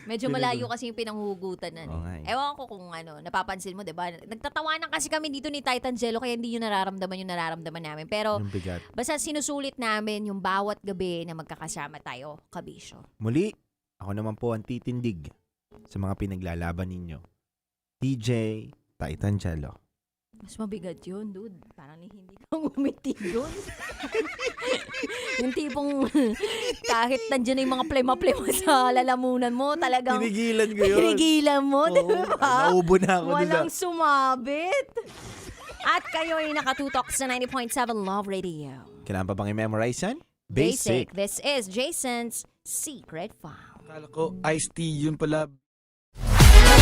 Medyo malayo kasi yung pinanghugutan na. Oo nga eh. Ewan ko kung napapansin mo, 'di ba? Nagtatawanan kasi kami dito ni Titangelo kaya hindi niyo nararamdaman yung nararamdaman namin. Pero Yung bigat. basta sinusulit namin yung bawat gabi na magkakasama tayo, Kabisyo. Muli, ako naman po ang titindig sa mga pinaglalaban ninyo. DJ Titangelo. Mas mabigat yun, dude. Parang hindi ka umiti yun. Yung tipong kahit nandiyan na yung mga plema-plema sa lalamunan mo, talagang Tinigilan ko yun. tinigilan mo, Oo, diba? naubo na ako Walang dun. sumabit. At kayo ay nakatutok sa 90.7 Love Radio. Kailangan pa bang i-memorize yan? Basic. This is Jason's Secret File. Akala ko iced tea yun pala.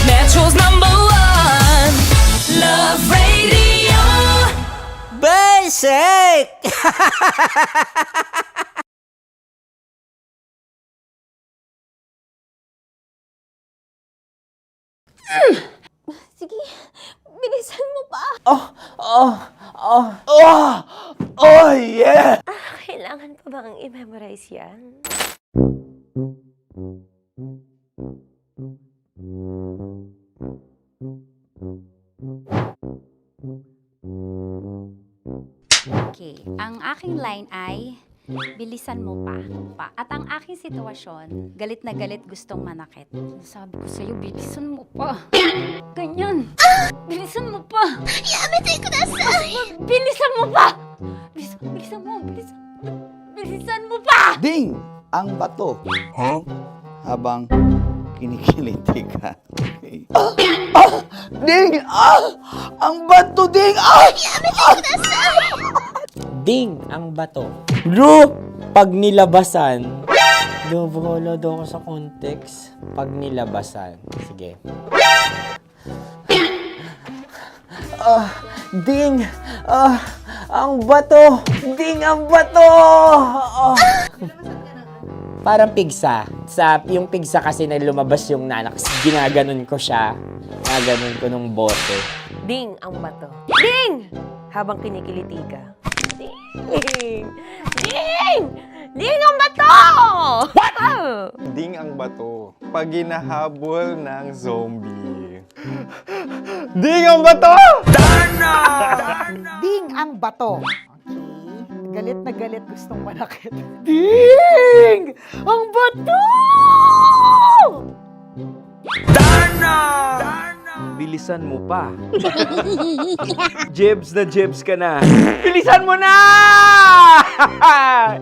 Metro's #1 Love Radio. Basic! Sige, bilisan mo pa. Oh, yeah! Kailangan pa bang i-memorize yan? Okay, ang aking line ay, bilisan mo pa. At ang aking sitwasyon, galit na galit gustong manakit. Sabi ko sa'yo, bilisan mo pa. Ganyan. Bilisan mo pa. Yamitay ko na sa... Bilisan mo pa! Bilisan mo pa! Ding! Ang bato. Habang kinikiliti ka. Ding! Ang bato, Ding! Ding ang bato. Bro, pag nilabasan. Wala daw ako sa context. Pag nilabasan. Sige. Ding! Ang bato! Ding ang bato! Parang pigsa. Yung pigsa kasi na lumabas yung nanak. Ginaganon ko siya. Ginaganon ko nung bote. Ding ang bato. Ding! Habang kinikiliti ka. Ding! Ding! Ding ang bato! What? Ding ang bato. Pag hinahabol ng zombie. Ding ang bato! Ding ang bato. Okay. Galit na galit gustong manakit. Ding! Ang bato! Bilisan mo pa. Jebs ka na. Bilisan mo na!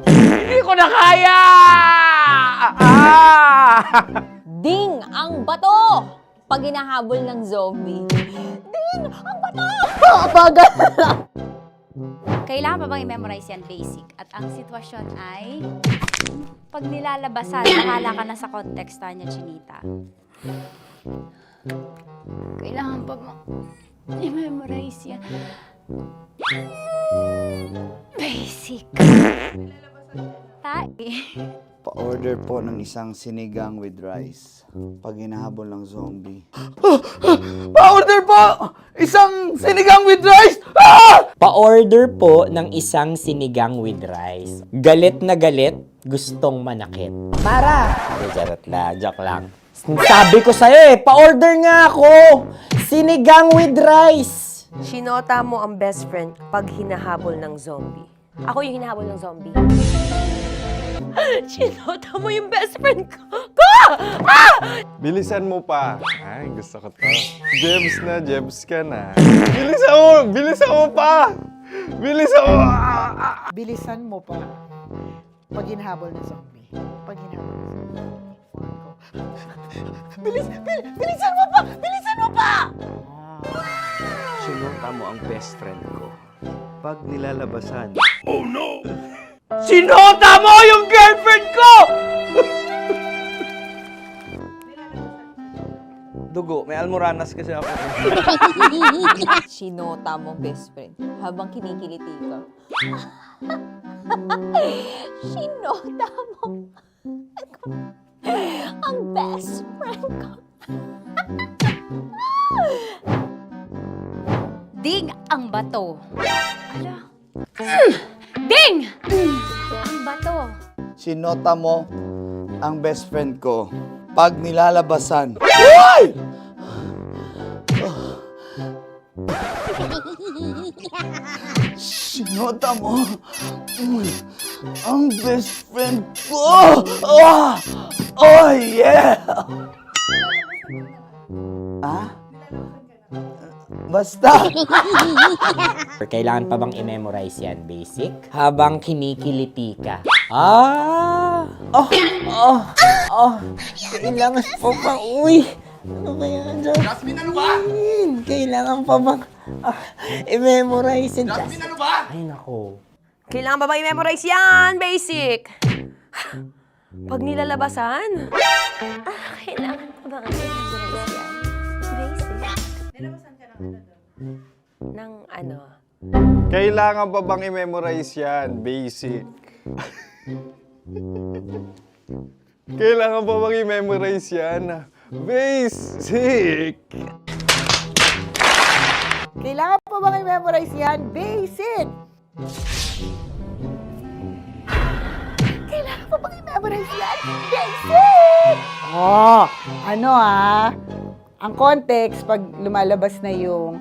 Hindi ko na kaya! Ding ang bato! Pag hinahabol ng zombie. Ding ang bato! Bagal! Kailangan pa bang i-memorize yan basic? At ang sitwasyon ay, pag nilalabasan, nakala ka na sa context niya, Chinita. Kailangan pa bang i-memorize yan? Basic. tae. Pa-order po ng isang sinigang with rice. Pag hinahabol ng zombie. Pa-order po! Isang sinigang with rice! Pa-order po ng isang sinigang with rice. Galit na galit, gustong manakit. Mara! Charot lang, joke lang. Sabi ko sa'yo pa-order nga ako! Sinigang with rice! Sinota mo ang best friend pag hinahabol ng zombie. Ako yung hinahabol ng zombie. Sinota mo yung best friend ko! Bilisan mo pa. Ay, gusto ko to. Jebs ka na. Bilisan mo pa! Bilisan mo! Bilisan mo pa. Pag hinahabol ng zombie. Pag hinahabol ng zombie. Bilisan mo pa! Bilisan mo pa! Sinota mo ang best friend ko. Pag nilalabasan. Oh no! Sinota mo yung girlfriend ko! Dugo, may almoranas kasi ako. Sinota mo best friend habang kinikiliti ka. Sinota mo ang best friend ko. Ding ang bato. Ala. Ding! Ang bato. Sinota mo ang best friend ko pag nilalabasan. Uy! Sinota mo ang best friend ko. Oh yeah! Basta! Kailangan pa bang i-memorize yan, basic? Habang kinikiliti ka. Kailangan pa bang, ano ba yan, Jasmine, ano ba? Kailangan pa bang i-memorize yan, Jasmine, ano ba? Ay, nako. Kailangan ba i-memorize yan? Basic! Pag nilalabasan? Kailangan pa ba i-memorize yan? Basic? Nilalabasan ka ng ano? Kailangan pa bang i-memorize yan? Basic. Kailangan pa bang i-memorize yan? Basic. Kailangan pa bang i-memorize yan? Basic! Kailangan pa bang i-memorize yan? Basic! Ang context, pag lumalabas na yung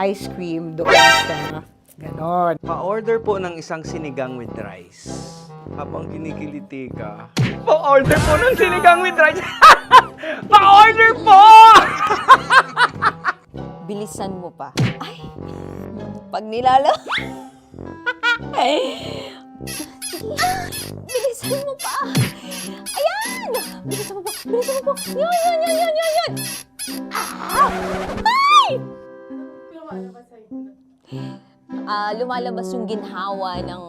ice cream doon sa ganon. Pa-order po ng isang sinigang with rice. Habang kinikiliti ka. Pa-order po ng sinigang with rice! Pa-order po! Bilisan mo pa. Ay! Pag nilala... Bilisan mo pa! Ayan! Bilisan mo pa! Bilisan mo pa! Yan! Ay! Lumalabas yung ginhawa ng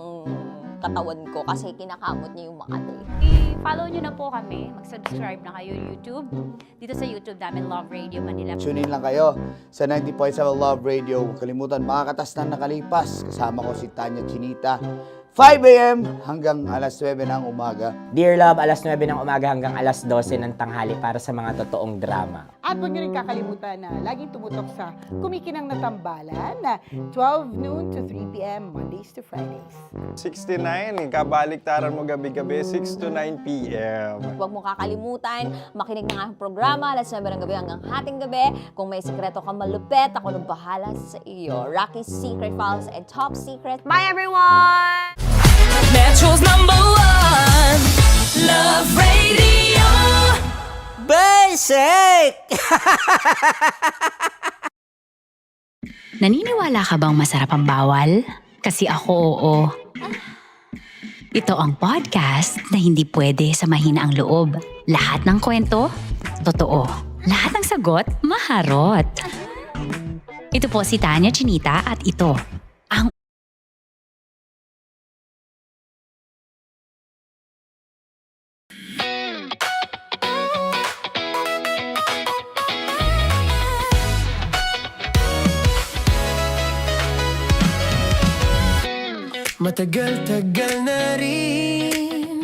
katawan ko kasi kinakamot niya yung Makati. I-follow nyo na po kami. Mag-subscribe na kayo YouTube. Dito sa YouTube namin, Love Radio Manila. Tune in lang kayo sa 90.7 Love Radio. Huwag kalimutan, makakatas na nakalipas. Kasama ko si Tanya Chinita. 5 a.m. hanggang alas 9 ng umaga. Dear Love, alas 9 ng umaga hanggang alas 12 ng tanghali para sa mga totoong drama. At huwag niyo rin kakalimutan na laging tumutok sa Kumikinang na Tambalan na 12 noon to 3 p.m. Mondays to Fridays. 69, kabaliktaran mo gabi-gabi, 6 to 9 p.m. Huwag mo kakalimutan, makinig ng aking programa, alas 9 ng gabi hanggang hating gabi. Kung may sekreto kang malupet, ako nang bahala sa iyo. Rocky's Secret Files and Top Secret. Bye everyone! Metro's #1 Love Radio. Basic! Naniniwala ka bang masarap ang bawal? Kasi ako, oo. Ito ang podcast na hindi pwede sa mahina ang loob. Lahat ng kwento, totoo. Lahat ng sagot, maharot. Ito po si Tanya Chinita at ito, ang Matagal-tagal na rin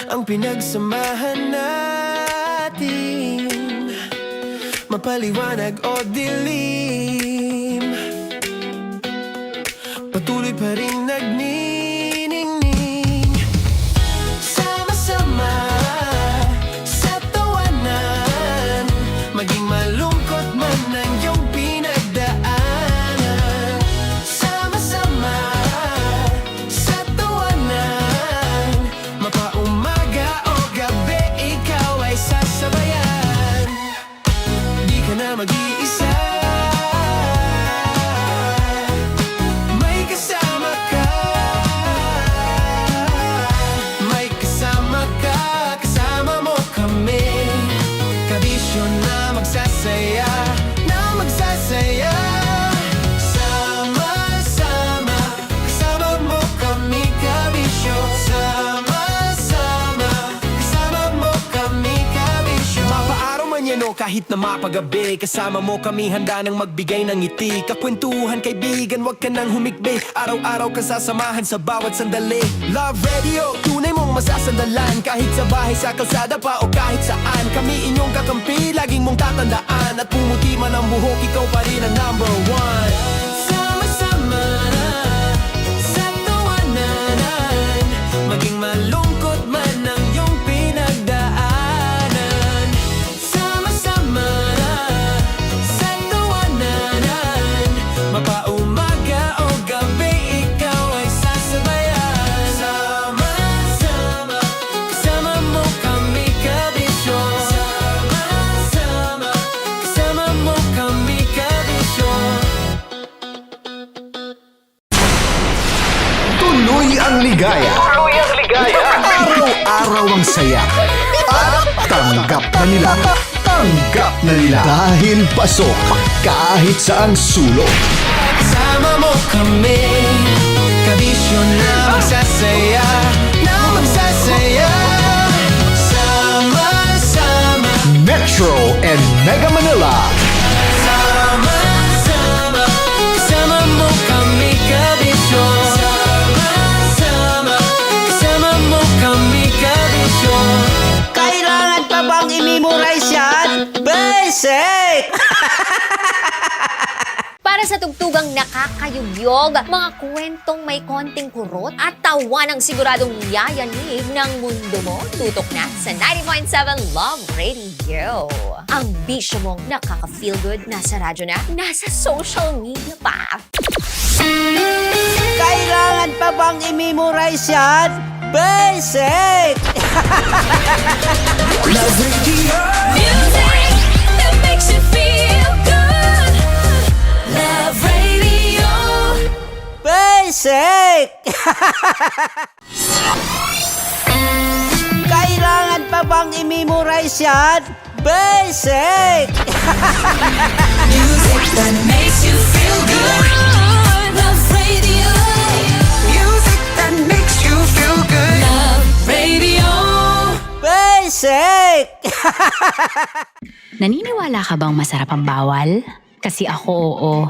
ang pinagsamahan natin, mapaliwanag o dilim, patuloy pa rin nagniningning. Sama-sama sa tawanan, maging malungkot man ang iyong pinagdaanan. Sama-sama sa tawanan, mapaumaga o gabi, ikaw ay sasabayan. Di ka na mag-iisa, may kasama ka. May kasama ka, kasama mo kami. Kabisyo na magsasaya, na magsasaya. Sama-sama, kasama mo kami, kabisyo. Sama-sama, kasama mo kami, kabisyo. Mapaaraw man yan o kahit na mapagabi, kasama mo kami, handa nang magbigay ng ngiti. Kakwentuhan, kaibigan, wag ka nang humikbi. Araw-araw ka sasamahan sa bawat sandali. Love Radio, tunay mong masasandalan. Kahit sa bahay, sa kalsada pa o kahit saan, kami inyong kakampi, laging mong tatandaan. At pumuti man ang buhok, ikaw pa rin ang number one. Sama-sama sa tawanan, maging malungkot man ang iyong pinagdaanan. Sama-sama sa tawanan, mapaumaga o gabi, ikaw ay sasabayan. Sama-sama, kasama mo kami, kabisyo. Sama-sama, kasama mo kami, kabisyo. Tuloy ang ligaya. Araw-araw ang saya. At tanggap na nila. Tanggap na nila. Dahil pasok kahit saang sulok. Kasama mo kami, kabisyo na magsasaya, na magsasaya. Sama-sama, Metro and Mega Manila. sama-sama, kasama mo kami, kabisyo. Sama-sama, kasama mo kami, kabisyo. Kailangan pa bang i-memorize yan? Basic! Para sa tugtugang nakakayugyog, mga kwentong may konting kurot at tawa ng siguradong yayanig ng mundo mo, tutok na sa 90.7 Love Radio. Ang bisyo mong nakaka-feel good, nasa radyo na, nasa social media pa. Kailangan pa bang i-memorize yan? Basic! Love Radio. Music that makes you feel good. Love Radio. Basic! Kailangan pa bang i-memorize yan? Basic! Music that makes you feel good. Love Radio. Music that makes you feel good. Love Radio. Basic! Naniniwala ka bang masarap ang bawal? Kasi ako, oo.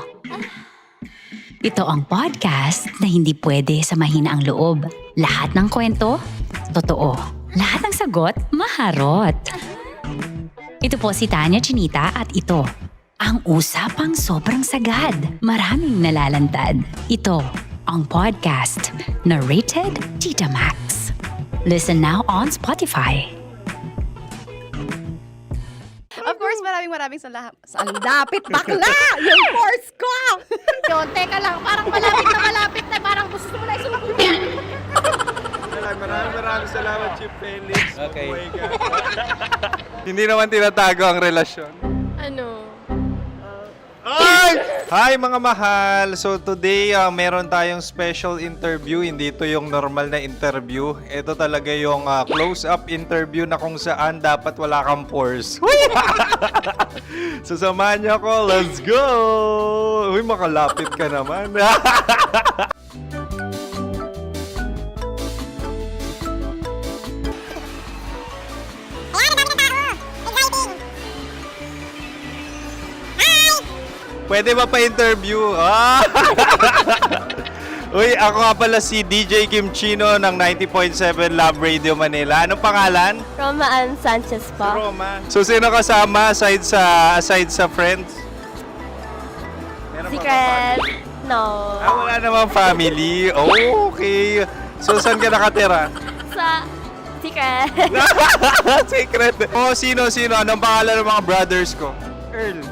Ito ang podcast na hindi pwede samahin ang loob. Lahat ng kwento, totoo. Lahat ng sagot, maharot. Ito po si Tanya Chinita at ito, ang usapang sobrang sagad. Maraming nalalantad. Ito, ang podcast na rated Tita Max. Listen now on Spotify. Of course, maraming salamat. Ang lapit bakla! Yung force ko! Yun, teka lang, parang malapit na, parang gusto mo na isulat. Maraming salamat, Chief Felix. Okay. Hindi naman tinatago ang relasyon. Ano? Hi mga mahal! So today, meron tayong special interview. Hindi ito yung normal na interview. Ito talaga yung close-up interview na kung saan dapat wala kang pores. So samahan niyo ako. Let's go! Uy, makalapit ka naman. Pwede ba pa-interview? Uy, ako nga pala si DJ Kim Chino ng 90.7 Love Radio Manila. Anong pangalan? Roma Ann Sanchez po. Roma. So, sino kasama aside sa friends? Meron pa ba Secret. No. wala namang family. Oh, okay. So, saan ka nakatira? Sa Secret. Secret. Oh, sino? Anong pangalan ng mga brothers ko? Earl,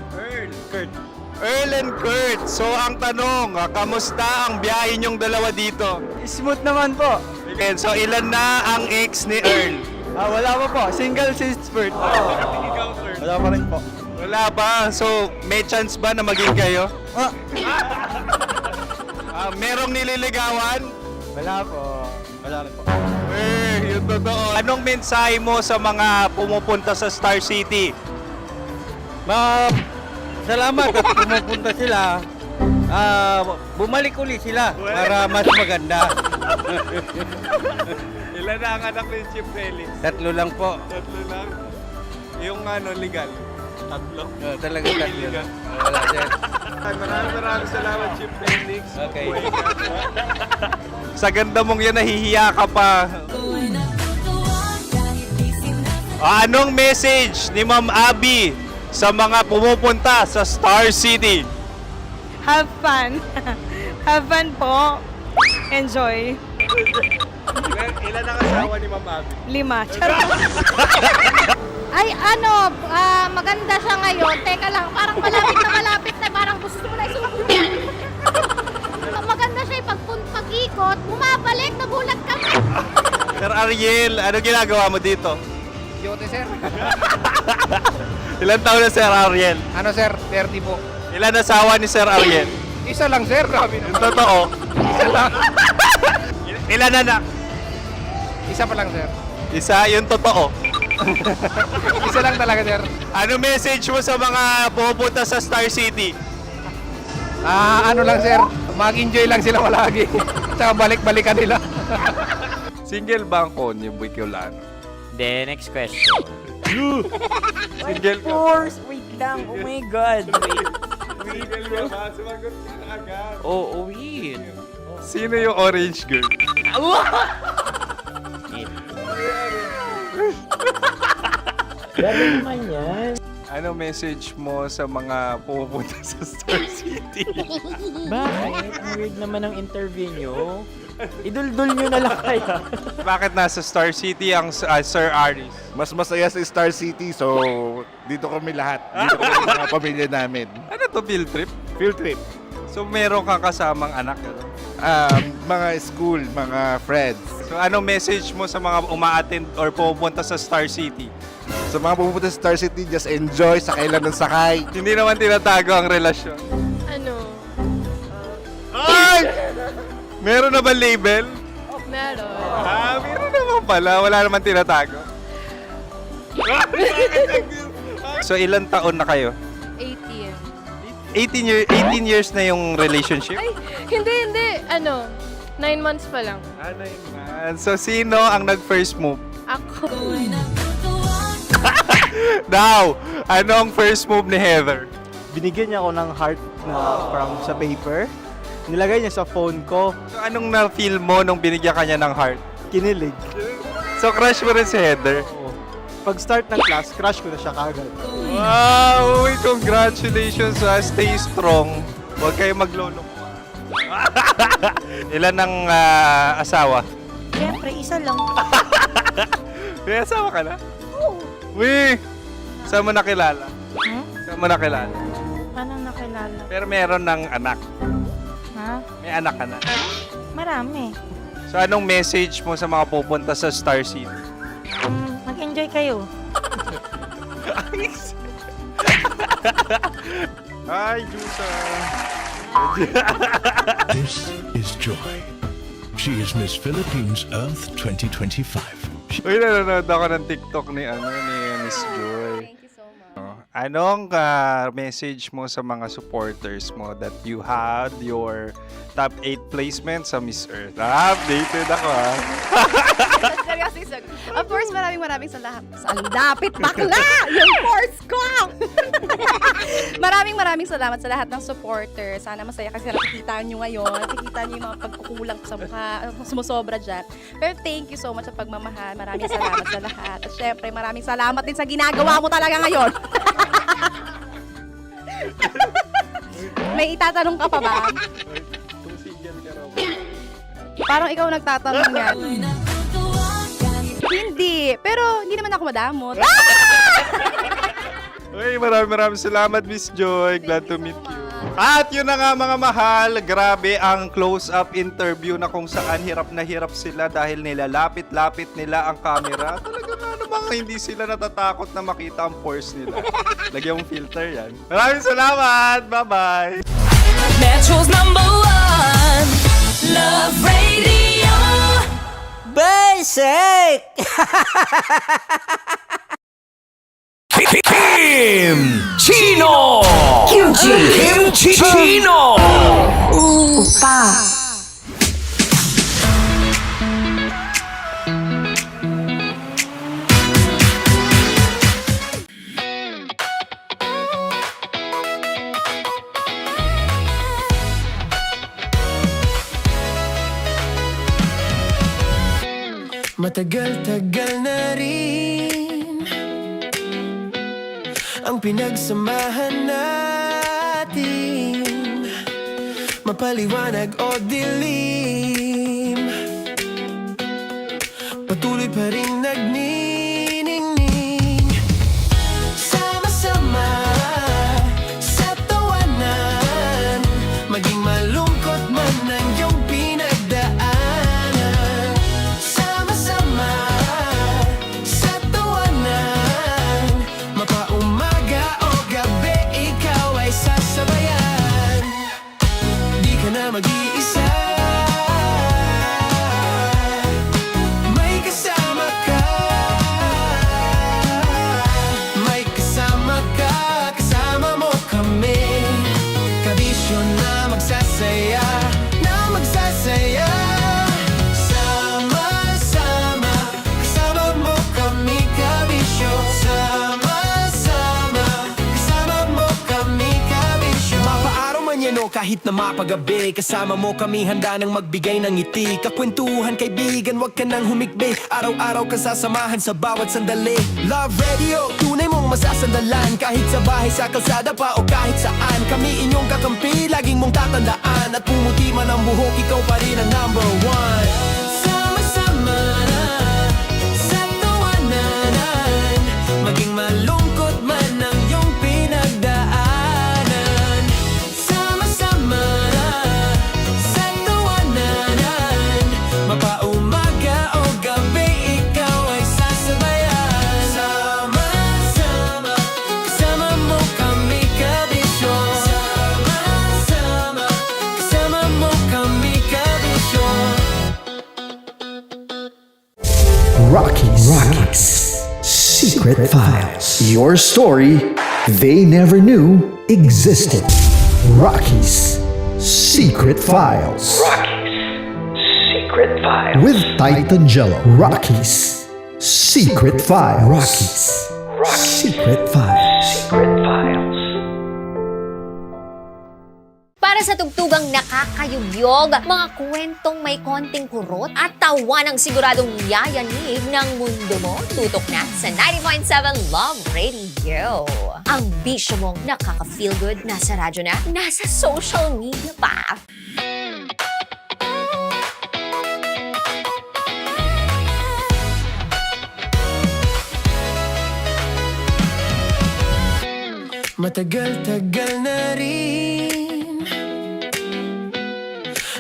Kurt. Earl and Kurt. So, ang tanong, kamusta ang biyahe niyong dalawa dito? Smooth naman po. Okay, so, ilan na ang ex ni Earl? Wala pa po. Single since birth. Wala pa rin po. Wala ba? So, may chance ba na maging kayo? Merong nililigawan? Wala po. Wala rin po. Yung totoo. Anong mensahe mo sa mga pumupunta sa Star City? Salamat at pumupunta sila. Bumalik ulit sila para mas maganda. Ilan na ang anak ni Chief Felix? 3 lang po. 3 lang? Yung legal? 3? Talaga 3 lang. Wala sir. Maraming salamat, Chief Felix. Okay. Sa ganda mong yan, nahihiya ka pa. Anong message ni Ma'am Abby sa mga pumupunta sa Star City? Have fun. Have fun po. Enjoy. Ilan ang asawa ni Ma'am Abby? 5. Charot. Ay, maganda siya ngayon. Teka lang, parang malapit na, parang gusto mo na isulat. Maganda siya pag-ikot, bumabalik, nagulat ka. Sir Ariel, ano ginagawa mo dito? Yote, sir. Ilan taon na Sir Ariel? Ano, sir? 30 po. Ilan asawa ni Sir Ariel? Isa lang, sir. Grabe Yung totoo? Isa lang. Ilan anak? Isa pa lang, sir. Isa, yung totoo. Isa lang talaga, sir. Ano message mo sa mga pupunta sa Star City? Ano lang, sir. Mag-enjoy lang sila palagi. Tsaka balik-balikan nila. Single ba ang Konyo Bicolano? Then, next question. Single ka? Wait lang. Oh my God. Single ka ba? Sumagot ka na agad. Oo, wait. Sino yung orange girl? Gano'n naman yan. Ano message mo sa mga pupunta sa Star City? Bakit? Weird naman ang interview nyo. Iduldul nyo na lang kaya. Bakit nasa Star City ang Sir Aris? Mas masaya sa Star City, so dito kami lahat. Dito kami mga pamilya namin. Ano to, field trip? Field trip. So meron kang kasamang anak? Ano? Mga school, mga friends. So anong message mo sa mga uma-attend or pupunta sa Star City? Sa mga pupunta sa Star City, just enjoy, sakay lang ng sakay. Hindi naman tinatago ang relasyon. Ano? Ay! Meron na ba label? Meron. Meron naman pala. Wala naman tinatago. So ilan taon na kayo? 18. 18 years na yung relationship? Ay, hindi. 9 months pa lang. 9 months. So sino ang nag-first move? Ako. Now, anong first move ni Heather? Binigyan niya ako ng heart na from sa paper. Nilagay niya sa phone ko. So anong na-feel mo nung binigyan kanya ng heart? Kinilig. So crush mo rin si Heather? Pag start ng class, crush ko na siya kagad. Wow! Uy, congratulations! Stay strong. Huwag kayo magloloko. Ilan ang asawa? Siyempre, isa lang. May asawa ka na? Oo. Uy! Saan mo nakilala? Saan mo nakilala? Paano nakilala? Pero meron ng anak. Ha? May anak ka na. Marami. So anong message mo sa mga pupunta sa Star City? Mag-enjoy kayo. Hi, Jusa! This is Joy. She is Miss Philippines Earth 2025. Uy, nanonood ako ng TikTok ni Miss Joy. Thank you so much. Anong message mo sa mga supporters mo that you had your top 8 placement sa Miss Earth? Updated ako Seryously, of course, maraming salamat. Ang lapit bakla! Yung course ko! Maraming salamat sa lahat ng supporter. Sana masaya kasi nakikita nyo ngayon. Nakikita nyo yung mga pagkukulang ko sa mukha, sumusobra dyan. Pero thank you so much sa pagmamahal. Maraming salamat sa lahat. At syempre, maraming salamat din sa ginagawa mo talaga ngayon. May itatanong ka pa ba? Parang ikaw nagtatanong yan. Hindi. Pero hindi naman ako madamot. Uy, maraming salamat, Miss Joy. Glad to meet you. At yun na nga mga mahal, grabe ang close-up interview na kung saan hirap na hirap sila dahil nilalapit-lapit nila ang camera. Talaga nga namang hindi sila natatakot na makita ang pores nila. Lagyan mong filter yan. Maraming salamat! Bye-bye! Metro's #1 Love Radio. Basic! Kim Chino! Kimchi Chino! Upa. Matagal-tagal na rin ang pinagsamahan natin, mapaliwanag o dilim, patuloy pa rin nagniningning, sama-sama sa tawanan, maging malungkot man ang iyong pinagdaanan, sama-sama sa tawanan, mapaumaga o gabi, ikaw ay sasabayan, di ka na mag-iisa, may kasama ka, may kasama ka, kasama mo kami, kabisyo na magsasaya, sama-sama, kasama mo kami, kabisyo, sama-sama, kasama mo kami, kabisyo. Mapaaraw man yan o kahit na mapagabi, kasama mo kami, handa nang magbigay ng ngiti, kakwentuhan kaibigan, wag ka nang humikbi, araw-araw ka sasamahan sa bawat sandali. Love Radio, tunay mong masasandalan, kahit sa bahay, sa kalsada pa o kahit saan, kami inyong kakampi, laging mong tatandaan, at pumuti man ang buhok, ikaw pa rin ang #1. Sama-sama sa tawanan, maging malungkot man ang iyong pinagdaanan, sama-sama sa tawanan, mapaumaga o gabi, ikaw ay sasabayan, sama-sama, kasama mo kami, kabisyo, sama-sama, kasama mo kami, kabisyo. Rockies. Secret Files. Your story they never knew existed. Rockies. Secret Files. Secret Files. With Titan Jello. Rockies. Secret Files. Secret Files. Secret Files. Para sa tugtugang nakakayugyog, mga kwentong may konting kurot at tawa ng siguradong yayanig ng mundo mo, tutok na sa 90.7 Love Radio. Ang bisyo mong nakaka-feel good, nasa radyo na, nasa social media pa. Matagal-tagal na rin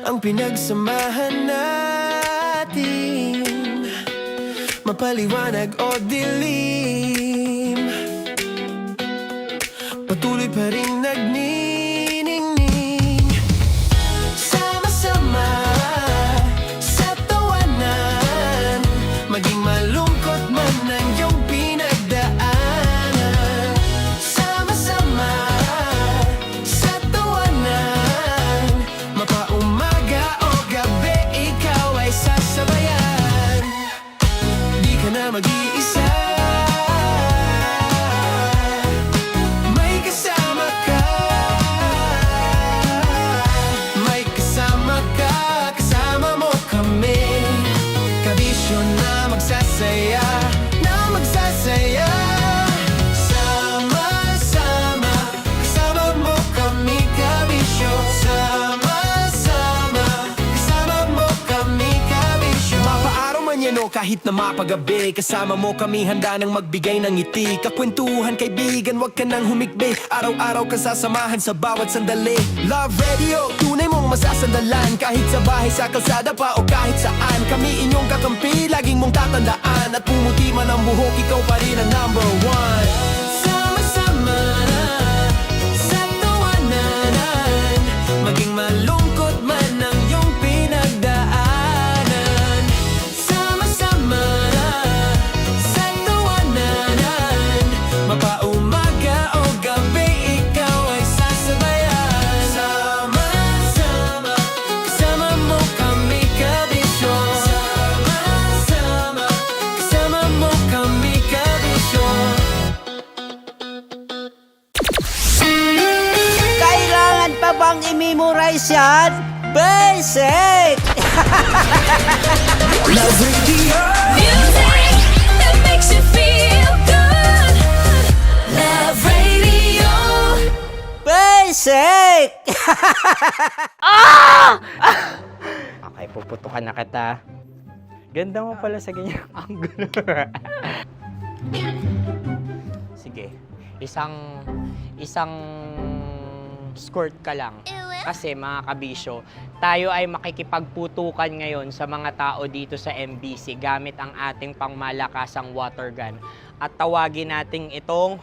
ang pinagsamahan natin, mapaliwanag o dilim, patuloy pa rin nagniningning, sama-sama sa tawanan, maging malungkot man ang iyong pinagdaanan, sama-sama sa tawanan, mapaumaga o gabi, ikaw ay sasabayan, di ka na mag-iisa, may kasama ka, masaya, na magsasaya. Sama-sama, kasama mo kami kabisyo. Sama-sama, kasama mo kami kabisyo. Mapaaraw man yan o kahit na mapagabi, kasama mo kami handa nang magbigay ng ngiti. Kakwentuhan kaibigan, wag ka nang humikbi. Araw-araw ka sasamahan sa bawat sandali. Love Radio, tunay mong masasandalan. Kahit sa bahay, sa kalsada pa o kahit saan. Kami inyong kakampi, laging mong tatandaan. At pumuti man ang buhok, ikaw pa rin ang number one. Sama-sama na sa tawanan, maging malungkot man ang iyong pinagdaanan. Sama-sama na sa tawanan, mapaumaga o gabi, ikaw ay sasabayan. Sama-sama, kasama mo kami kabisyo. Sama-sama, kasama mo kami kabisyo. Kailangan pa bang i-memorize yan? Basic! Love Radio. Music that makes you feel good. Love Radio. Basic! Okay, puputukan na kita. Ganda mo pala sa ganyang angulo. Sige, isang skirt ka lang. Kasi mga kabisyo, tayo ay makikipagputukan ngayon sa mga tao dito sa MBC gamit ang ating pangmalakasang water gun. At tawagin natin itong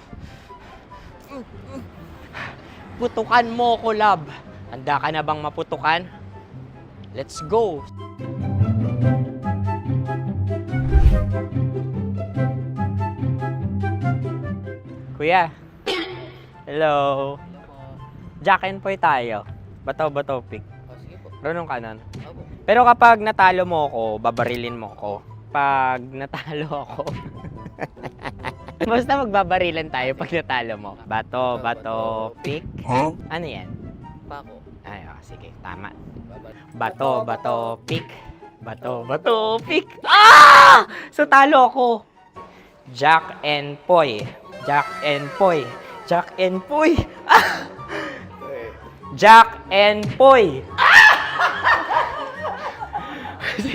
putukan mo ko, love. Handa ka na bang maputukan? Let's go! Kuya. Hello. Jack and Poy tayo. Bato-bato pick. Runong kanan. Pero kapag natalo mo ako, babarilin mo ako. Pag natalo ako, basta magbabarilan tayo pag natalo mo. Bato, pick. Ano yan? Pako. Ay, sige, tama. Bato, pick. Bato, pick. Ah! So talo ako. Jack and Poy. Jack and Poy. Jack and Poy. Ah! Jack and Poy.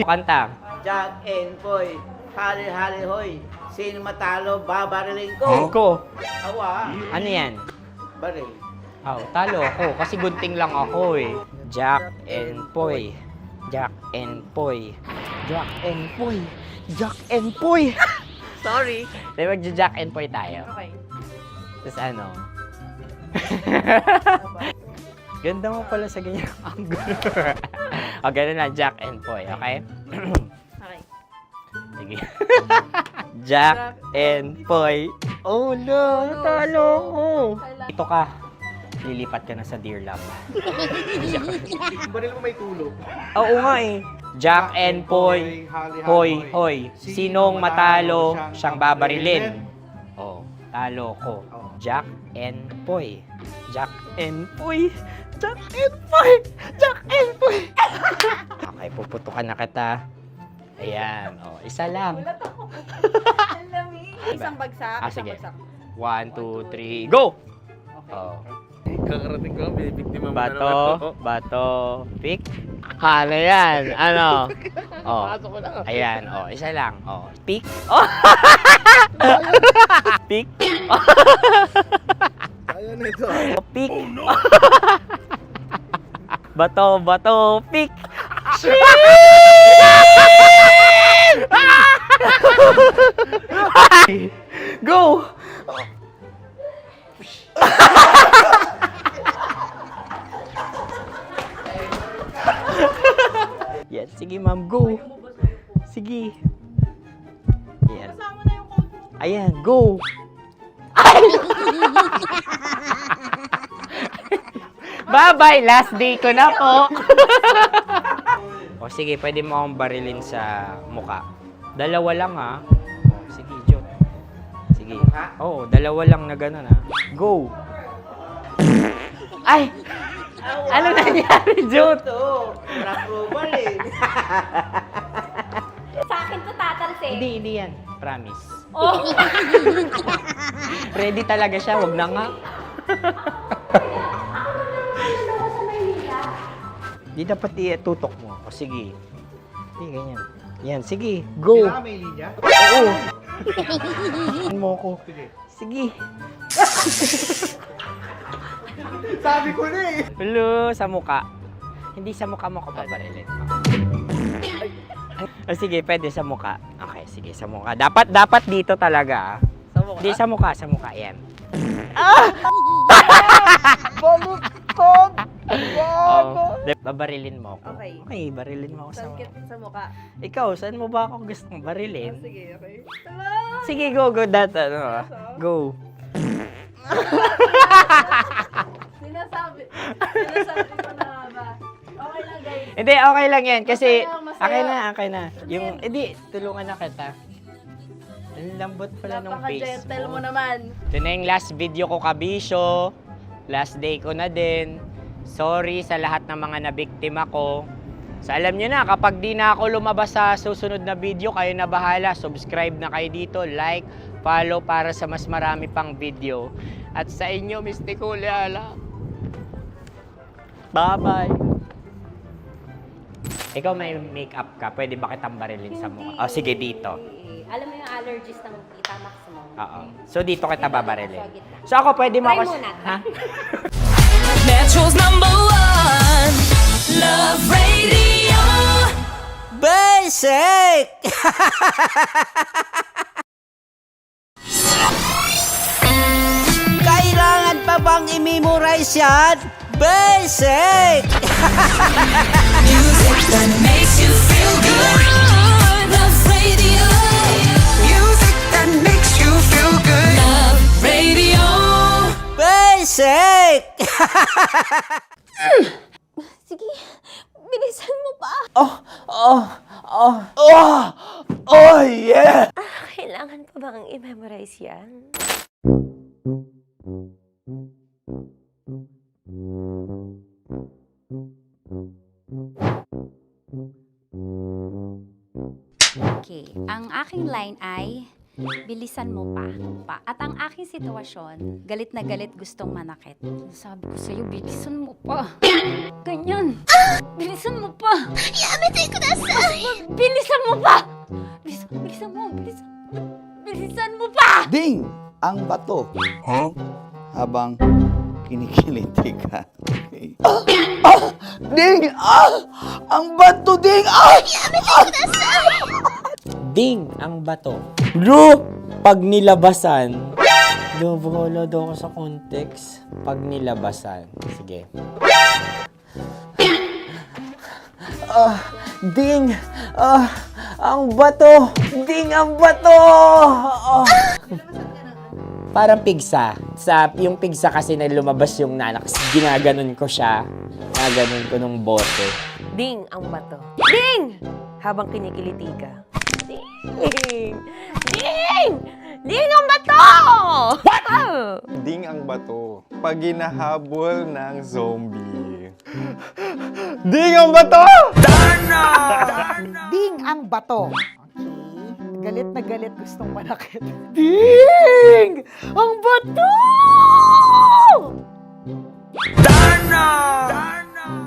Kanta. Jack and Poy, hali-hali hoy. Sino matalo, babariling ko. Ko. Awa. Ano yan? Baril. Oh, talo ako kasi gunting lang ako eh. Jack and Poy. Jack and Poy. Jack and Poy. Jack and Poy. Sorry. Di ba Jack and Poy tayo? Okay. Tapos ano? Ganda mo pala sa ganyang angulo. O, ganun na, Jack and Poy, okay? Okay. Sige. Jack and Poy. Oh no, natalo ko. Ito ka. Lilipat ka na sa Dear Love. Baril mo may tulog. Oo nga eh. Jack and Poy. Hoy. Sinong matalo, siyang babarilin. Oh, talo ko. Jack and Poy. Jack and Poy. Jack and Poy. Jack and Poy. Okay, puputukan na kita. Ayan. Oh, isa lang. Isang bagsak. Ah, sige. 1, 2, 3, go! Oh. Kakarating ko, may biktima mo na naman. Bato, pick. Ano yan? Ano? Oh. Pasok ko na. Ayan, oh, isa lang. Oh, pick. Oh. Pick. Ayaw na ito. Oh, pick. Bato, pick. Go! Yes, sige ma'am, go. Sige. Ayan. Ayan, go. Ay! Bye-bye, last day ko na po. O sige, pwede mo akong barilin sa muka. Dalawa lang ha. O, sige, Jot. Sige. Oo, dalawa lang na gano'n ha. Go. Ay! Ano nangyari, Jot? Ito, approval eh. Sa akin to tatalsik kasi. Hindi yan. Promise. Oh. Ready talaga siya, wag na nga. Di dapat tutok mo. O sige. Hindi, ganyan. Yan, sige. Go. Kailangan may linya? Oo. Mo ko. Sige. Sabi ko na eh. Hello, sa muka. Hindi sa muka mo ko babarilin. O sige, pwede sa muka. Okay, sige, sa muka. Dapat dito talaga. Sa muka? Hindi, sa muka. Yan. Baluktot! Babarilin mo ako. Okay. Okay, barilin mo ako sa muka. Sa mukha. Ikaw, saan mo ba ako gustong barilin? Sige, okay. Sige, go. Go. Sinasabi ko na ba? Okay lang, guys. Hindi, okay lang yan. Kasi, Masaya. okay na. Yung, hindi, tulungan na kita. Ang lambot pala ng face Napaka-gentle mo. mo naman. Ito na yung last video ko, kabisyo. Last day ko na din. Sorry sa lahat ng mga nabiktima ko. So, alam nyo na, kapag di na ako lumabas sa susunod na video, kayo na bahala. Subscribe na kayo dito, like, follow para sa mas marami pang video. At sa inyo, Mistiko Leala. Bye-bye. Ikaw may makeup ka, pwede ba kitang barilin sa mukha? O, sige, dito. Alam mo yung allergies ng Tita Max mo? Oo. So, dito kita babarilin. So, ako, pwede mo Try ako... muna. Ha? Metro's #1 Love Radio. Basic! Kailangan pa bang i-memorize yan? Basic! Music that makes you feel good. Love Radio. Music that makes you feel good. Love Radio. Basic! Sige, bilisan mo pa. Oh, yeah! Kailangan pa bang i-memorize yan? Okay, ang aking line ay, bilisan mo pa. At ang aking sitwasyon, galit na galit gustong manakit. Sabi ko sa'yo, bilisan mo pa. Ganyan. Bilisan mo pa. Yamitay ko na sa... Bilisan mo pa! Bilisan mo pa! Ding! Ang bato. Habang kinikiliti ka. Okay. Ding! Ang bato, Ding! Ding ang bato. Bro, pag nilabasan. Bahala daw ako sa context. Pag nilabasan. Sige. Ding! Ang bato! Ding ang bato! Parang pigsa. Yung pigsa kasi na lumabas yung nanak. Ginaganon ko siya. Ginaganon ko nung bote. Ding ang bato. Ding! Habang kinikiliti ka. Ding! Ding ang bato! Ding ang bato. Pag hinahabol ng zombie. Ding ang bato! Ding ang bato. Okay. Galit na galit gustong manakit. Ding! Ang bato!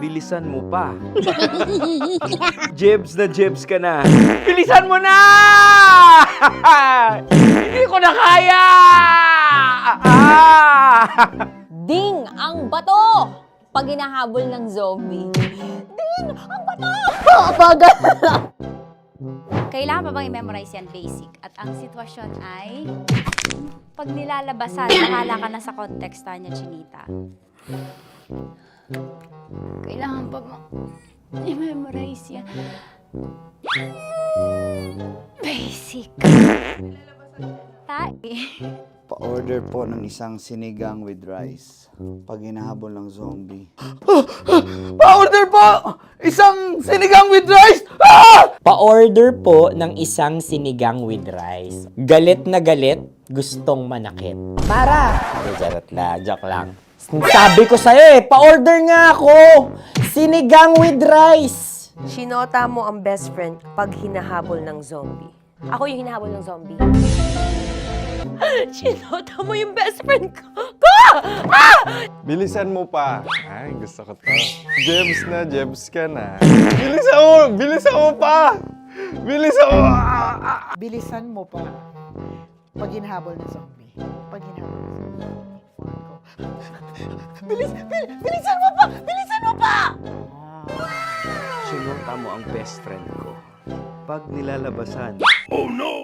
Bilisan mo pa. Jebs ka na. Bilisan mo na! Hindi ko na kaya! Ding ang bato! Pag hinahabol ng zombie. Ding ang bato! Bagal! Kailangan pa bang i-memorize yan basic? At ang sitwasyon ay, pag nilalabasan, bahala ka na sa context, Tanya Chinita. Kailangan pa bang i-memorize yan? Basic. Pa-order po ng isang sinigang with rice. Pag hinahabol ng zombie. Pa-order po! Isang sinigang with rice! Pa-order po ng isang sinigang with rice. Galit na galit, gustong manakit. Para! Joke lang. Sabi ko sa'yo pa-order nga ako! Sinigang with rice! Sinota mo ang best friend pag hinahabol ng zombie. Ako yung hinahabol ng zombie. Sinota mo yung best friend ko! Bilisan mo pa. Ay, gusto ko to. Jebs na, Jebs ka na. Bilisan mo! Bilisan mo pa! Bilisan mo! Bilisan mo pa. Pag hinahabol ng zombie. Pag hinahabol ng zombie. Bilisan mo pa! Bilisan mo pa! Sinota mo ang best friend ko. Pag nilalabasan. Oh no!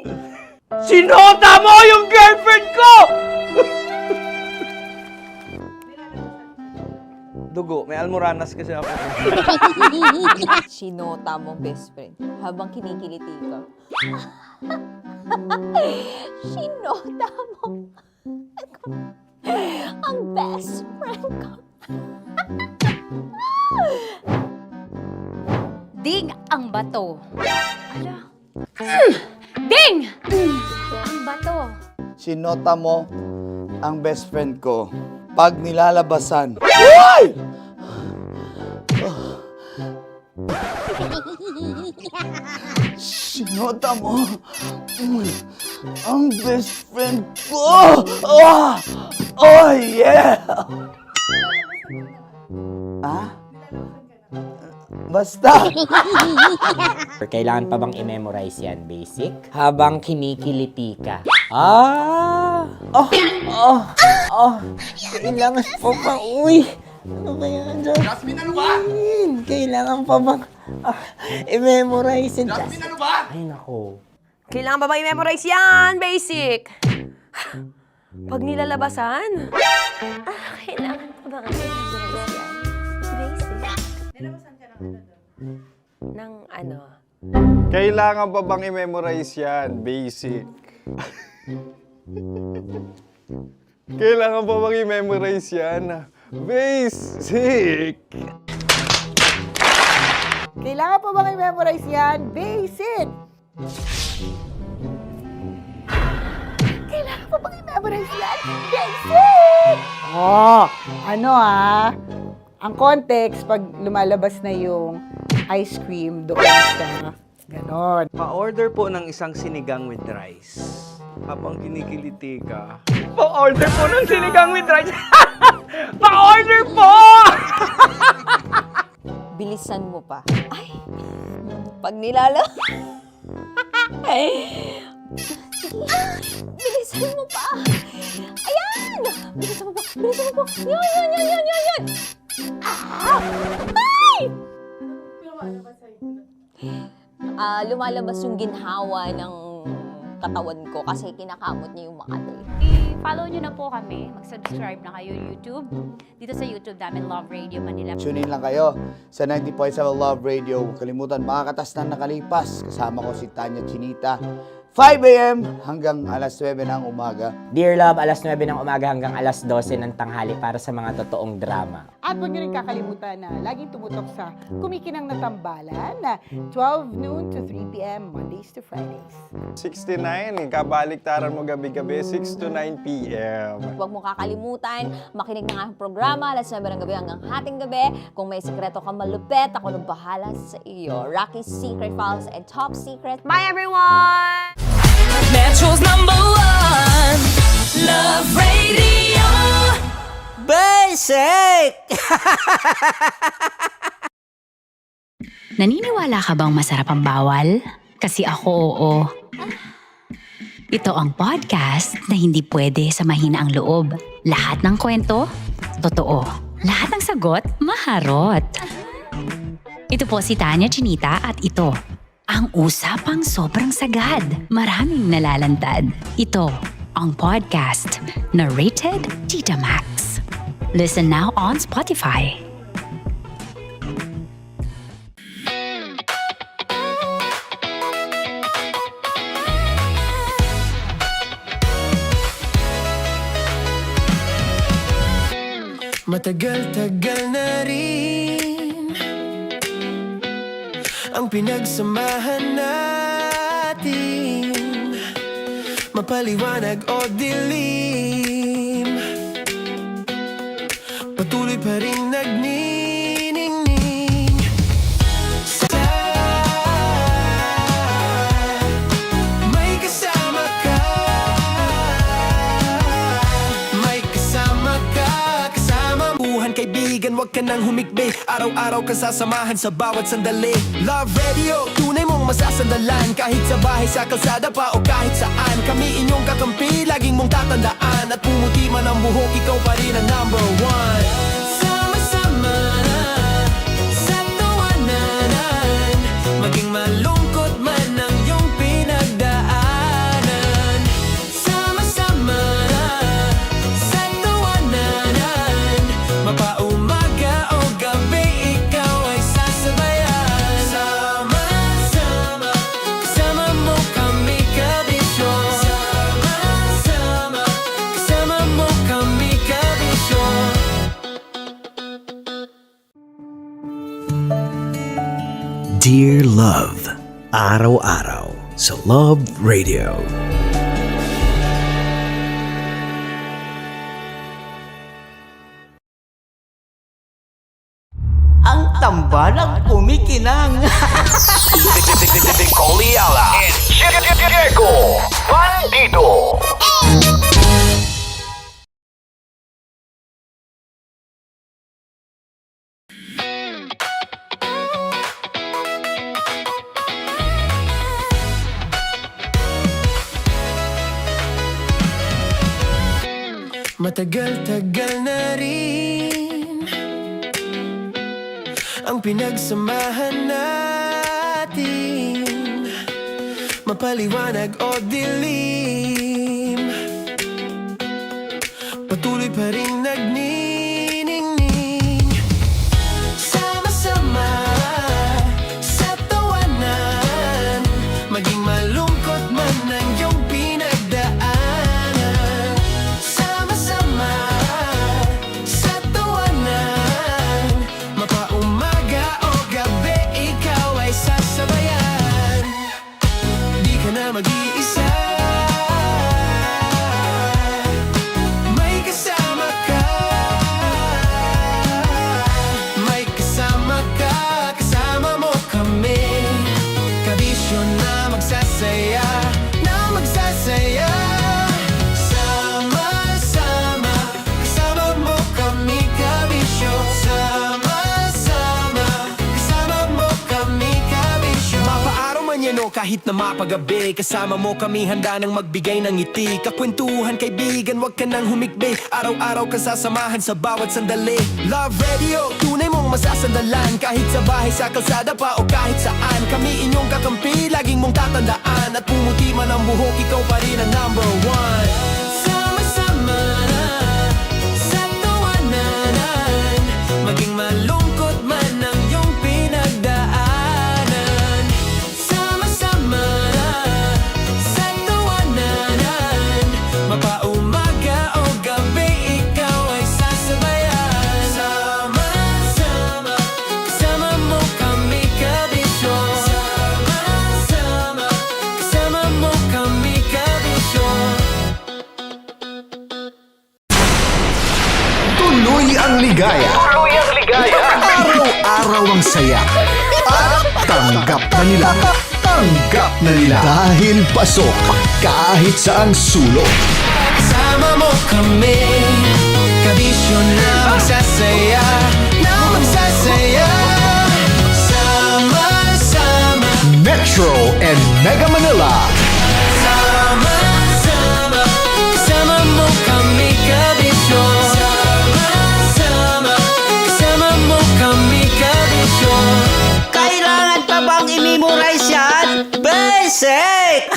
Sinota mo yung girlfriend ko! Dugo, may almoranas kasi ako. Sinota mo best friend habang kinikiliti ka. Sinota mo ang best friend ko. Ding ang bato. Ala. Ding! Ang bato. Sinota mo ang best friend ko pag nilalabasan. Uy! Sinota mo ang best friend ko. Oh yeah! Ah? Basta! Kailangan pa bang i-memorize yan, basic? Habang kinikiliti ka. Ah! Kailangan pa ba? Uy! Ano ba yan, Jasmine, ano ba? Kailangan pa bang i-memorize yan, Jasmine, ano ba? Ay, nako. Kailangan ba i-memorize yan? Basic! Pag nilalabasan? Kailangan pa ba i-memorize yan? Basic. Nilalabasan ka ng ano doon? Ng ano? Kailangan pa bang i-memorize yan? Basic. Kailangan pa bang i-memorize yan? Basic! Kailangan pa bang i-memorize yan? Basic! Kailangan pa bang i-memorize yan? Basic! Oh, ano ang context pag lumalabas na yung ice cream doon sa ganon. Pa-order po ng isang sinigang with rice. Habang kinikiliti ka. Pa-order po ng sinigang with rice! Pa-order po! Bilisan mo pa. Ay! Pag nilala... Bilisan mo pa! Ayan! Bilisan mo pa! Bilisan mo pa! Yan! Ah! Ay! Lumalabas yung ginhawa ng katawan ko kasi kinakamot niya yung makati. I-follow nyo na po kami. Mag-subscribe na kayo YouTube. Dito sa YouTube namin, Love Radio Manila. Tune in lang kayo sa 90.7 Love Radio. Huwag kalimutan, makakatas na nakalipas. Kasama ko si Tanya Chinita. 5 a.m. hanggang alas 9 ng umaga. Dear Love, alas 9 ng umaga hanggang alas 12 ng tanghali para sa mga totoong drama. At huwag nyo rin kakalimutan na laging tumutok sa Kumikinang na Tambalan na 12 noon to 3 p.m. Mondays to Fridays. 69, kabaliktaran mo gabi-gabi, 6 to 9 p.m. Huwag mo kakalimutan, makinig ng aking programa, alas 9 ng gabi hanggang hating gabi. Kung may sekreto ka malupet, ako nang bahala sa iyo. Rocky's Secret Files and Top Secret. Bye everyone! Metro's #1 Love Radio. Basic! Naniniwala ka bang masarap ang bawal? Kasi ako, oo. Ito ang podcast na hindi pwede samahin ang loob. Lahat ng kwento, totoo. Lahat ng sagot, maharot. Ito po si Tanya Chinita at ito, ang usapang sobrang sagad. Maraming nalalantad. Ito, ang podcast na Rated Tita Max. Listen now on Spotify. Matagal-tagal na rin ang pinagsamahan natin, mapaliwanag o dilim, patuloy pa rin nagniningning sa wag ka nang humikbi. Araw-araw ka sasamahan sa bawat sandali. Love Radio, tunay mong masasandalan. Kahit sa bahay, sa kalsada pa o kahit saan. Kami inyong kakampi, laging mong tatandaan. At pumuti man ang buhok, ikaw pa rin ang number one. Sama-sama sa tawanan, maging malungkot man ang iyong pinagdaanan. Sama-sama sa tawanan, mapaumaga o gabi, ikaw ay sasabayan. Sama-sama, kasama mo kami kabisyo. Sama-sama, kasama mo kami kabisyo. Dear Love, araw-araw sa Love Radio. Ang tambalang kumikinang. Coliala and Diego Bandido. Matagal-tagal na rin ang pinagsamahan natin, mapaliwanag o dilim, patuloy pa rin nagniningning. Sama-sama sa tawanan, maging malungkot man ang iyong pinagdaanan. Sama-sama sa tawanan, mapaumaga o gabi, ikaw ay sasabayan. Di ka na mag-iisa, may kasama ka. May kasama ka, kasama mo kami. Kabisyo na magsasaya, na magsasaya. Sama-sama, kasama mo kami kabisyo. Sama-sama, kasama mo kami kabisyo. Mapaaraw man yan o kahit na mapagabi, kasama mo kami handa nang magbigay ng ngiti. Kakwentuhan kaibigan, wag ka nang humikbi. Araw-araw ka sasamahan sa bawat sandali. Love Radio, tunay mong masasandalan. Kahit sa bahay, sa kalsada pa o kahit saan. Kami inyong kakampi, laging mong tatandaan. At pumuti man ang buhok, ikaw pa rin ang number one. Sama-sama sa tawanan, maging malungkot man ang iyong pinagdaanan. Sama-sama sa tawanan, mapaumaga o gabi, ikaw ay sasabayan. Sama-sama, kasama mo kami kabisyo. Sama-sama, kasama mo kami kabisyo. Tuloy ang ligaya. Tuloy ang ligaya. Araw-araw ang saya. At tanggap na nila. Tanggap na nila. Dahil pasok kahit saang sulok. Sama mo kami, kabisyo na magsasaya, na magsasaya. Sama-sama, Metro and Mega Manila. sama-sama, kasama mo kami kabisyo. Sama-sama, kasama mo kami kabisyo. Kailangan pa bang i-memorize yan? Basic!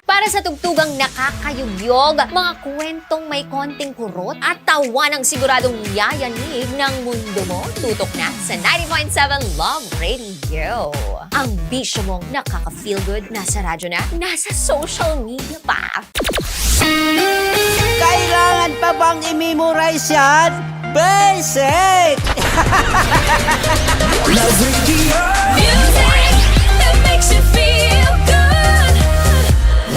Para sa tugtugang nakakayugyog, mga kwentong may konting kurot at tawa ng siguradong yayanig ng mundo mo, tutok na sa 90.7 Love Radio. Ang bisyo mong nakaka-feel good, nasa radyo na, nasa social media pa. Kailangan pa bang i-memorize yan? Basic! Love Radio. Music that makes you feel good.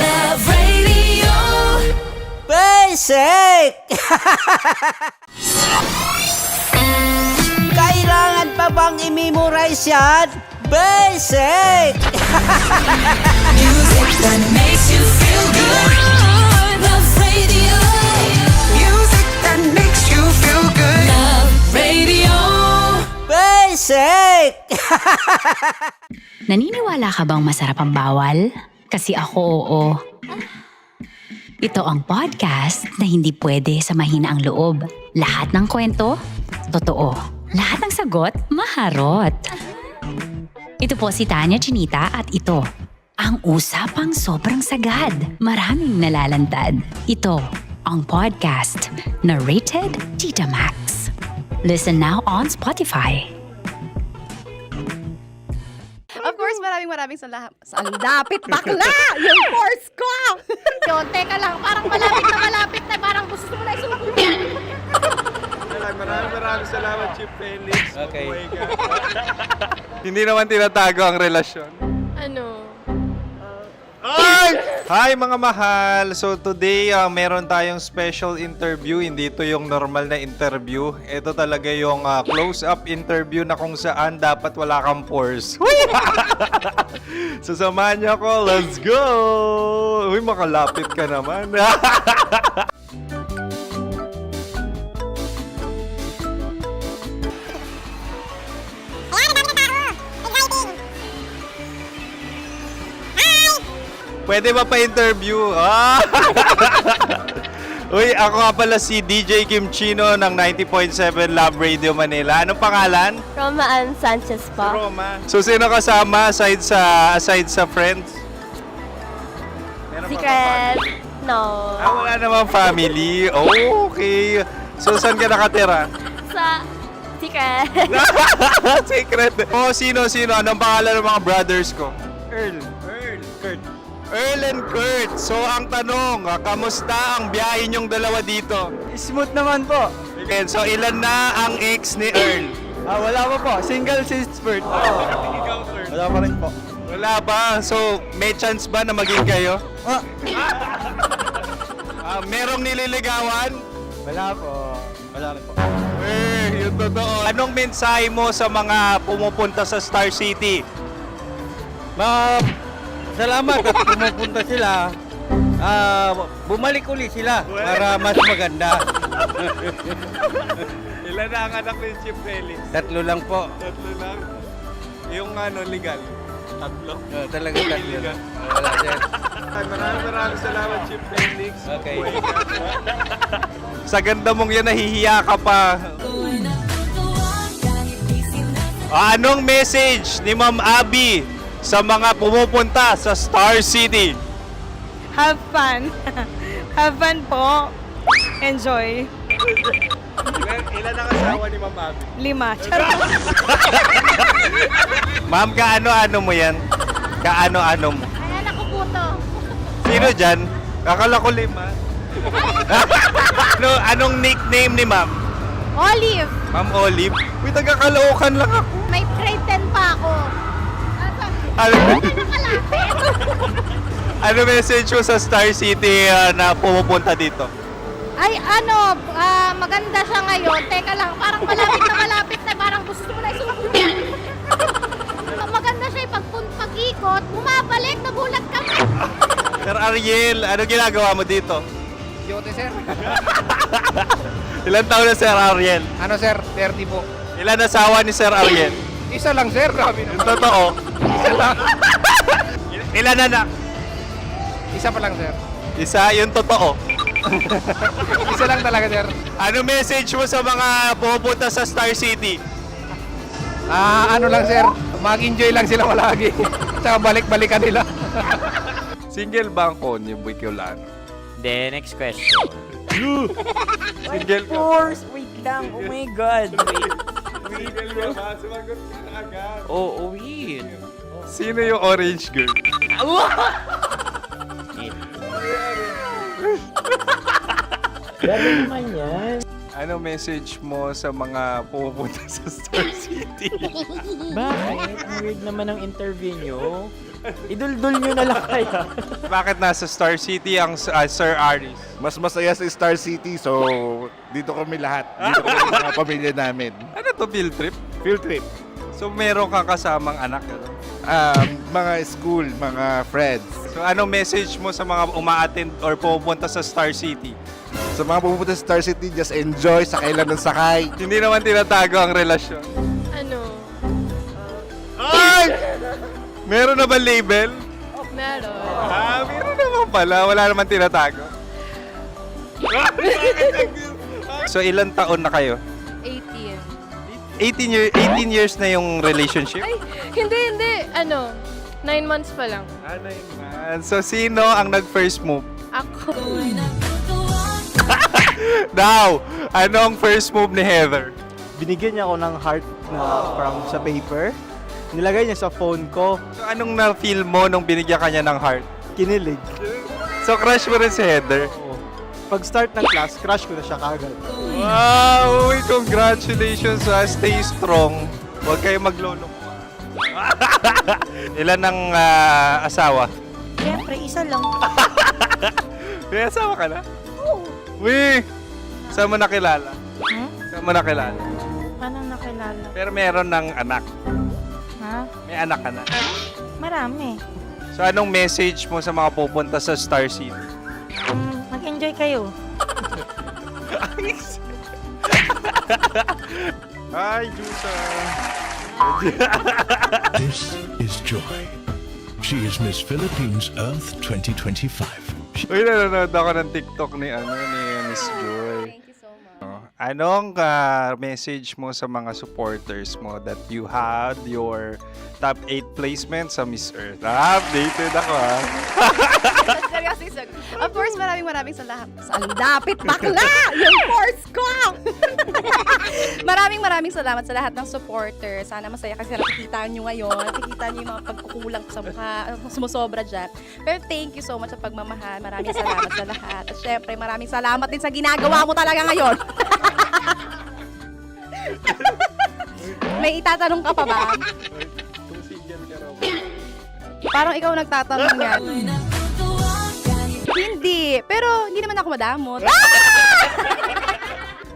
Love Radio. Basic! Kailangan pa bang i-memorize yan? Basic! Music that makes you feel good. Love Radio. Music that makes you feel good. Naniniwala ka bang masarap ang bawal? Kasi ako, oo. Ito ang podcast na hindi pwede sa mahina ang loob. Lahat ng kwento, totoo. Lahat ng sagot, maharot. Ito po si Tanya Chinita at ito, ang usapang sobrang sagad. Maraming nalalantad. Ito, ang podcast na Rated Tita Max. Listen now on Spotify. Of course, maraming salamat. Ang lapit bakla! Yung course ko! Yun, teka lang, parang malapit na, parang gusto mo na isulat. Maraming salamat, Chief Felix. Okay. Hindi naman tinatago ang relasyon. Ano? Hi mga mahal! So today, meron tayong special interview. Hindi ito yung normal na interview. Ito talaga yung close-up interview na kung saan dapat wala kang pores. So samahan niyo ako. Let's go! Uy, makalapit ka naman. Pwede ba pa-interview? Uy, ako nga pala si DJ Kim Chino ng 90.7 Love Radio Manila. Anong pangalan? Roma Ann Sanchez po. Roma. So, sino kasama aside sa friends? Meron Secret. No. Wala namang family. Oh, okay. So, saan ka nakatira? Sa Secret. Secret. Oh, sino? Anong pangalan ng mga brothers ko? Earl, Kurt. Earl and Kurt. So, ang tanong, kamusta ang biyahe niyong dalawa dito? Smooth naman po. Okay, so, ilan na ang ex ni Earl? Wala pa po. Single since birth. Wala pa rin po. Wala ba? So, may chance ba na maging kayo? Merong nililigawan? Wala po. Wala rin po. Yung totoo. Anong mensahe mo sa mga pumupunta sa Star City? Salamat at pumupunta sila. Bumalik uli sila para mas maganda. Ilan na ang anak ni Chief Felix? 3 lang po. 3 lang? Yung legal? 3? Talagang 3 lang. Wala sir. Maraming salamat, Chief Felix. Okay. Sa ganda mong yan, nahihiya ka pa. Anong message ni Ma'am Abby sa mga pumupunta sa Star City? Have fun. Have fun po. Enjoy. Ilan ang asawa ni Ma'am Abby? 5. Charot. Ma'am, kaano-ano mo yan? Kaano-ano mo? Ayan ako po to. Sino dyan? Akala ko 5. Anong nickname ni Ma'am? Olive, Ma'am Olive? Uy, taga-Caloocan lang ako. may grade 10 pa ako. Ano message mo sa Star City na pumupunta dito? Ay, maganda siya ngayon. Teka lang, parang malapit na, parang gusto mo na isulat. Maganda siya, pag-ikot, bumabalik, nagulat ka. Sir Ariel, ano ginagawa mo dito? Yote, sir. Ilan taon na Sir Ariel? Ano, sir? 30 po. Ilan asawa ni Sir Ariel? Isa lang, sir. Grabe Yung totoo. Isa lang. Ilan anak? Isa pa lang, sir. Isa, yung totoo. Isa lang talaga, sir. Ano message mo sa mga pumupunta sa Star City? Ano lang, sir. Mag-enjoy lang sila palagi. Tsaka balik-balikan nila. Single ba ang konyo, Boy Kiolano? Then, next question. Single ka? Wait lang. Oh my God. Single ka ba? Sumagot ka na agad. Oh, wait. Sino yung orange girl? Grabe naman yan. Ano message mo sa mga pumupunta sa Star City? Bakit? Ang weird naman ang interview nyo. Idul-dul nyo na lang kaya. Bakit nasa Star City ang Sir Aris? Mas masaya sa Star City, so dito kami lahat. Dito kami mga pamilya namin. Ano to, field trip? Field trip. So meron kang kasamang anak? Ano? Mga school, mga friends. So ano message mo sa mga uma-attend or pumupunta sa Star City? Sa mga pupunta sa Star City, just enjoy, sakay lang ng sakay. Hindi naman tinatago ang relasyon. Ano? Ay! Meron na ba label? Meron. Meron naman pala. Wala naman tinatago. So, ilang taon na kayo? 18. 18 years na yung relationship? Ay, hindi. 9 months pa lang. 9 months. So, sino ang nag-first move? Ako. Now, ano ang first move ni Heather? Binigyan niya ako ng heart na from sa paper. Nilagay niya sa phone ko. So, anong na-feel mo nung binigyan ka niya ng heart? Kinilig. So, crush mo rin si Heather? Pag-start ng class, crush ko na siya kagad. Wow! Uy, congratulations! Stay strong. Huwag kayo maglolo. Ilan ang asawa? Siyempre, isa lang. May asawa ka na? Oo. Uy! Saan mo nakilala? Saan mo nakilala? Paano nakilala? Pero meron ng anak. Ha? May anak ka na. Marami. So, anong message mo sa mga pupunta sa Star City? Mag-enjoy kayo. Hi, Jusa! This is Joy. She is Miss Philippines Earth 2025. Uy, nanonood ako ng TikTok ni Miss Joy. Thank you so much. Anong message mo sa mga supporters mo that you had your top 8 placement sa Miss Earth? Updated ako Seryoso. Of course, maraming salamat. Ang dapit bakla! Yung course ko! maraming salamat sa lahat ng supporter. Sana masaya kasi nakikita nyo ngayon. Nakikita nyo yung mga pagkukulang ko sa mukha. Sumusobra dyan. Pero thank you so much sa pagmamahal. Maraming salamat sa lahat. At syempre, maraming salamat din sa ginagawa mo talaga ngayon. May itatanong ka pa ba? Parang ikaw nagtatanong yan. Hindi. Pero hindi naman ako madamot.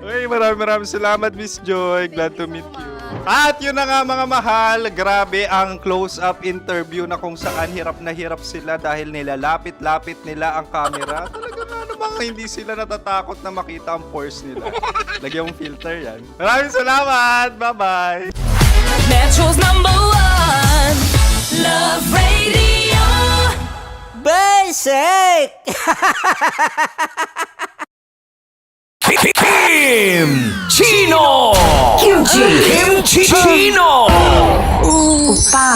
Uy, maraming salamat, Miss Joy. Glad to meet you. At yun na nga mga mahal, grabe ang close-up interview na kung saan hirap na hirap sila dahil nilalapit-lapit nila ang camera. Talaga na namang hindi sila natatakot na makita ang pores nila. Lagyan mong filter yan. Maraming salamat! Bye-bye! Metro's #1 Love Radio Basic! Kim Chino! Kim Chino! Upa.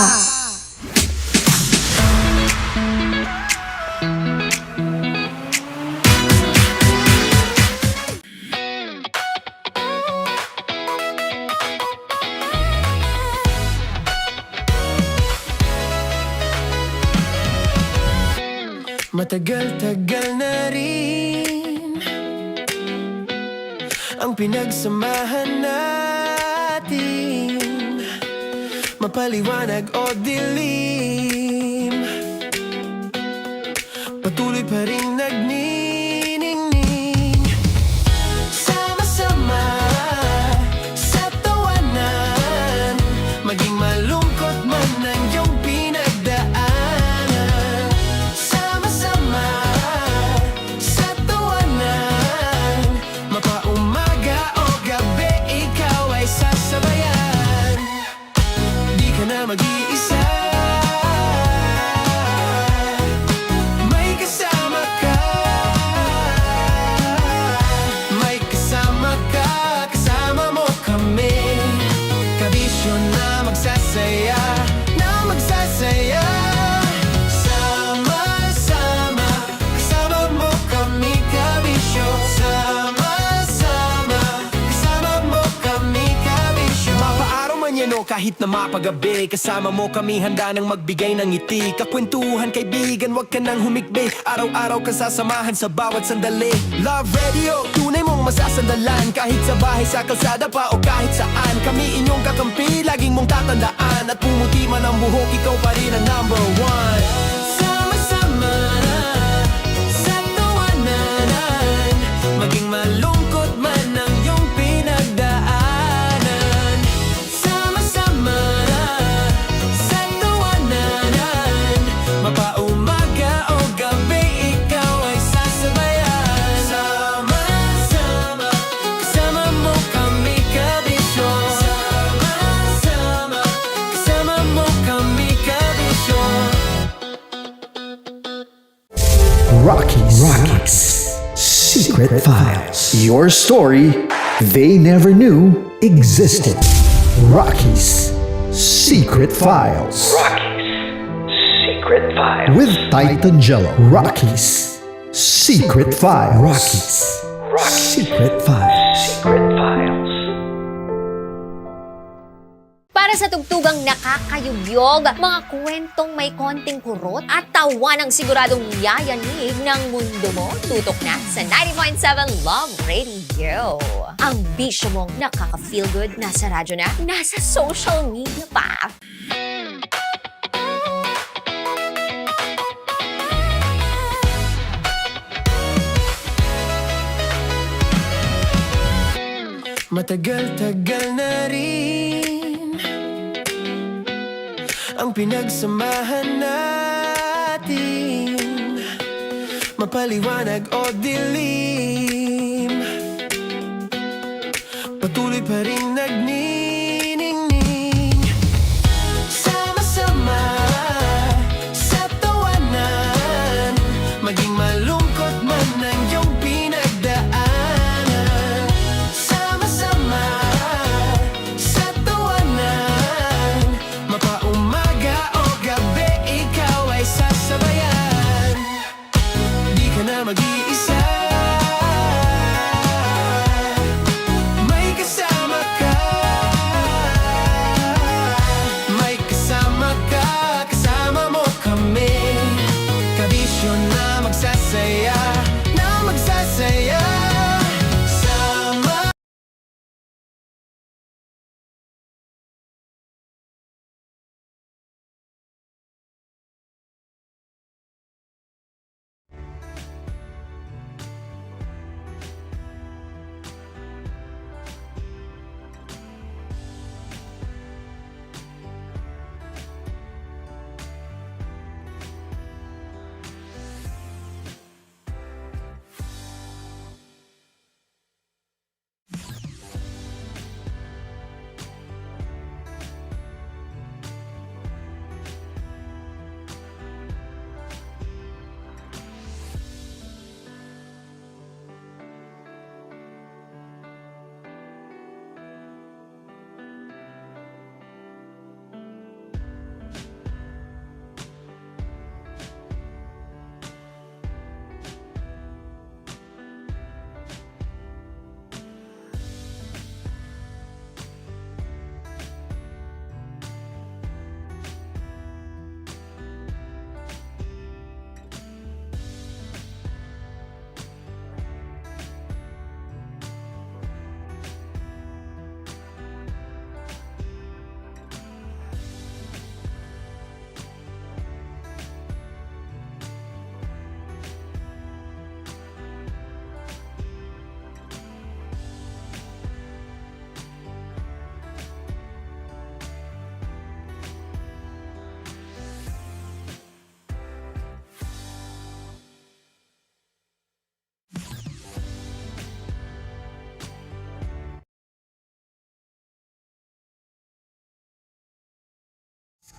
Matagal-tagal na rin ang pinagsamahan natin, mapaliwanag o dilim, patuloy pa rin nagniningning. Sama-sama sa tawanan, maging malungkot man ang iyong pinagdaanan. Sama-sama sa tawanan, mapaumaga o gabi, ikaw ay sasabayan. Di ka na mag-iisa, may kasama ka. May kasama ka, kasama mo kami. Kabisyo na magsasaya, na magsasaya. Sama-sama, kasama mo kami, kabisyo. Sama-sama, kasama mo kami, kabisyo. Mapaaraw man yan o kahit na mapagabi, kasama mo kami, handa nang magbigay ng ngiti. Kakwentuhan, kaibigan, wag ka nang humikbi. Araw-araw ka sasamahan sa bawat sandali. Love Radio, tunay mong masasandalan. Kahit sa bahay, sa kalsada pa o kahit saan, kami inyong kakampi, laging mong tatandaan. At pumuti man ang buhok, ikaw pa rin ang #1. Sama-sama sa tawanan, maging malungkot man ang iyong pinagdaanan. Sama-sama sa tawanan, mapaumaga o gabi, ikaw ay sasabayan. Sama-sama, kasama mo kami, kabisyo. Sama-sama, kasama mo kami, kabisyo. Rockies Secret Files. Your story they never knew existed. Rockies Secret Files. Secret Files. With Titan Jello. Rockies Secret Files. Rockies Secret Files. Secret Files. Para sa tugtugang nakakayugyog, mga kwentong may konting kurot at tawa ng siguradong yayanig ng mundo mo, tutok na sa 90.7 Love Radio. Ang bisyo mong nakaka-feel good, nasa radyo na, nasa social media pa. Matagal-tagal na rin ang pinagsamahan natin, mapaliwanag o dilim, patuloy pa rin nagniningning. Sama-sama sa tawanan, maging malungkot man ang iyong pinagdaanan. Sama-sama sa tawanan, mapaumaga o gabi, ikaw ay sasabayan. Di ka na mag-iisa, may kasama ka. May kasama ka, kasama mo kami. Kabisyo na magsasaya, na magsasaya. Sama.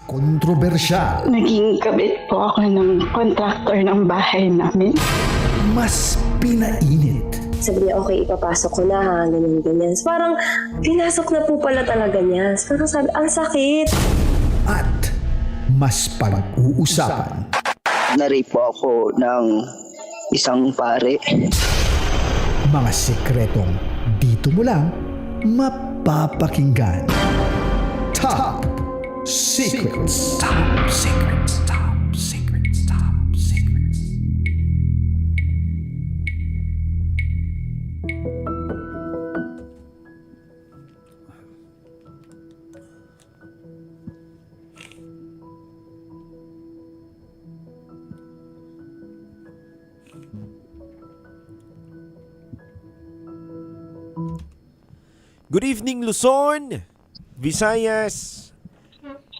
Kontrobersyal. Naging kabit po ako ng contractor ng bahay namin. Mas pinainit. Sabi niya, okay, ipapasok ko na ha, ganyan. Parang, pinasok na po pala talaga niya. Parang sabi, ang sakit. At mas pag-uusapan. Na-rape po ako ng isang pare. Mga sekretong dito mo lang mapapakinggan. Top Secrets. Top Secrets. Top Secrets. Top Secrets. Good evening, Luzon, Visayas,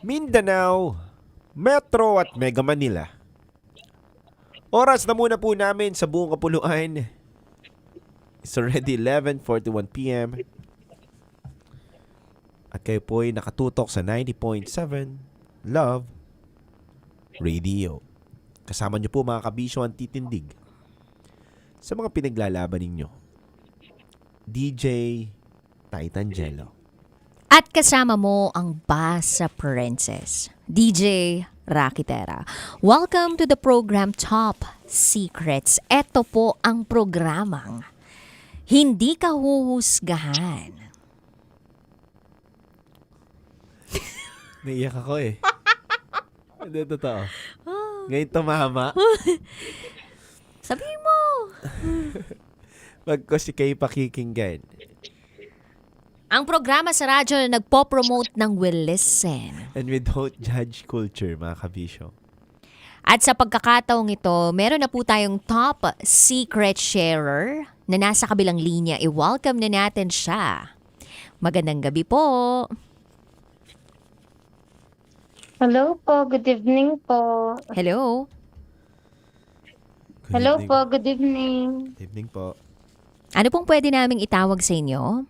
Mindanao, Metro at Mega Manila. Oras na muna po namin sa buong kapuluan. It's already 11:41 p.m. At kayo po ay nakatutok sa 90.7 Love Radio. Kasama niyo po mga kabisyo ang titindig sa mga pinaglalaban ninyo. DJ Titangelo. At kasama mo ang Basa Princess, DJ Rakitera. Welcome to the program Top Secrets. Ito po ang programang hindi ka huhusgahan. Naiyak ako eh. Hindi, totoo. Ngayon tumama. Sabi mo. Wag ko si Kay pakikinggan. Ang programa sa radyo na nagpo-promote ng will listen. And we don't judge culture, mga kabisyo. At sa pagkakataong ito, meron na po tayong top secret sharer na nasa kabilang linya. I-welcome na natin siya. Magandang gabi po. Hello po, good evening po. Hello. Hello po, good evening. Good evening po. Ano pong pwede naming itawag sa inyo?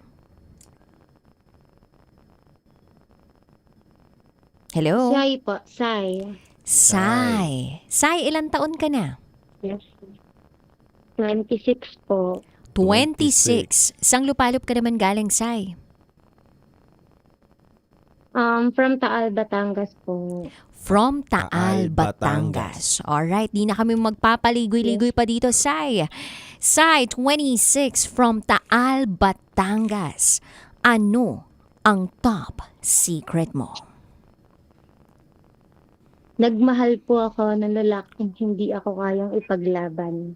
Hello? Sai po, Sai. Sai. Sai, ilang taon ka na? Yes. 26 po. 26. Sang lupalop ka naman galing, Sai? From Taal, Batangas po. From Taal, Batangas. Alright, di na kami magpapaligoy-ligoy pa dito, Sai. Sai, 26, from Taal, Batangas. Ano ang top secret mo? Nagmahal po ako ng lalaking hindi ako kayang ipaglaban.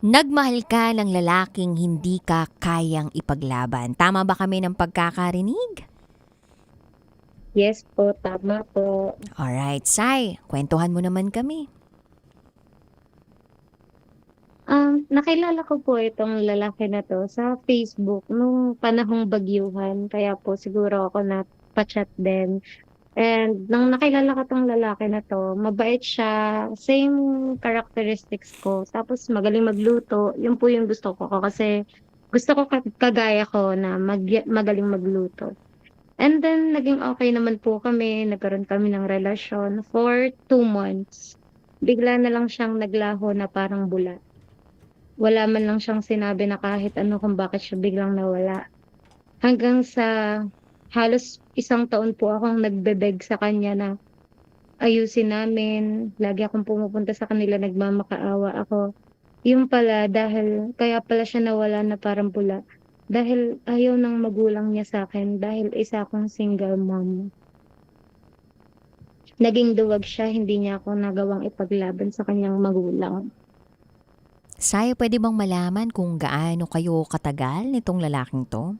Nagmahal ka ng lalaking hindi ka kayang ipaglaban. Tama ba kami ng pagkakarinig? Yes po, tama po. Alright, Sai. Kwentuhan mo naman kami. Nakilala ko po itong lalaki na to sa Facebook nung panahong bagyuhan. Kaya po siguro ako na pa-chat din. And nung nakilala ko tong lalaki na to, mabait siya, same characteristics ko. Tapos magaling magluto. Yun po yung gusto ko kasi gusto ko kagaya ko na magaling magluto. And then, naging okay naman po kami. Nagkaroon kami ng relasyon for 2 months. Bigla na lang siyang naglaho na parang bula. Wala man lang siyang sinabi na kahit ano kung bakit siya biglang nawala. Hanggang sa halos 1 taon po akong nagbebeg sa kanya na ayusin namin. Lagi akong pumupunta sa kanila, nagmamakaawa ako. Yung pala, kaya pala siya nawala na parang bula. Dahil ayaw ng magulang niya sa akin dahil isa akong single mom. Naging duwag siya, hindi niya ako nagawang ipaglaban sa kanyang magulang. Sai, pwede bang malaman kung gaano kayo katagal nitong lalaking to?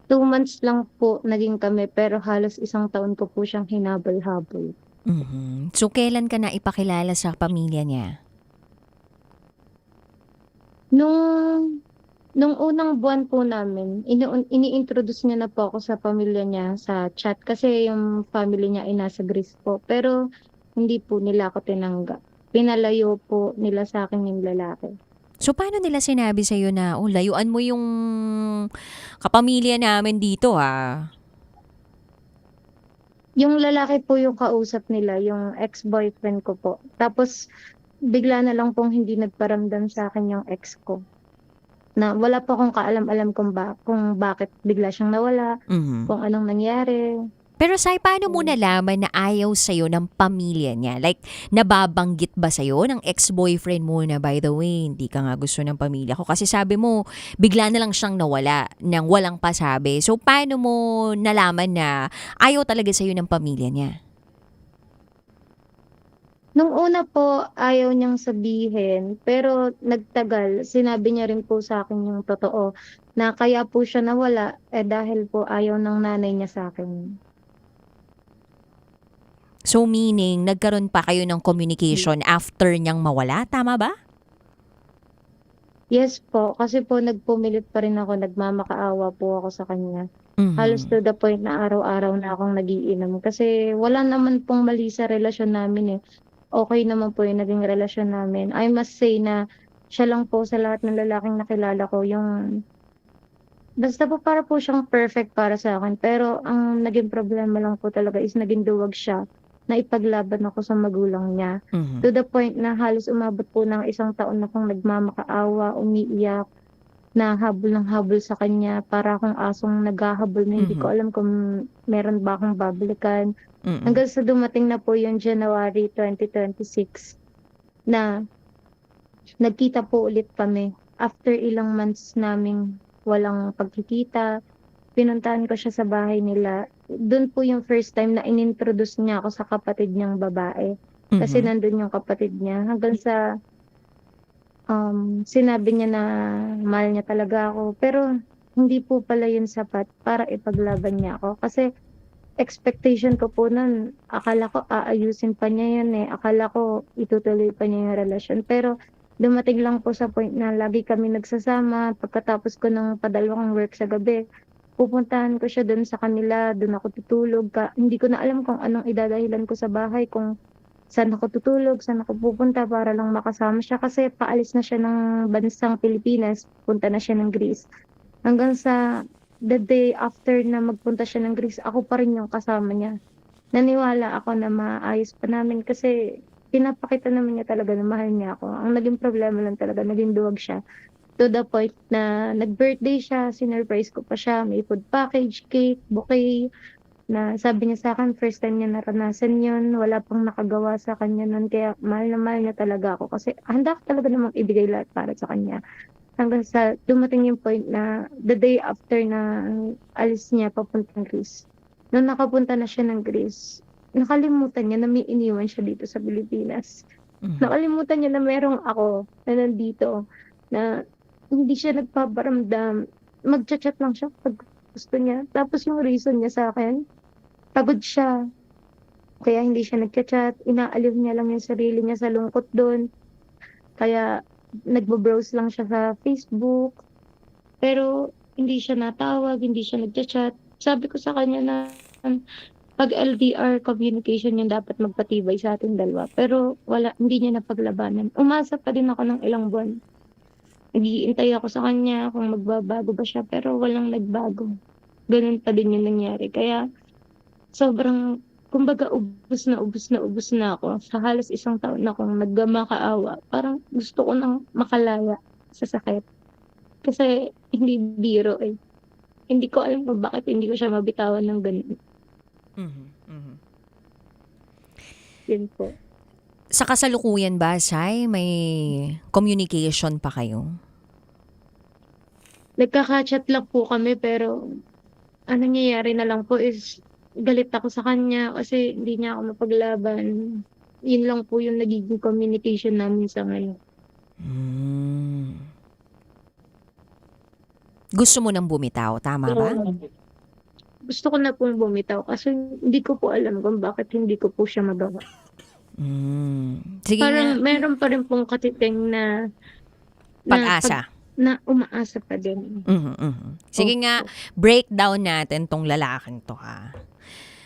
2 months lang po naging kami pero halos 1 taon ko po siyang hinabol-habol. Mhm. So, kailan ka na ipakilala sa pamilya niya? Nung unang buwan po namin, ini-introduce niya na po ako sa pamilya niya sa chat kasi yung family niya ay nasa Greece po. Pero hindi po nila ako tinanggap. Pinalayo po nila sa akin yung lalaki. So, paano nila sinabi sa'yo na, layuan mo yung kapamilya namin dito, ha? Yung lalaki po yung kausap nila, yung ex-boyfriend ko po. Tapos, bigla na lang pong hindi nagparamdam sa akin yung ex ko. Na wala pa akong kaalam-alam kung bakit bigla siyang nawala, kung anong nangyari. Pero Sai, paano mo nalaman na ayaw sa'yo ng pamilya niya? Like, nababanggit ba sa'yo ng ex-boyfriend mo na, by the way, hindi ka nga gusto ng pamilya ko? Kasi sabi mo, bigla na lang siyang nawala nang walang pasabi. So, paano mo nalaman na ayaw talaga sa'yo ng pamilya niya? Nung una po, ayaw niyang sabihin, pero nagtagal, sinabi niya rin po sa akin yung totoo, na kaya po siya nawala, dahil po ayaw ng nanay niya sa akin. So meaning, nagkaroon pa kayo ng communication after niyang mawala, tama ba? Yes po, kasi po nagpumilit pa rin ako, nagmamakaawa po ako sa kanya. Halos to the point na araw-araw na akong nagiinom. Kasi wala naman pong mali sa relasyon namin eh. Okay naman po yung naging relasyon namin. I must say na siya lang po sa lahat ng lalaking nakilala ko yung basta po para po siyang perfect para sa akin. Pero ang naging problema lang po talaga is naging duwag siya. naipaglaban ako sa magulang niya. To the point na halos umabot po ng 1 taon na akong nagmamakaawa, umiiyak, na habol ng habol sa kanya para akong asong naghahabol na hindi ko alam kung meron ba akong babalikan. Hanggang sa dumating na po yung January 2026 na nagkita po ulit kami. After ilang months naming walang pagkikita, pinuntahan ko siya sa bahay nila. Doon po yung first time na inintroduce niya ako sa kapatid niyang babae. Kasi nandun yung kapatid niya. Hanggang sa sinabi niya na mahal niya talaga ako. Pero hindi po pala yun sapat para ipaglaban niya ako. Kasi expectation ko po nun, akala ko aayusin pa niya yun eh. Akala ko itutuloy pa niya yung relasyon. Pero dumating lang po sa point na lagi kami nagsasama. Pagkatapos ko ng padalawang work sa gabi, pupuntahan ko siya dun sa kanila, dun ako tutulog. Hindi ko na alam kung anong idadahilan ko sa bahay, kung saan ako tutulog, saan ako pupunta para lang makasama siya. Kasi paalis na siya ng bansang Pilipinas, punta na siya ng Greece. Hanggang sa the day after na magpunta siya ng Greece, ako pa rin yung kasama niya. Naniwala ako na maayos pa namin kasi pinapakita naman niya talaga na mahal niya ako. Ang naging problema lang talaga, naging duwag siya. To the point na nag-birthday siya, sinurprise ko pa siya, may food package, cake, bouquet, na sabi niya sa akin, first time niya naranasan yun, wala pang nakagawa sa kanya nun, kaya mahal na mahal niya talaga ako kasi handa ko talaga namang ibigay lahat para sa kanya. Hanggang sa dumating yung point na the day after na alis niya papuntang Greece. Nung nakapunta na siya ng Greece, nakalimutan niya na may iniwan siya dito sa Pilipinas. Nakalimutan niya na merong ako na nandito, na hindi siya nagpaparamdam. Mag-chat lang siya pag gusto niya. Tapos yung reason niya sa akin, pagod siya. Kaya hindi siya nag-chat. Inaaliw niya lang yung sarili niya sa lungkot doon. Kaya nagbo-browse lang siya sa Facebook. Pero hindi siya natawag, hindi siya nag-chat. Sabi ko sa kanya na pag LDR communication yung dapat magpatibay sa ating dalawa. Pero hindi niya napaglabanan. Umasa pa din ako ng ilang buwan. Nagiintay ako sa kanya kung magbabago ba siya, pero walang nagbago. Ganun pa din yung nangyari. Kaya sobrang, kumbaga ubus na ako. Sa halos 1 taon na akong nagmamakaawa. Parang gusto ko nang makalaya sa sakit. Kasi hindi biro eh. Hindi ko alam kung bakit hindi ko siya mabitawan ng ganun. Yun po. Sa kasalukuyan ba, Sai, may communication pa kayo? Nagkaka-chat lang po kami, pero ang nangyayari na lang po is galit ako sa kanya kasi hindi niya ako mapaglaban. Yun lang po yung nagiging communication namin sa ngayon. Gusto mo nang bumitaw, tama ba? Gusto ko na po bumitaw kasi hindi ko po alam kung bakit hindi ko po siya magawa. Sige Parang nga. meron pa rin pong katiting na Pag-asa. na umaasa pa din. Sige nga, breakdown natin tong lalaking to, ha.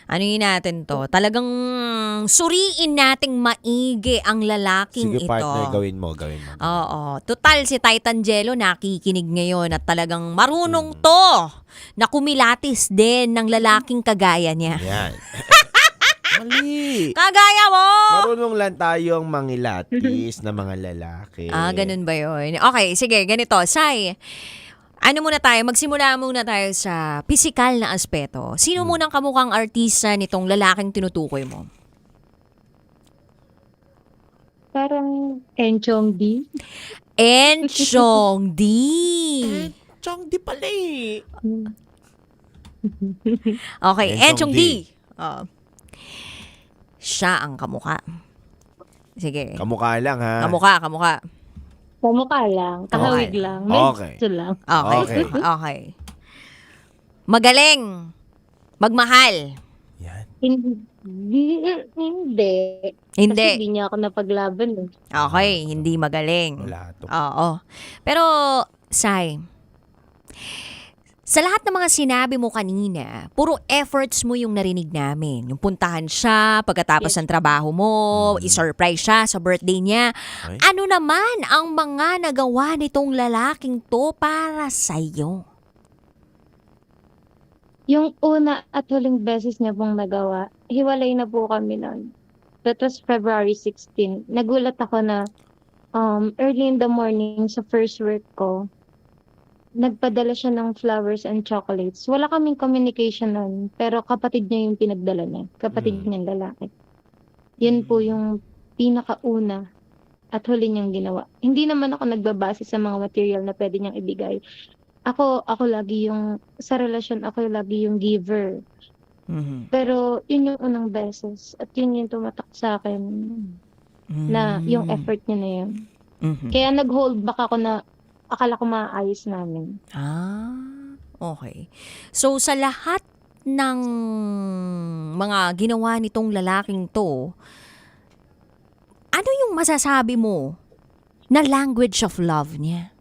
Ano yun natin to? Talagang suriin nating maigi ang lalaking Sige, ito. partner, gawin mo. Oo. Total, si Titan Jello nakikinig ngayon at talagang marunong to na kumilatis din ng lalaking kagaya niya. Yan. Mali. Kagaya mo! Marunong lang tayong mangilatis na mga lalaki. Ganun ba yun? Okay, sige, ganito. Sai, magsimula muna tayo sa physical na aspeto. Sino munang kamukhang artista nitong lalaking tinutukoy mo? Parang Enchong D. Enchong D. Enchong D pala eh. Okay, Enchong Enchong D. D. Siya ang kamukha. Sige. Kamukha lang ha. Kamukha. Kamukha lang. Kahawig lang. Medyo lang. Okay. Okay. Magaling. Magmahal. Hindi. Hindi. Kasi hindi niya ako napaglaban. Eh. Okay, hindi magaling. Wala to. Oo. Pero, Sai, sa lahat ng mga sinabi mo kanina, puro efforts mo yung narinig namin. Yung puntahan siya, pagkatapos ng trabaho mo, i-surprise siya sa birthday niya. Okay. Ano naman ang mga nagawa nitong lalaking to para sa'yo? Yung una at huling beses niya pong nagawa, hiwalay na po kami nun. That was February 16. Nagulat ako na early in the morning sa first work ko, nagpadala siya ng flowers and chocolates. Wala kaming communication nun, pero kapatid niya yung pinagdala niya. Kapatid niyang lalaki. Yun po yung pinakauna at huli niyang ginawa. Hindi naman ako nagbabase sa mga material na pwede niyang ibigay. Ako lagi yung, sa relasyon, ako lagi yung giver. Pero yun yung unang beses at yun yung tumatak sa akin na yung effort niya na yun. Kaya nag-hold back ako na akala ko maayos namin. Okay. So, sa lahat ng mga ginawa nitong lalaking to, ano yung masasabi mo na language of love niya?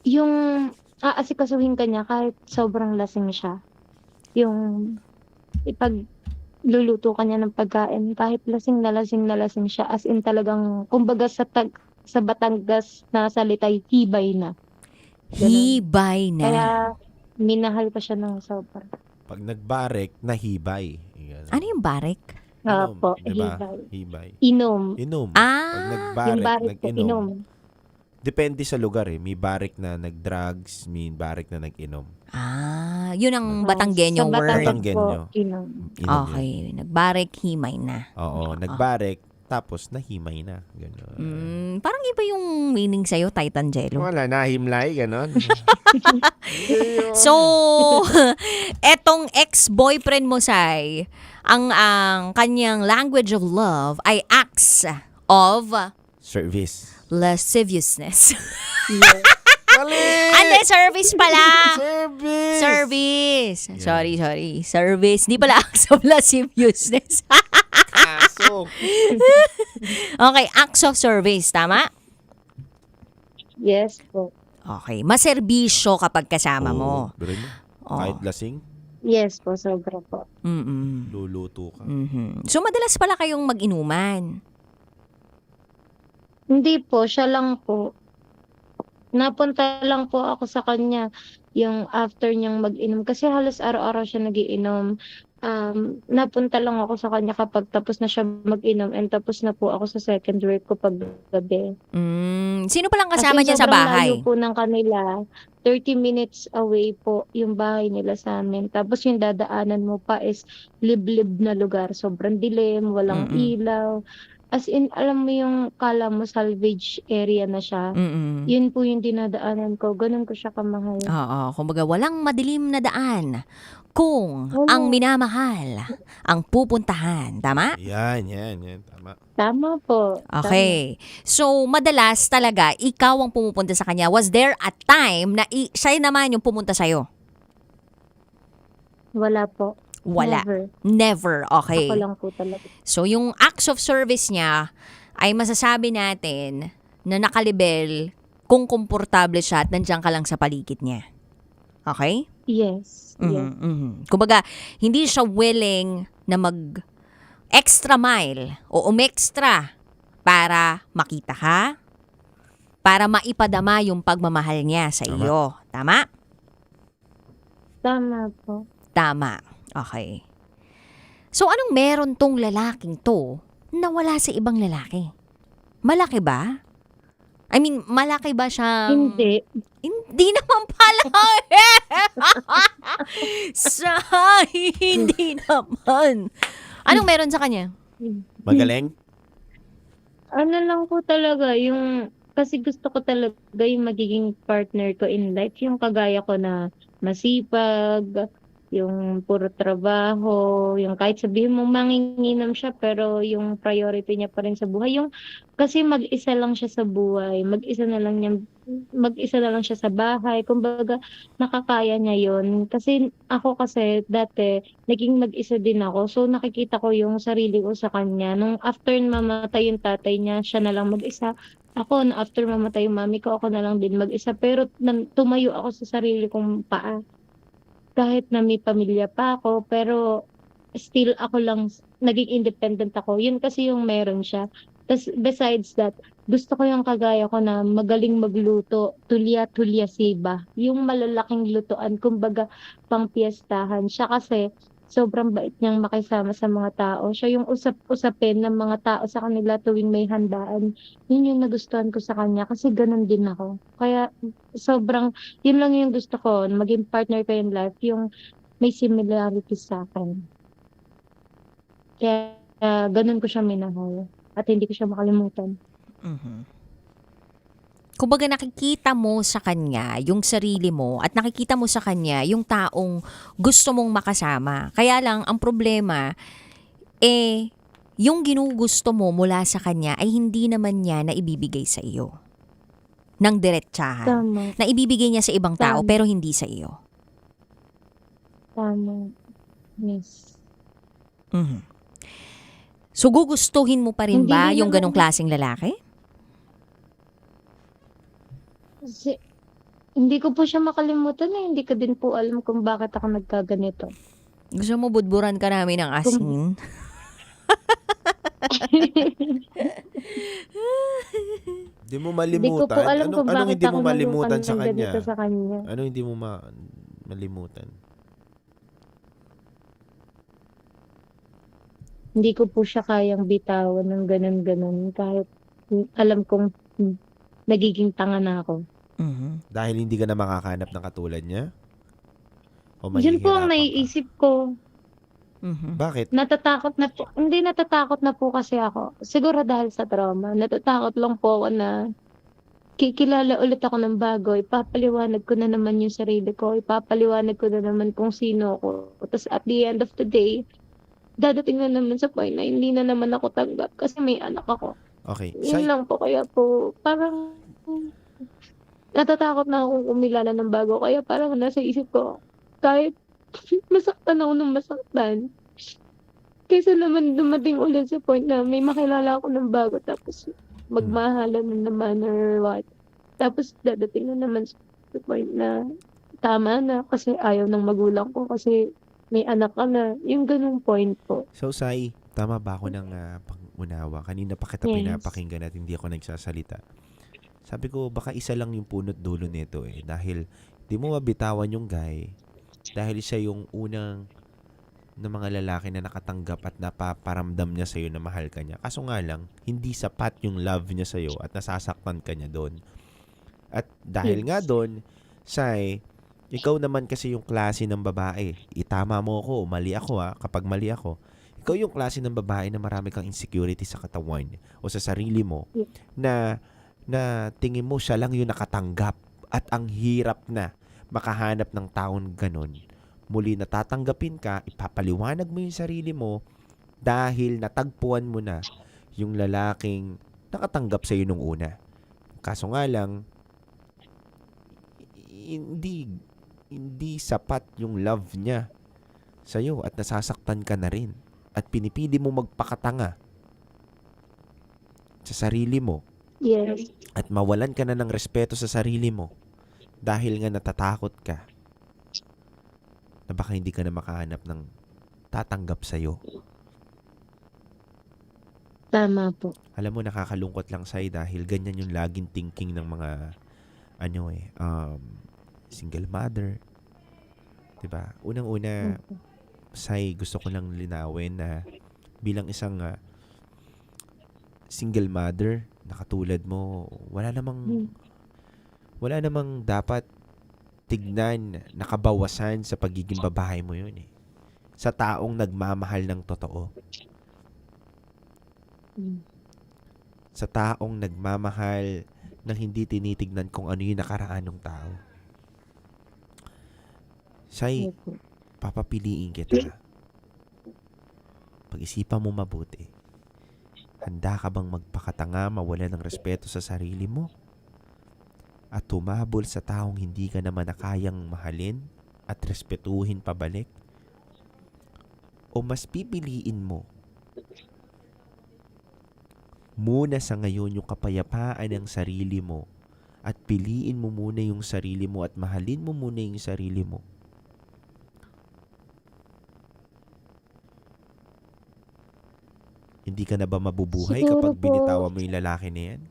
Yung aasikasuhin ka niya kahit sobrang lasing siya. Yung ipag luluto ka niya ng pagkain kahit lasing na lasing siya. As in talagang, kumbaga sa Batangas na salitay, hibay na. Hibay na. Kaya minahal ko siya ng sobra. Pag nagbarek, nahibay. Ano yung barek? Opo, Diba? hibay. Hibay. Inom. Inom. Ah, Pag Yung nagbarek, barik ko, nag-inom. inom. Depende sa lugar eh. May barik na nag-drugs, may barik na nag-inom. Yun ang Batanggenyo Sa word. Batanggenyo. po, inom. Inom Okay, nagbarek, himay na. Oo, nagbarek, tapos nahimay na. Gano'n. Parang iba yung meaning sa'yo, Titan Jello. Wala, nahimlay, gano'n. So, etong ex-boyfriend mo, Sai, ang kanyang language of love ay acts of Service. lasciviousness. Mali! Ande, service pala. Service! Service. Sorry. Service. Di pala acts of lasciviousness. Kaso. Okay, acts of service. Tama? Yes po. Okay. Maserbisyo kapag kasama mo. Ganun. Kahit lasing, Yes po, sobra po. luluto ka. So, madalas pala kayong mag-inuman. Hindi po, siya lang po. Napunta lang po ako sa kanya yung after niyang mag-inom. Kasi halos araw-araw siya nagiinom. Napunta lang ako sa kanya kapag tapos na siya mag-inom and tapos na po ako sa second work ko pag gabi. Sino palang kasama niya sa sobrang bahay? layo po ng kanila. 30 minutes away po yung bahay nila sa amin. Tapos yung dadaanan mo pa is liblib na lugar. Sobrang dilim, walang ilaw. As in, alam mo yung kala mo salvage area na siya. Yun po yung dinadaanan ko. Ganun ko siya kamahal. Oo, kumbaga walang madilim na daan kung ang minamahal ang pupuntahan. Tama? Yan. Tama. Tama po. Okay. So, madalas talaga, ikaw ang pumupunta sa kanya. Was there a time na siya naman yung pumunta sa'yo? Wala po. Wala. Never. Okay. Ako lang po talaga. So, yung acts of service niya ay masasabi natin na nakalibel kung komportable siya at nandiyan ka lang sa paligid niya. Okay? Yes. Kumbaga, hindi siya willing na mag-extra mile o umextra para makita ka, para maipadama yung pagmamahal niya sa iyo. Tama? Tama po. Tama. Okay. So, anong meron tong lalaking to na wala sa ibang lalaki? Malaki ba? I mean, malaki ba siya? Hindi. Hindi naman pala. Hindi naman. Anong meron sa kanya? Magaling? Ano lang po talaga, kasi gusto ko talaga yung magiging partner ko in life, yung kagaya ko na masipag, yung puro trabaho, yung kahit sabihin mo manginginom siya pero yung priority niya pa rin sa buhay. Kasi mag-isa lang siya sa buhay, mag-isa na lang siya sa bahay. Kumbaga nakakaya niya yon. Kasi ako dati naging mag-isa din ako. So nakikita ko yung sarili ko sa kanya. Nung after mamatay yung tatay niya, siya na lang mag-isa. Ako, after mamatay yung mami ko, ako na lang din mag-isa. Pero tumayo ako sa sarili kong paa. Kahit na may pamilya pa ako, pero still ako lang, naging independent ako. Yun kasi yung meron siya. Tas besides that, gusto ko yung kagaya ko na magaling magluto, tulya-tulya siba. Yung malalaking lutuan, kumbaga pang piyestahan. Siya kasi sobrang bait niyang makisama sa mga tao. Siya yung usap-usapin ng mga tao sa kanila tuwing may handaan. Yun yung nagustuhan ko sa kanya kasi ganun din ako. Kaya sobrang, yun lang yung gusto ko, maging partner ko in life, yung may similarities sa akin. Kaya ganun ko siya minahal at hindi ko siya makalimutan. Kumbaga nakikita mo sa kanya yung sarili mo at nakikita mo sa kanya yung taong gusto mong makasama. Kaya lang, ang problema, yung ginugusto mo mula sa kanya ay hindi naman niya na ibibigay sa iyo. Nang diretsahan. Tama. Na ibibigay niya sa ibang tao Tama. pero hindi sa iyo. Tama. Yes. So gugustuhin mo pa rin Hindi ba din yung naman- ganong klaseng lalaki? Kasi, hindi ko po siya makalimutan eh. Hindi ko din po alam kung bakit ako nagkaganito. Gusto mo budburan ka namin ng asin? Hindi mo Hindi ko malimutan. po alam kung Anong bakit hindi mo ako malimutan nagmukha sa ng kanya? ganito sa kanya. Ano hindi mo malimutan? Hindi ko po siya kayang bitawan ng ganun-ganun kahit alam kong nagiging tanga na ako. Dahil hindi ka na makakahanap ng katulad niya? O Yun po ang mahihirapan ka? naiisip ko. Bakit? Natatakot na po. Hindi, natatakot na po kasi ako. Siguro dahil sa trauma. Natatakot lang po ako na kikilala ulit ako ng bago. Ipapaliwanag ko na naman yung sarili ko. Ipapaliwanag ko na naman kung sino ako. Tapos at the end of the day, dadating na naman sa point na hindi na naman ako tanggap kasi may anak ako. Okay. Yun lang po. Kaya po, parang natatakot na akong kumilala ng bago. Kaya parang nasa isip ko, kahit masaktan ako ng masaktan, kaysa naman dumating ulit sa point na may makilala ako ng bago tapos magmahalan na naman or what. Tapos dadating na naman sa point na tama na kasi ayaw ng magulang ko kasi may anak ka na. Yung ganung point po. So, Sai, tama ba ako ng pang-unawa? Kanina pa kita Yes. pinapakinggan at hindi ako nagsasalita. Sabi ko, baka isa lang yung punot dulo nito eh. Dahil di mo mabitawan yung guy dahil siya yung unang ng mga lalaki na nakatanggap at napaparamdam niya sa'yo na mahal ka niya. Kaso nga lang, hindi sapat yung love niya sa'yo at nasasaktan ka niya doon. At dahil nga doon, Sai, ikaw naman kasi yung klase ng babae. Itama mo ako, mali ako kapag mali ako. Ikaw yung klase ng babae na marami kang insecurity sa katawan o sa sarili mo na tingin mo siya lang yung nakatanggap at ang hirap na makahanap ng taon ganun. Muli natatanggapin ka, ipapaliwanag mo yung sarili mo dahil natagpuan mo na yung lalaking nakatanggap sa'yo nung una. Kaso nga lang, hindi sapat yung love niya sa'yo at nasasaktan ka na rin. At pinipili mo magpakatanga sa sarili mo. Yes. At mawalan ka na ng respeto sa sarili mo dahil nga natatakot ka na baka hindi ka na makahanap ng tatanggap sa'yo. Tama po. Alam mo, nakakalungkot lang sa'yo dahil ganyan yung laging thinking ng mga single mother. Diba? Unang-una, Sai, gusto ko lang linawin na bilang isang single mother na katulad mo, wala namang dapat tignan na kabawasan sa pagiging babae mo yun eh. Sa taong nagmamahal ng totoo. Sa taong nagmamahal nang hindi tinitignan kung ano yung nakaraan ng tao. Sai, papapiliin kita. Pag-isipan mo mabuti. Handa ka bang magpakatanga, mawala ng respeto sa sarili mo? At tumabol sa taong hindi ka naman nakayang mahalin at respetuhin pabalik? O mas pipiliin mo muna sa ngayon yung kapayapaan ng sarili mo at piliin mo muna yung sarili mo at mahalin mo muna yung sarili mo? Hindi ka na ba mabubuhay Siguro kapag po, binitawan mo yung lalaki na yan?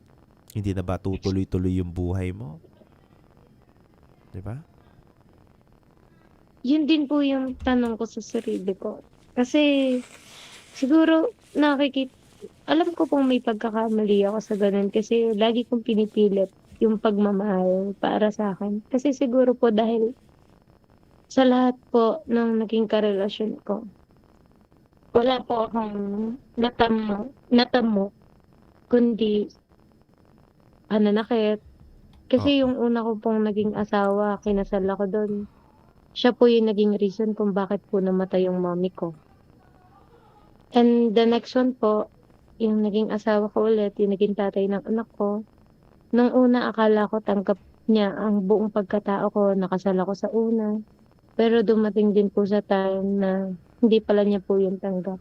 Hindi na ba tutuloy-tuloy yung buhay mo? Di ba? yun din po yung tanong ko sa sarili ko. Kasi siguro alam ko pong may pagkakamali ako sa ganun kasi lagi kong pinipilit yung pagmamahal para sa akin. Kasi siguro po dahil sa lahat po ng naging karelasyon ko, wala po akong natamo kundi pananakit. Kasi yung una ko pong naging asawa, kinasal ako doon. Siya po yung naging reason kung bakit po namatay yung mommy ko. And the next one po, yung naging asawa ko ulit, yung naging tatay ng anak ko. Nung una, akala ko tanggap niya ang buong pagkatao ko, nakasal ako sa una. Pero dumating din po sa time na hindi pala niya po yung tanggap.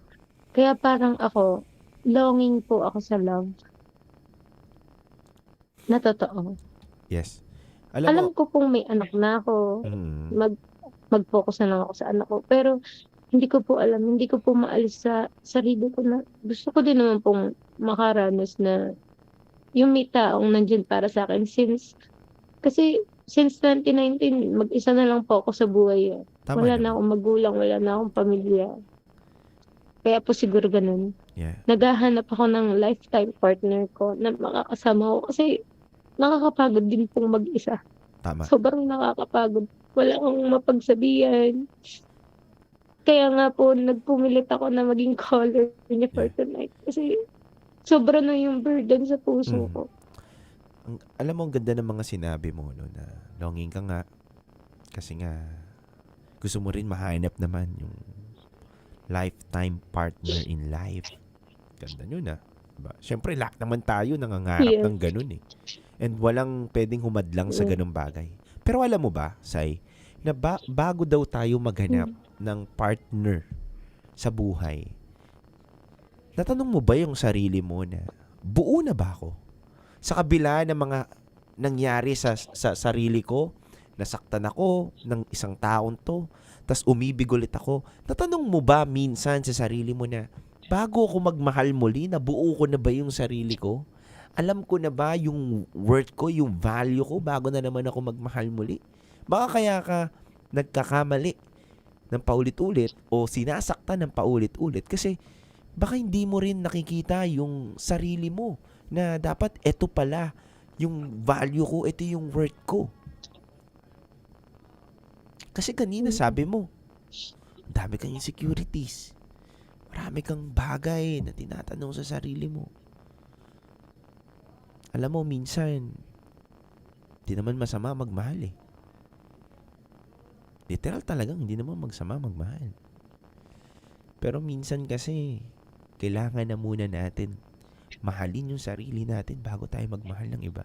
Kaya parang ako, longing po ako sa love. Na totoo. Yes. Alam ko pong may anak na ako. Mm. Mag-focus na lang ako sa anak ko. Pero hindi ko po alam, hindi ko po maalis sa sarili ko na gusto ko din naman pong makaranas na yung may taong nandyan para sa akin kasi since 2019, mag-isa na lang po ako sa buhay. Tama Wala naman. na akong magulang, wala na akong pamilya. Kaya po siguro ganun. Yeah. Naghahanap ako ng lifetime partner ko na makakasama ko kasi nakakapagod din pong mag-isa. Tama. Sobrang nakakapagod. Wala akong mapagsabihan. Kaya nga po, nagpumilit ako na maging caller niya for tonight. Kasi sobra na yung burden sa puso ko. Alam mo, ang ganda ng mga sinabi mo, no, na longing ka nga. Kasi nga, gusto mo rin mahanap naman yung lifetime partner in life. Ganda nyo na. Diba? Siyempre, lahat naman tayo nangangarap ng ganun eh. And walang pwedeng humadlang sa ganung bagay. Pero alam mo ba, Sai, na bago daw tayo maghanap ng partner sa buhay, natanong mo ba yung sarili mo na, buo na ba ako? Sa kabila ng mga nangyari sa sarili ko, nasaktan ako ng isang taon to, tas umibig ulit ako, natanong mo ba minsan sa sarili mo na, bago ako magmahal muli, nabuo ko na ba yung sarili ko? Alam ko na ba yung worth ko, yung value ko bago na naman ako magmahal muli? Baka kaya ka nagkakamali ng paulit-ulit o sinasaktan ng paulit-ulit kasi baka hindi mo rin nakikita yung sarili mo na dapat eto pala yung value ko, ito yung worth ko. Kasi kanina sabi mo, dami kang insecurities. Marami kang bagay na tinatanong sa sarili mo. Alam mo, minsan, di naman masama magmahal eh. Literal talagang hindi naman magsama magmahal. Pero minsan kasi, kailangan na muna natin mahalin yung sarili natin bago tayo magmahal ng iba.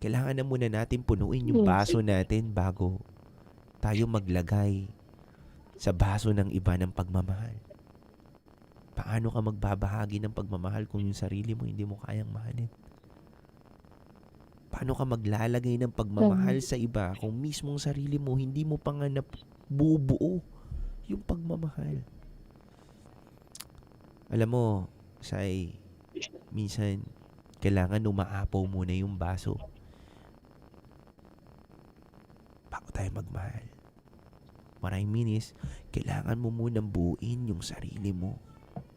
Kailangan na muna natin punuin yung baso natin bago tayo maglagay sa baso ng iba ng pagmamahal. Paano ka magbabahagi ng pagmamahal kung yung sarili mo hindi mo kayang mahalin? Paano ka maglalagay ng pagmamahal sa iba kung mismong sarili mo hindi mo pa nga nabubuo yung pagmamahal? Alam mo, Sai, minsan kailangan umaapaw muna yung baso bago tayo magmahal. What I mean is, kailangan mo munang buuin yung sarili mo.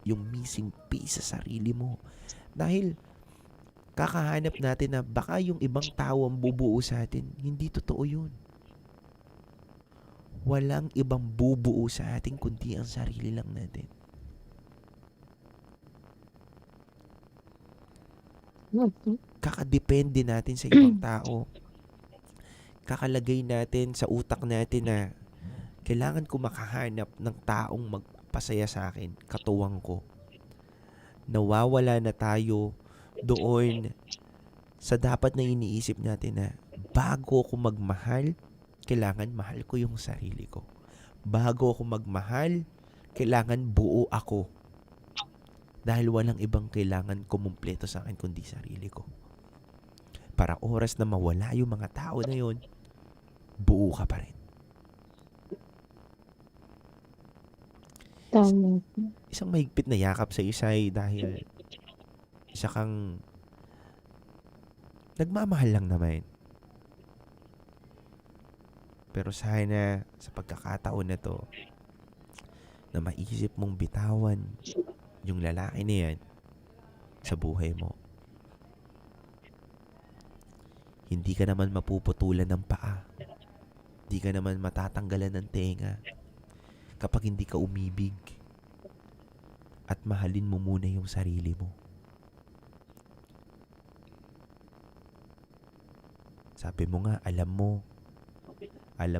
Yung missing piece sa sarili mo. Dahil kakahanap natin na baka yung ibang tao ang bubuo sa atin. Hindi totoo yun. Walang ibang bubuo sa atin kundi ang sarili lang natin. Kakadepende natin sa ibang tao. Kakalagay natin sa utak natin na kailangan ko makahanap ng taong magpasaya sa akin, katuwang ko. Nawawala na tayo doon sa dapat na iniisip natin na bago ako magmahal, kailangan mahal ko yung sarili ko. Bago ako magmahal, kailangan buo ako. Dahil walang ibang kailangan kumumpleto sa akin kundi sarili ko. Para oras na mawala yung mga tao na yun, buo ka pa rin. Tama. Isang mahigpit na yakap sa isa dahil isa kang nagmamahal lang naman. Pero sana sa pagkakataon na to, na maisip mong bitawan yung lalaki na yan sa buhay mo. Hindi ka naman mapuputulan ng paa. Hindi ka naman matatanggalan ng tenga kapag hindi ka umibig at mahalin mo muna yung sarili mo. Sabi mo nga, alam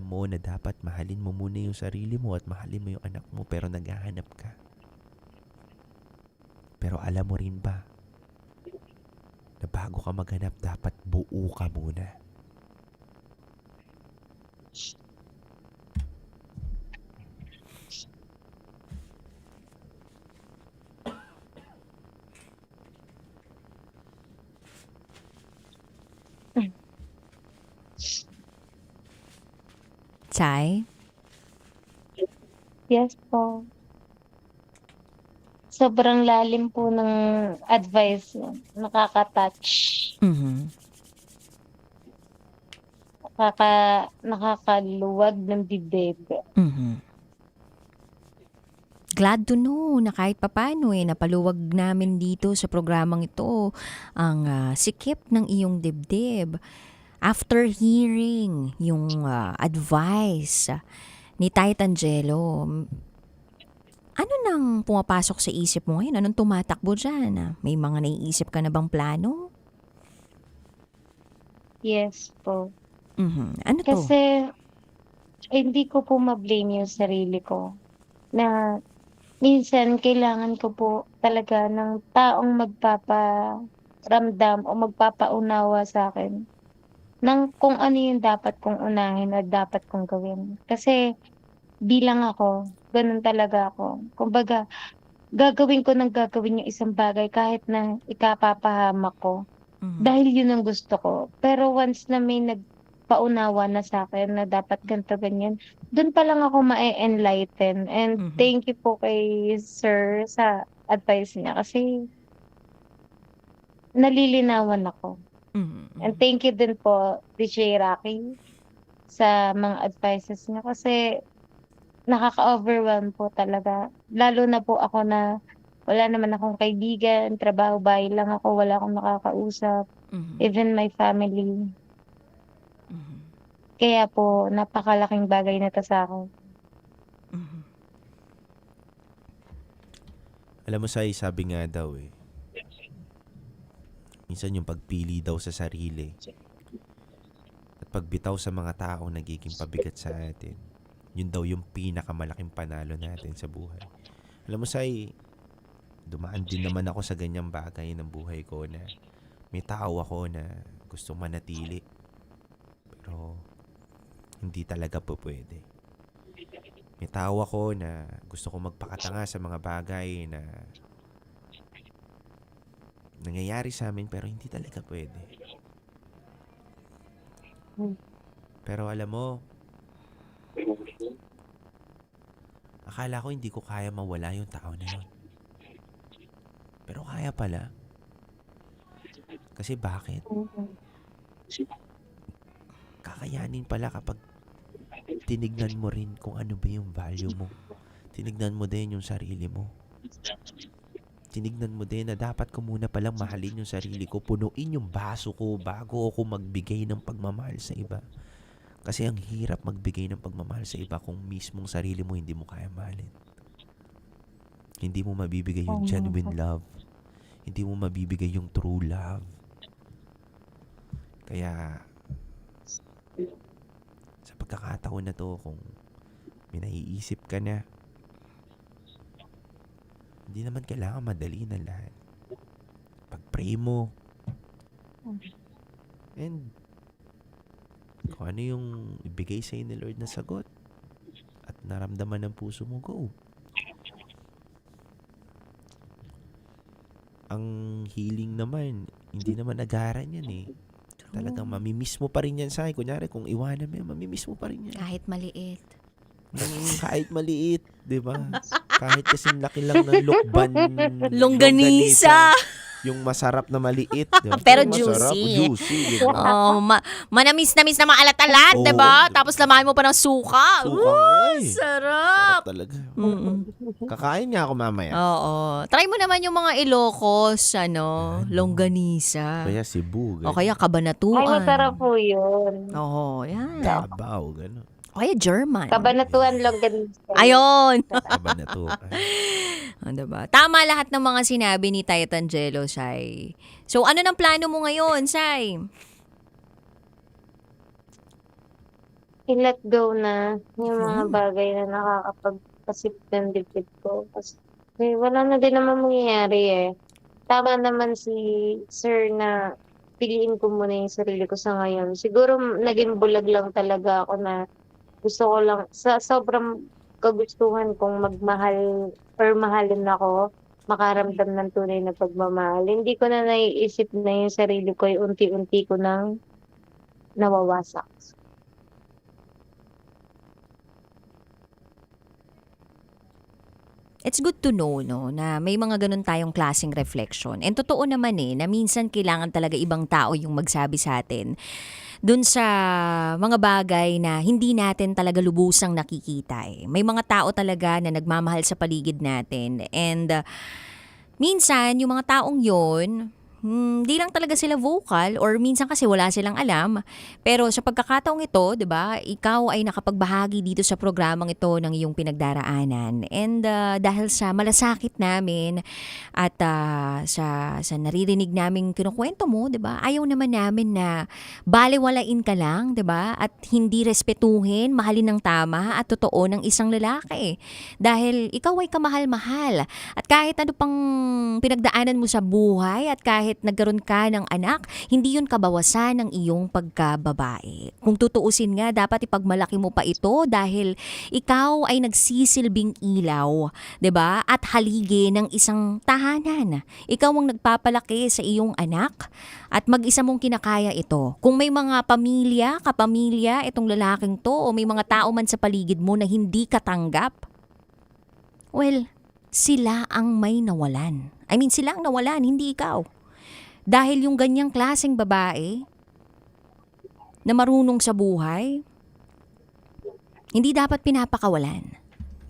mo na dapat mahalin mo muna yung sarili mo at mahalin mo yung anak mo, pero naghahanap ka. Pero alam mo rin ba na bago ka maghanap, dapat buo ka muna. Chay? Yes po. Sobrang lalim po ng advice. Nakaka-touch. Nakakaluwag ng bibig. Glad to know na kahit papano napaluwag namin dito sa programang ito ang sikip ng iyong dibdib. After hearing yung advice ni Tayt Angelo, ano nang pumapasok sa isip mo ngayon? Anong tumatakbo dyan? May mga naiisip ka na bang plano? Yes po. Ano to? Kasi hindi ko po ma-blame yung sarili ko. Na minsan kailangan ko po talaga ng taong magpaparamdam o magpapaunawa sa akin ng kung ano yung dapat kong unahin at dapat kong gawin. Kasi bilang ako, ganun talaga ako. Kumbaga, gagawin ko yung isang bagay kahit na ikapapahamak ko. Dahil yun ang gusto ko. Pero once na may nagpaunawa na sa akin na dapat ganito, ganyan, dun pa lang ako ma-enlighten. And thank you po kay Sir sa advice niya kasi nalilinawan ako. And thank you din po, DJ Rocky, sa mga advices niya kasi nakaka-overwhelm po talaga. Lalo na po ako na wala naman akong kaibigan, trabaho, bahay lang ako, wala akong nakakausap, even my family. Kaya po, napakalaking bagay na to sa akin. Alam mo, sabi nga daw minsan yung pagpili daw sa sarili at pagbitaw sa mga taong nagiging pabigat sa atin, yun daw yung pinakamalaking panalo natin sa buhay. Alam mo, dumaan din naman ako sa ganyang bagay ng buhay ko na may tao ako na gusto manatili pero hindi talaga po pwede. May tao ako na gusto ko magpakatanga sa mga bagay na nangyayari sa amin pero hindi talaga pwede. Pero alam mo, akala ko hindi ko kaya mawala yung tao na yun. Pero kaya pala. Kasi bakit? Kakayanin pala kapag tinignan mo rin kung ano ba yung value mo. Tinignan mo din yung sarili mo. Tinignan mo din na dapat ko muna palang mahalin yung sarili ko. Punuin yung baso ko bago ako magbigay ng pagmamahal sa iba. Kasi ang hirap magbigay ng pagmamahal sa iba kung mismong sarili mo hindi mo kaya mahalin. Hindi mo mabibigay yung genuine love. Hindi mo mabibigay yung true love. Kaya sa pagkakataon na to, kung may naiisip ka na, hindi naman kailangan madali na lahat. Pag-pray mo. And kung ano yung ibigay sa'yo ni Lord na sagot at naramdaman ng puso mo, go. Ang healing naman, hindi naman agaran yan eh. Talagang mamimiss mo pa rin yan sa'yo. Kunyari, kung iwanan mo yan, mamimiss mo pa rin yan. Kahit maliit. Kahit maliit, di ba? Kahit kasing laki lang ng lukban. Longganisa. Yung masarap na maliit. Diba? Pero Masarap, juicy. juicy. Diba? Oh, manamis-namis na maalat-alat, Oo. 'di ba? Tapos lamahan mo pa ng suka. Suka, Woo, ay. sarap. Talaga. Mm-mm. Kakain nga ako mamaya. Oo. Try mo naman yung mga Ilocos, longganisa. Kaya Cebu. O kaya Kabanatuan. Ay, masarap po yun. Oo, yan. Tabaw, gano'n. O kaya German. Kabanatuan longganisa. Ayun. Kabanatuan. O, diba? Tama lahat ng mga sinabi ni Tayat Angelo, Sai. So, ano ng plano mo ngayon, Sai? I-let go na yung mga bagay na nakakapagpasip ng dibdib ko. Kasi wala na din naman mangyayari eh. Tama naman si Sir na piliin ko muna yung sarili ko sa ngayon. Siguro naging bulag lang talaga ako na gusto ko lang, sa sobrang kagustuhan kong magmahal or mahalin ako, makaramdam ng tunay na pagmamahal. Hindi ko na naiisip na yung sarili ko ay unti-unti ko nang nawawasak. It's good to know, no, na may mga ganun tayong klaseng reflection. And totoo naman na minsan kailangan talaga ibang tao yung magsabi sa atin dun sa mga bagay na hindi natin talaga lubusang nakikita. May mga tao talaga na nagmamahal sa paligid natin. And minsan, yung mga taong yun, di lang talaga sila vocal or minsan kasi wala silang alam. Pero sa pagkakataong ito, 'di ba? Ikaw ay nakapagbahagi dito sa programang ito ng iyong pinagdaraanan. And dahil sa malasakit namin at sa naririnig naming kinukwento mo, 'di ba? Ayaw naman namin na balewalain ka lang, 'di ba? At hindi respetuhin, mahalin ng tama at totoo ng isang lalaki. Dahil ikaw ay kamahal-mahal. At kahit ano pang pinagdaanan mo sa buhay at kahit nagkaroon ka ng anak, hindi yun kabawasan ng iyong pagkababae. Kung tutuusin nga, dapat ipagmalaki mo pa ito dahil ikaw ay nagsisilbing ilaw, 'di ba? At haligi ng isang tahanan. Ikaw ang nagpapalaki sa iyong anak at mag-isa mong kinakaya ito. Kung may mga kapamilya, itong lalaking to o may mga tao man sa paligid mo na hindi katanggap, well, sila ang may nawalan. Sila ang nawalan, hindi ikaw. Dahil yung ganyang klaseng babae na marunong sa buhay, hindi dapat pinapakawalan.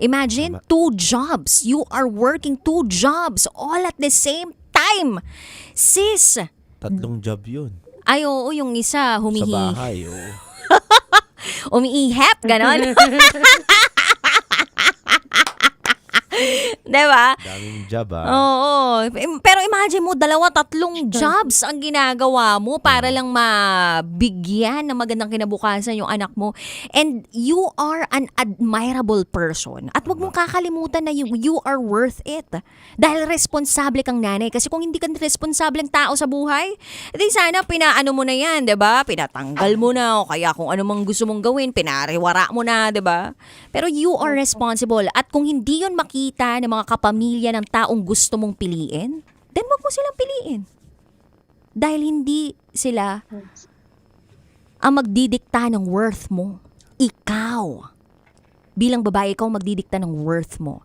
Imagine, 2 jobs. You are working 2 jobs all at the same time. Sis! 3 job yun. Ay, oo, yung isa Sa bahay, oo. umiihep, ganon. Diba? Daming job, Oo. Pero imagine mo, 2-3 jobs ang ginagawa mo para lang mabigyan ng magandang kinabukasan yung anak mo. And you are an admirable person. At wag mong kakalimutan na you are worth it. Dahil responsable kang nanay. Kasi kung hindi ka responsableng tao sa buhay, di sana pinaano mo na yan, diba? Pinatanggal mo na o kaya kung ano mang gusto mong gawin, pinariwara mo na, diba? Pero you are responsible. At kung hindi yun makita ng mga kapamilya ng taong gusto mong piliin, then wag mo silang piliin. Dahil hindi sila ang magdidikta ng worth mo. Ikaw. Bilang babae, ikaw magdidikta ng worth mo.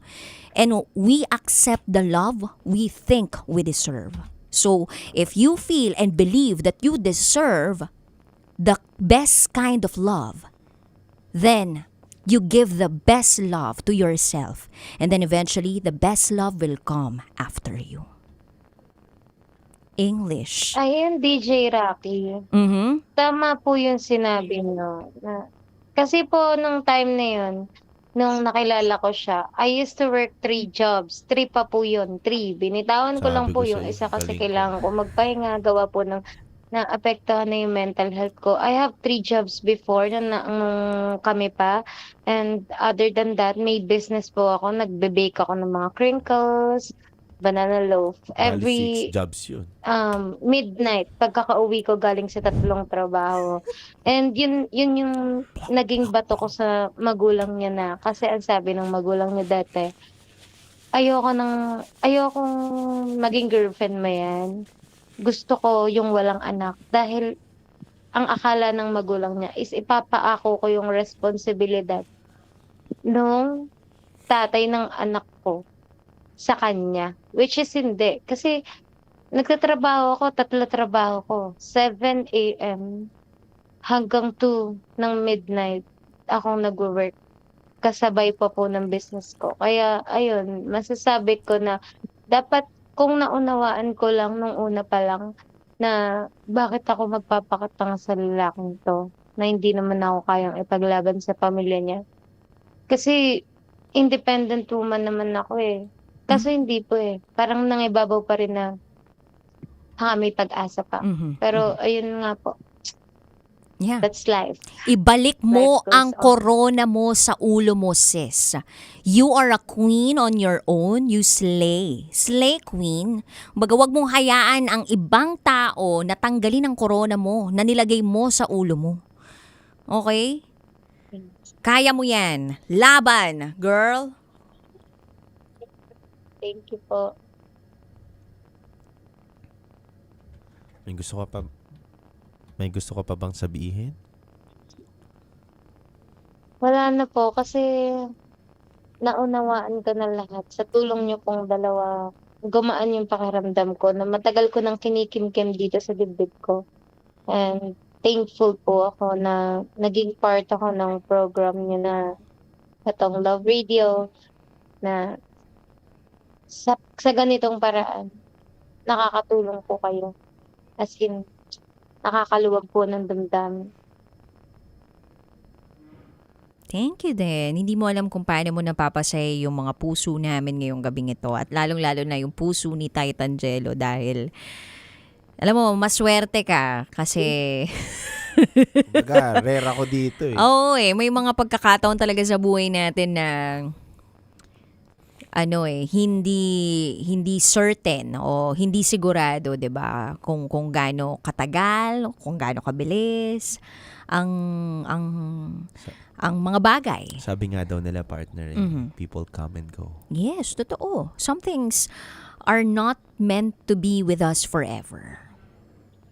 And we accept the love we think we deserve. So, if you feel and believe that you deserve the best kind of love, then you give the best love to yourself. And then eventually, the best love will come after you. English. Ayun, DJ Rocky. Tama po yung sinabi nyo. Kasi po, nung time na yun, nung nakilala ko siya, I used to work 3 jobs. 3 pa po yun. 3. Binitawan ko lang po yung isa kasi kailangan ko magpahinga, gawa po ng naapektuhan na yung mental health ko. I have 3 jobs before nung kami pa. And other than that, may business po ako. Nagbe-bake ako ng mga crinkles, banana loaf. Every 6 jobs yun. midnight, pagkakauwi ko galing sa 3 trabaho. And yun yung naging bato ko sa magulang niya na. Kasi ang sabi ng magulang niya dati, ayokong maging girlfriend mo yan. Gusto ko yung walang anak. Dahil ang akala ng magulang niya is ipapaako ko yung responsibilidad nung tatay ng anak ko sa kanya. Which is hindi. Kasi nagtatrabaho ako, 3 trabaho ko. 7 a.m. hanggang 2 ng midnight akong nag-work. Kasabay pa po ng business ko. Kaya, ayun, masasabi ko na dapat kung naunawaan ko lang nung una pa lang na bakit ako magpapakatanga sa lalaking to na hindi naman ako kayang ipaglaban sa pamilya niya. Kasi independent woman naman ako eh. Kaso hindi po eh. Parang nangibabaw pa rin na may pag-asa pa. Pero ayun nga po. Yeah. That's life. Ibalik mo Life goes ang on. corona mo sa ulo mo, sis. You are a queen on your own. You slay. Slay, queen. Baga, wag mong hayaan ang ibang tao na tanggalin ang corona mo, na nilagay mo sa ulo mo. Okay? Kaya mo yan. Laban, girl. Thank you po. May gusto ka pa bang sabihin? Wala na po kasi naunawaan ko na lahat. Sa tulong niyo pong dalawa, gumaan yung pakiramdam ko na matagal ko nang kinikimkim dito sa dibdib ko. And thankful po ako na naging part ako ng program niyo na itong Love Radio na sa ganitong paraan, nakakatulong po kayo. As in, nakakaluwag po ng damdamin. Thank you din. Hindi mo alam kung paano mo napapasaya yung mga puso namin ngayong gabing ito. At lalong-lalo na yung puso ni Titangelo dahil, alam mo, maswerte ka kasi... Baga, rare ako dito eh. Oo may mga pagkakataon talaga sa buhay natin na hindi certain o hindi sigurado, 'di ba? Kung gaano katagal, kung gaano kabilis ang mga bagay. Sabi nga daw nila, partner, people come and go. Yes, totoo. Some things are not meant to be with us forever.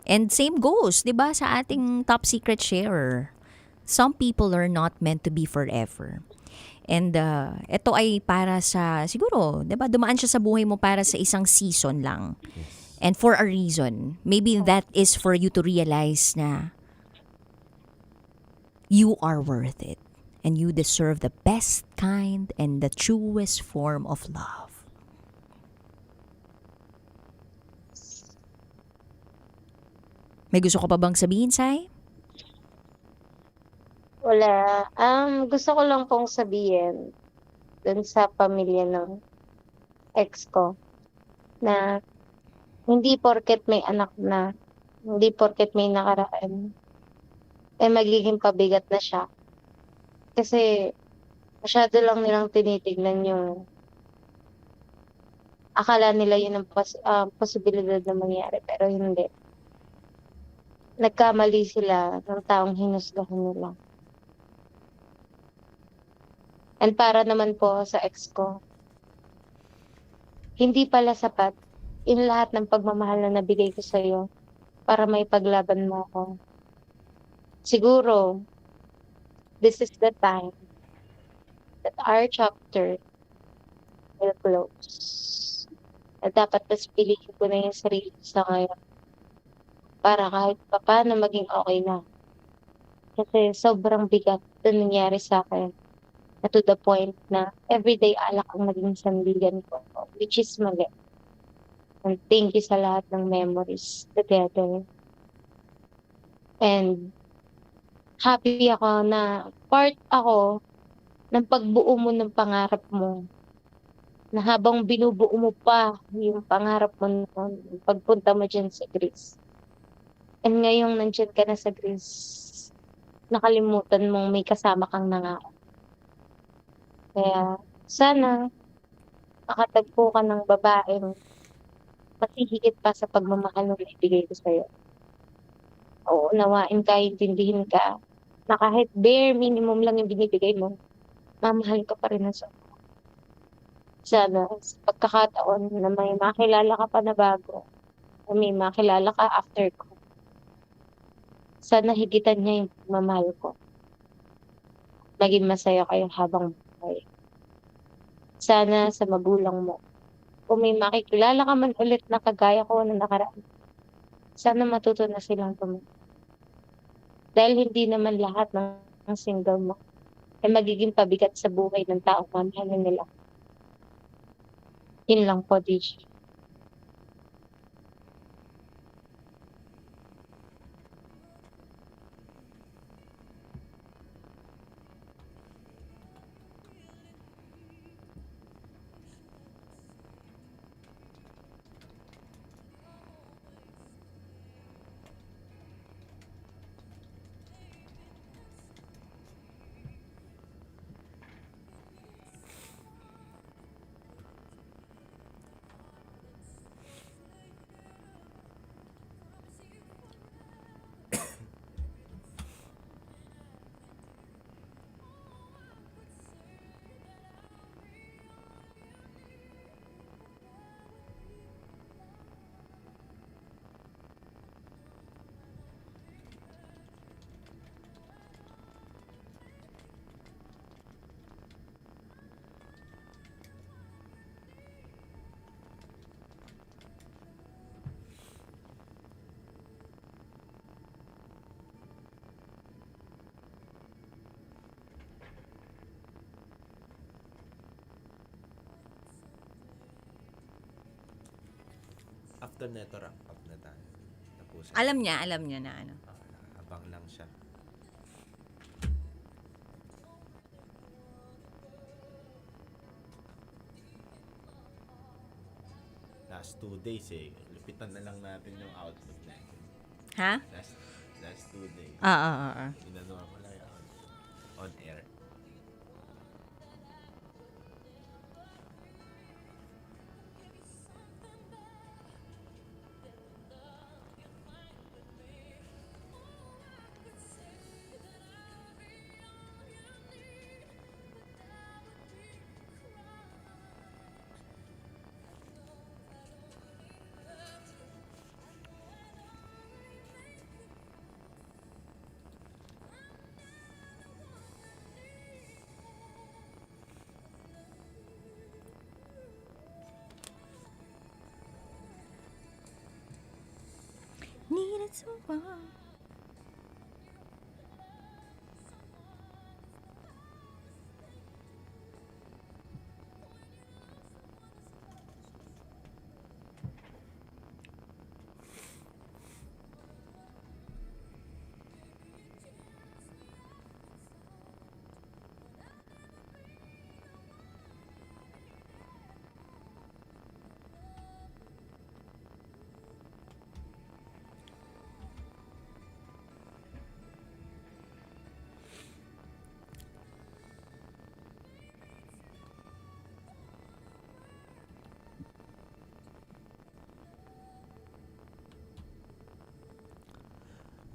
And same goes, 'di ba, sa ating top secret sharer. Some people are not meant to be forever. And ito ay para sa, siguro, 'di ba, dumaan siya sa buhay mo para sa isang season lang. And for a reason. Maybe that is for you to realize na you are worth it. And you deserve the best kind and the truest form of love. May gusto ka pa bang sabihin, Sai? Wala. Gusto ko lang pong sabihin dun sa pamilya ng ex ko na hindi porket may anak na, hindi porket may nakaraan, magiging pabigat na siya. Kasi masyado lang nilang tinitignan yung akala nila yun ang posibilidad na mangyari, pero hindi. Nagkamali sila ng taong hinusgahan nila. And para naman po sa ex ko, hindi pala sapat yung lahat ng pagmamahal na nabigay ko sa'yo para may paglaban mo ako. Siguro, this is the time that our chapter will close. At dapat mas piliin ko na yung sarili sa ngayon para kahit paano maging okay na. Kasi sobrang bigat na nangyari sa akin. Na to the point na everyday alak ang naging sandigan ko, which is mali. And thank you sa lahat ng memories together. And happy ako na part ako ng pagbuo mo ng pangarap mo. Na habang binubuo mo pa yung pangarap mo noon, pagpunta mo dyan sa Greece. And ngayong nandyan ka na sa Greece, nakalimutan mong may kasama kang nangako. Kaya sana makatagpo ka ng babaeng mas higit pa sa pagmamahal na ibigay ko sa'yo. O unawain ka, intindihin ka, na kahit bare minimum lang yung binibigay mo, mamahal ka pa rin na sobra. Sana sa pagkakataon na may makilala ka pa na bago, o may makilala ka after ko, sana higitan niya yung pagmamahal ko. Maging masaya kayo habang buhay. sana sa magulang mo. Kung may makikilala ka man ulit na kagaya ko na nakaraan, sana matuto na silang tumanggap. Dahil hindi naman lahat ng single mo ay magiging pabigat sa buhay ng taong mamahalin nila. Yun lang po, DJ. After neto, wrap up na tayo. Tapusin. Alam niya na ano. Abang lang siya. Last 2 days lupitan na lang natin yung outlook natin. Ha? Last 2 days. Oo. Ina-normal on air. Needed someone.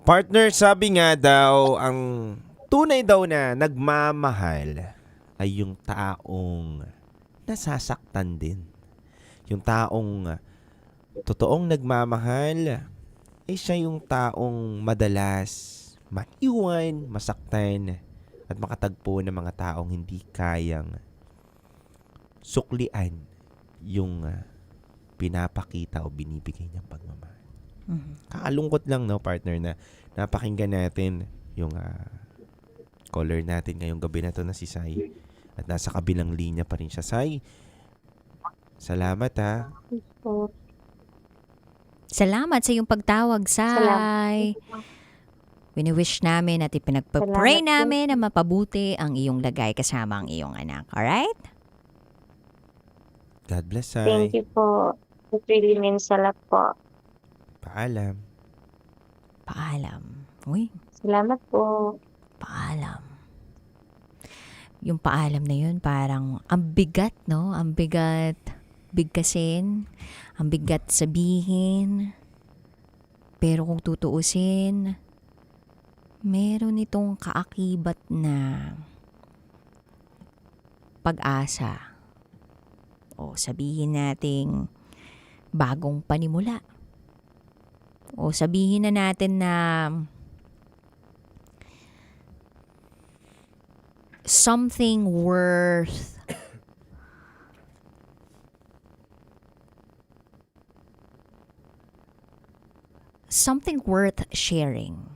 Partner, sabi nga daw, ang tunay daw na nagmamahal ay yung taong nasasaktan din. Yung taong totoong nagmamahal ay siya yung taong madalas maiwan, masaktan at makatagpo ng mga taong hindi kayang suklian yung pinapakita o binibigay niyang pagmamahal. Kakalungkot lang, no, partner, na napakinggan natin yung caller natin ngayong gabi na to na si Sai. At nasa kabilang linya pa rin siya. Sai, salamat ha. Salamat sa iyong pagtawag, Sai. Wini-wish namin at ipinagpa-pray namin na mapabuti ang iyong lagay kasama ang iyong anak. Alright? God bless, Sai. Thank you po. It really means a lot po. Paalam. Paalam. Uy. Salamat po. Paalam. Yung paalam na yun, parang ang bigat, no? Ang bigat bigkasin, ang bigat sabihin. Pero kung tutuusin, meron itong kaakibat na pag-asa. O sabihin nating bagong panimula. O sabihin na natin na something worth something worth sharing.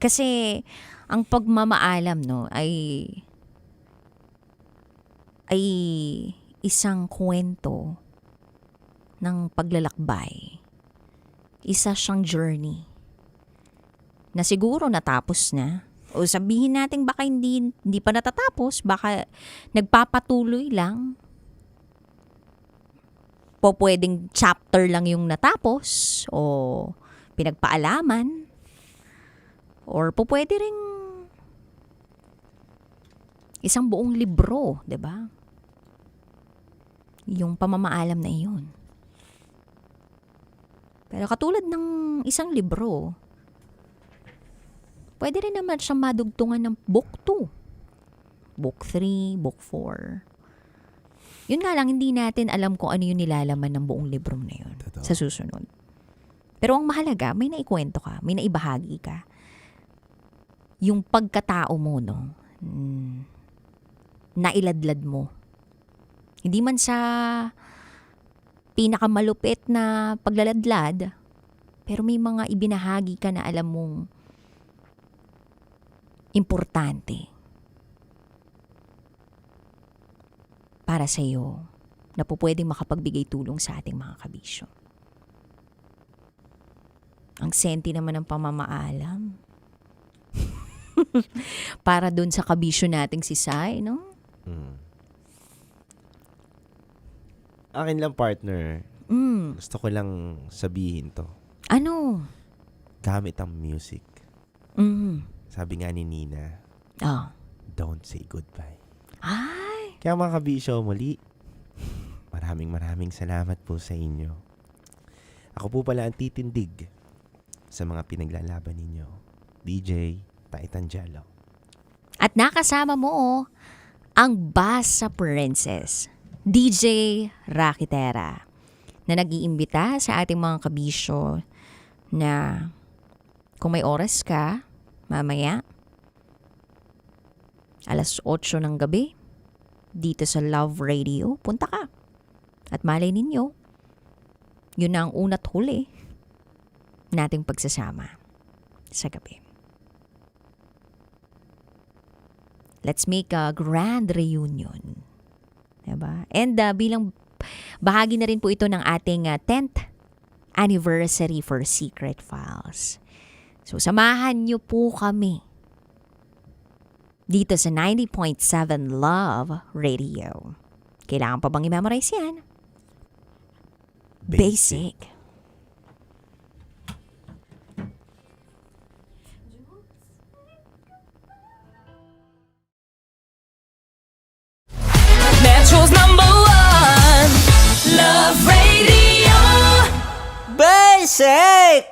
Kasi ang pagmamaalam, no, ay isang kwento ng paglalakbay. Isa siyang journey na siguro natapos na. O sabihin natin baka hindi pa natatapos, baka nagpapatuloy lang. Po pwedeng chapter lang yung natapos o pinagpaalaman. Or po pwede ring isang buong libro, 'di ba? Yung pamamaalam na iyon. Pero katulad ng isang libro, pwede rin naman siya madugtungan ng book 2, book 3, book 4. Yun nga lang, hindi natin alam kung ano yung nilalaman ng buong libro na yun sa susunod. Pero ang mahalaga, may naikwento ka, may naibahagi ka. Yung pagkatao mo, no, nailadlad mo. Hindi man sa pinakamalupit na paglaladlad, pero may mga ibinahagi ka na alam mong importante para sa iyo na po pwedeng makapagbigay tulong sa ating mga kabisyo. Ang senti naman ng pamamaalam. Para dun sa kabisyo nating si Sai, no? Akin lang, partner. Gusto ko lang sabihin to. Ano? Gamit ang music. Sabi nga ni Nina, don't say goodbye. Ay! Kaya mga kabisyo, muli, maraming salamat po sa inyo. Ako po pala ang titindig sa mga pinaglalaban ninyo. DJ Titan Jalo. At nakasama mo ang Basa Princess, DJ Rakitera, na nag-iimbita sa ating mga kabisyo na kung may oras ka, mamaya, alas 8 ng gabi, dito sa Love Radio, punta ka. At malay ninyo, yun na ang una't huli nating pagsasama sa gabi. Let's make a grand reunion. Diba? And bilang bahagi na rin po ito ng ating 10th anniversary for Secret Files. So, samahan niyo po kami dito sa 90.7 Love Radio. Kailangan pa bang i-memorize yan? Basic. Metro's #1 Love Radio. Basic!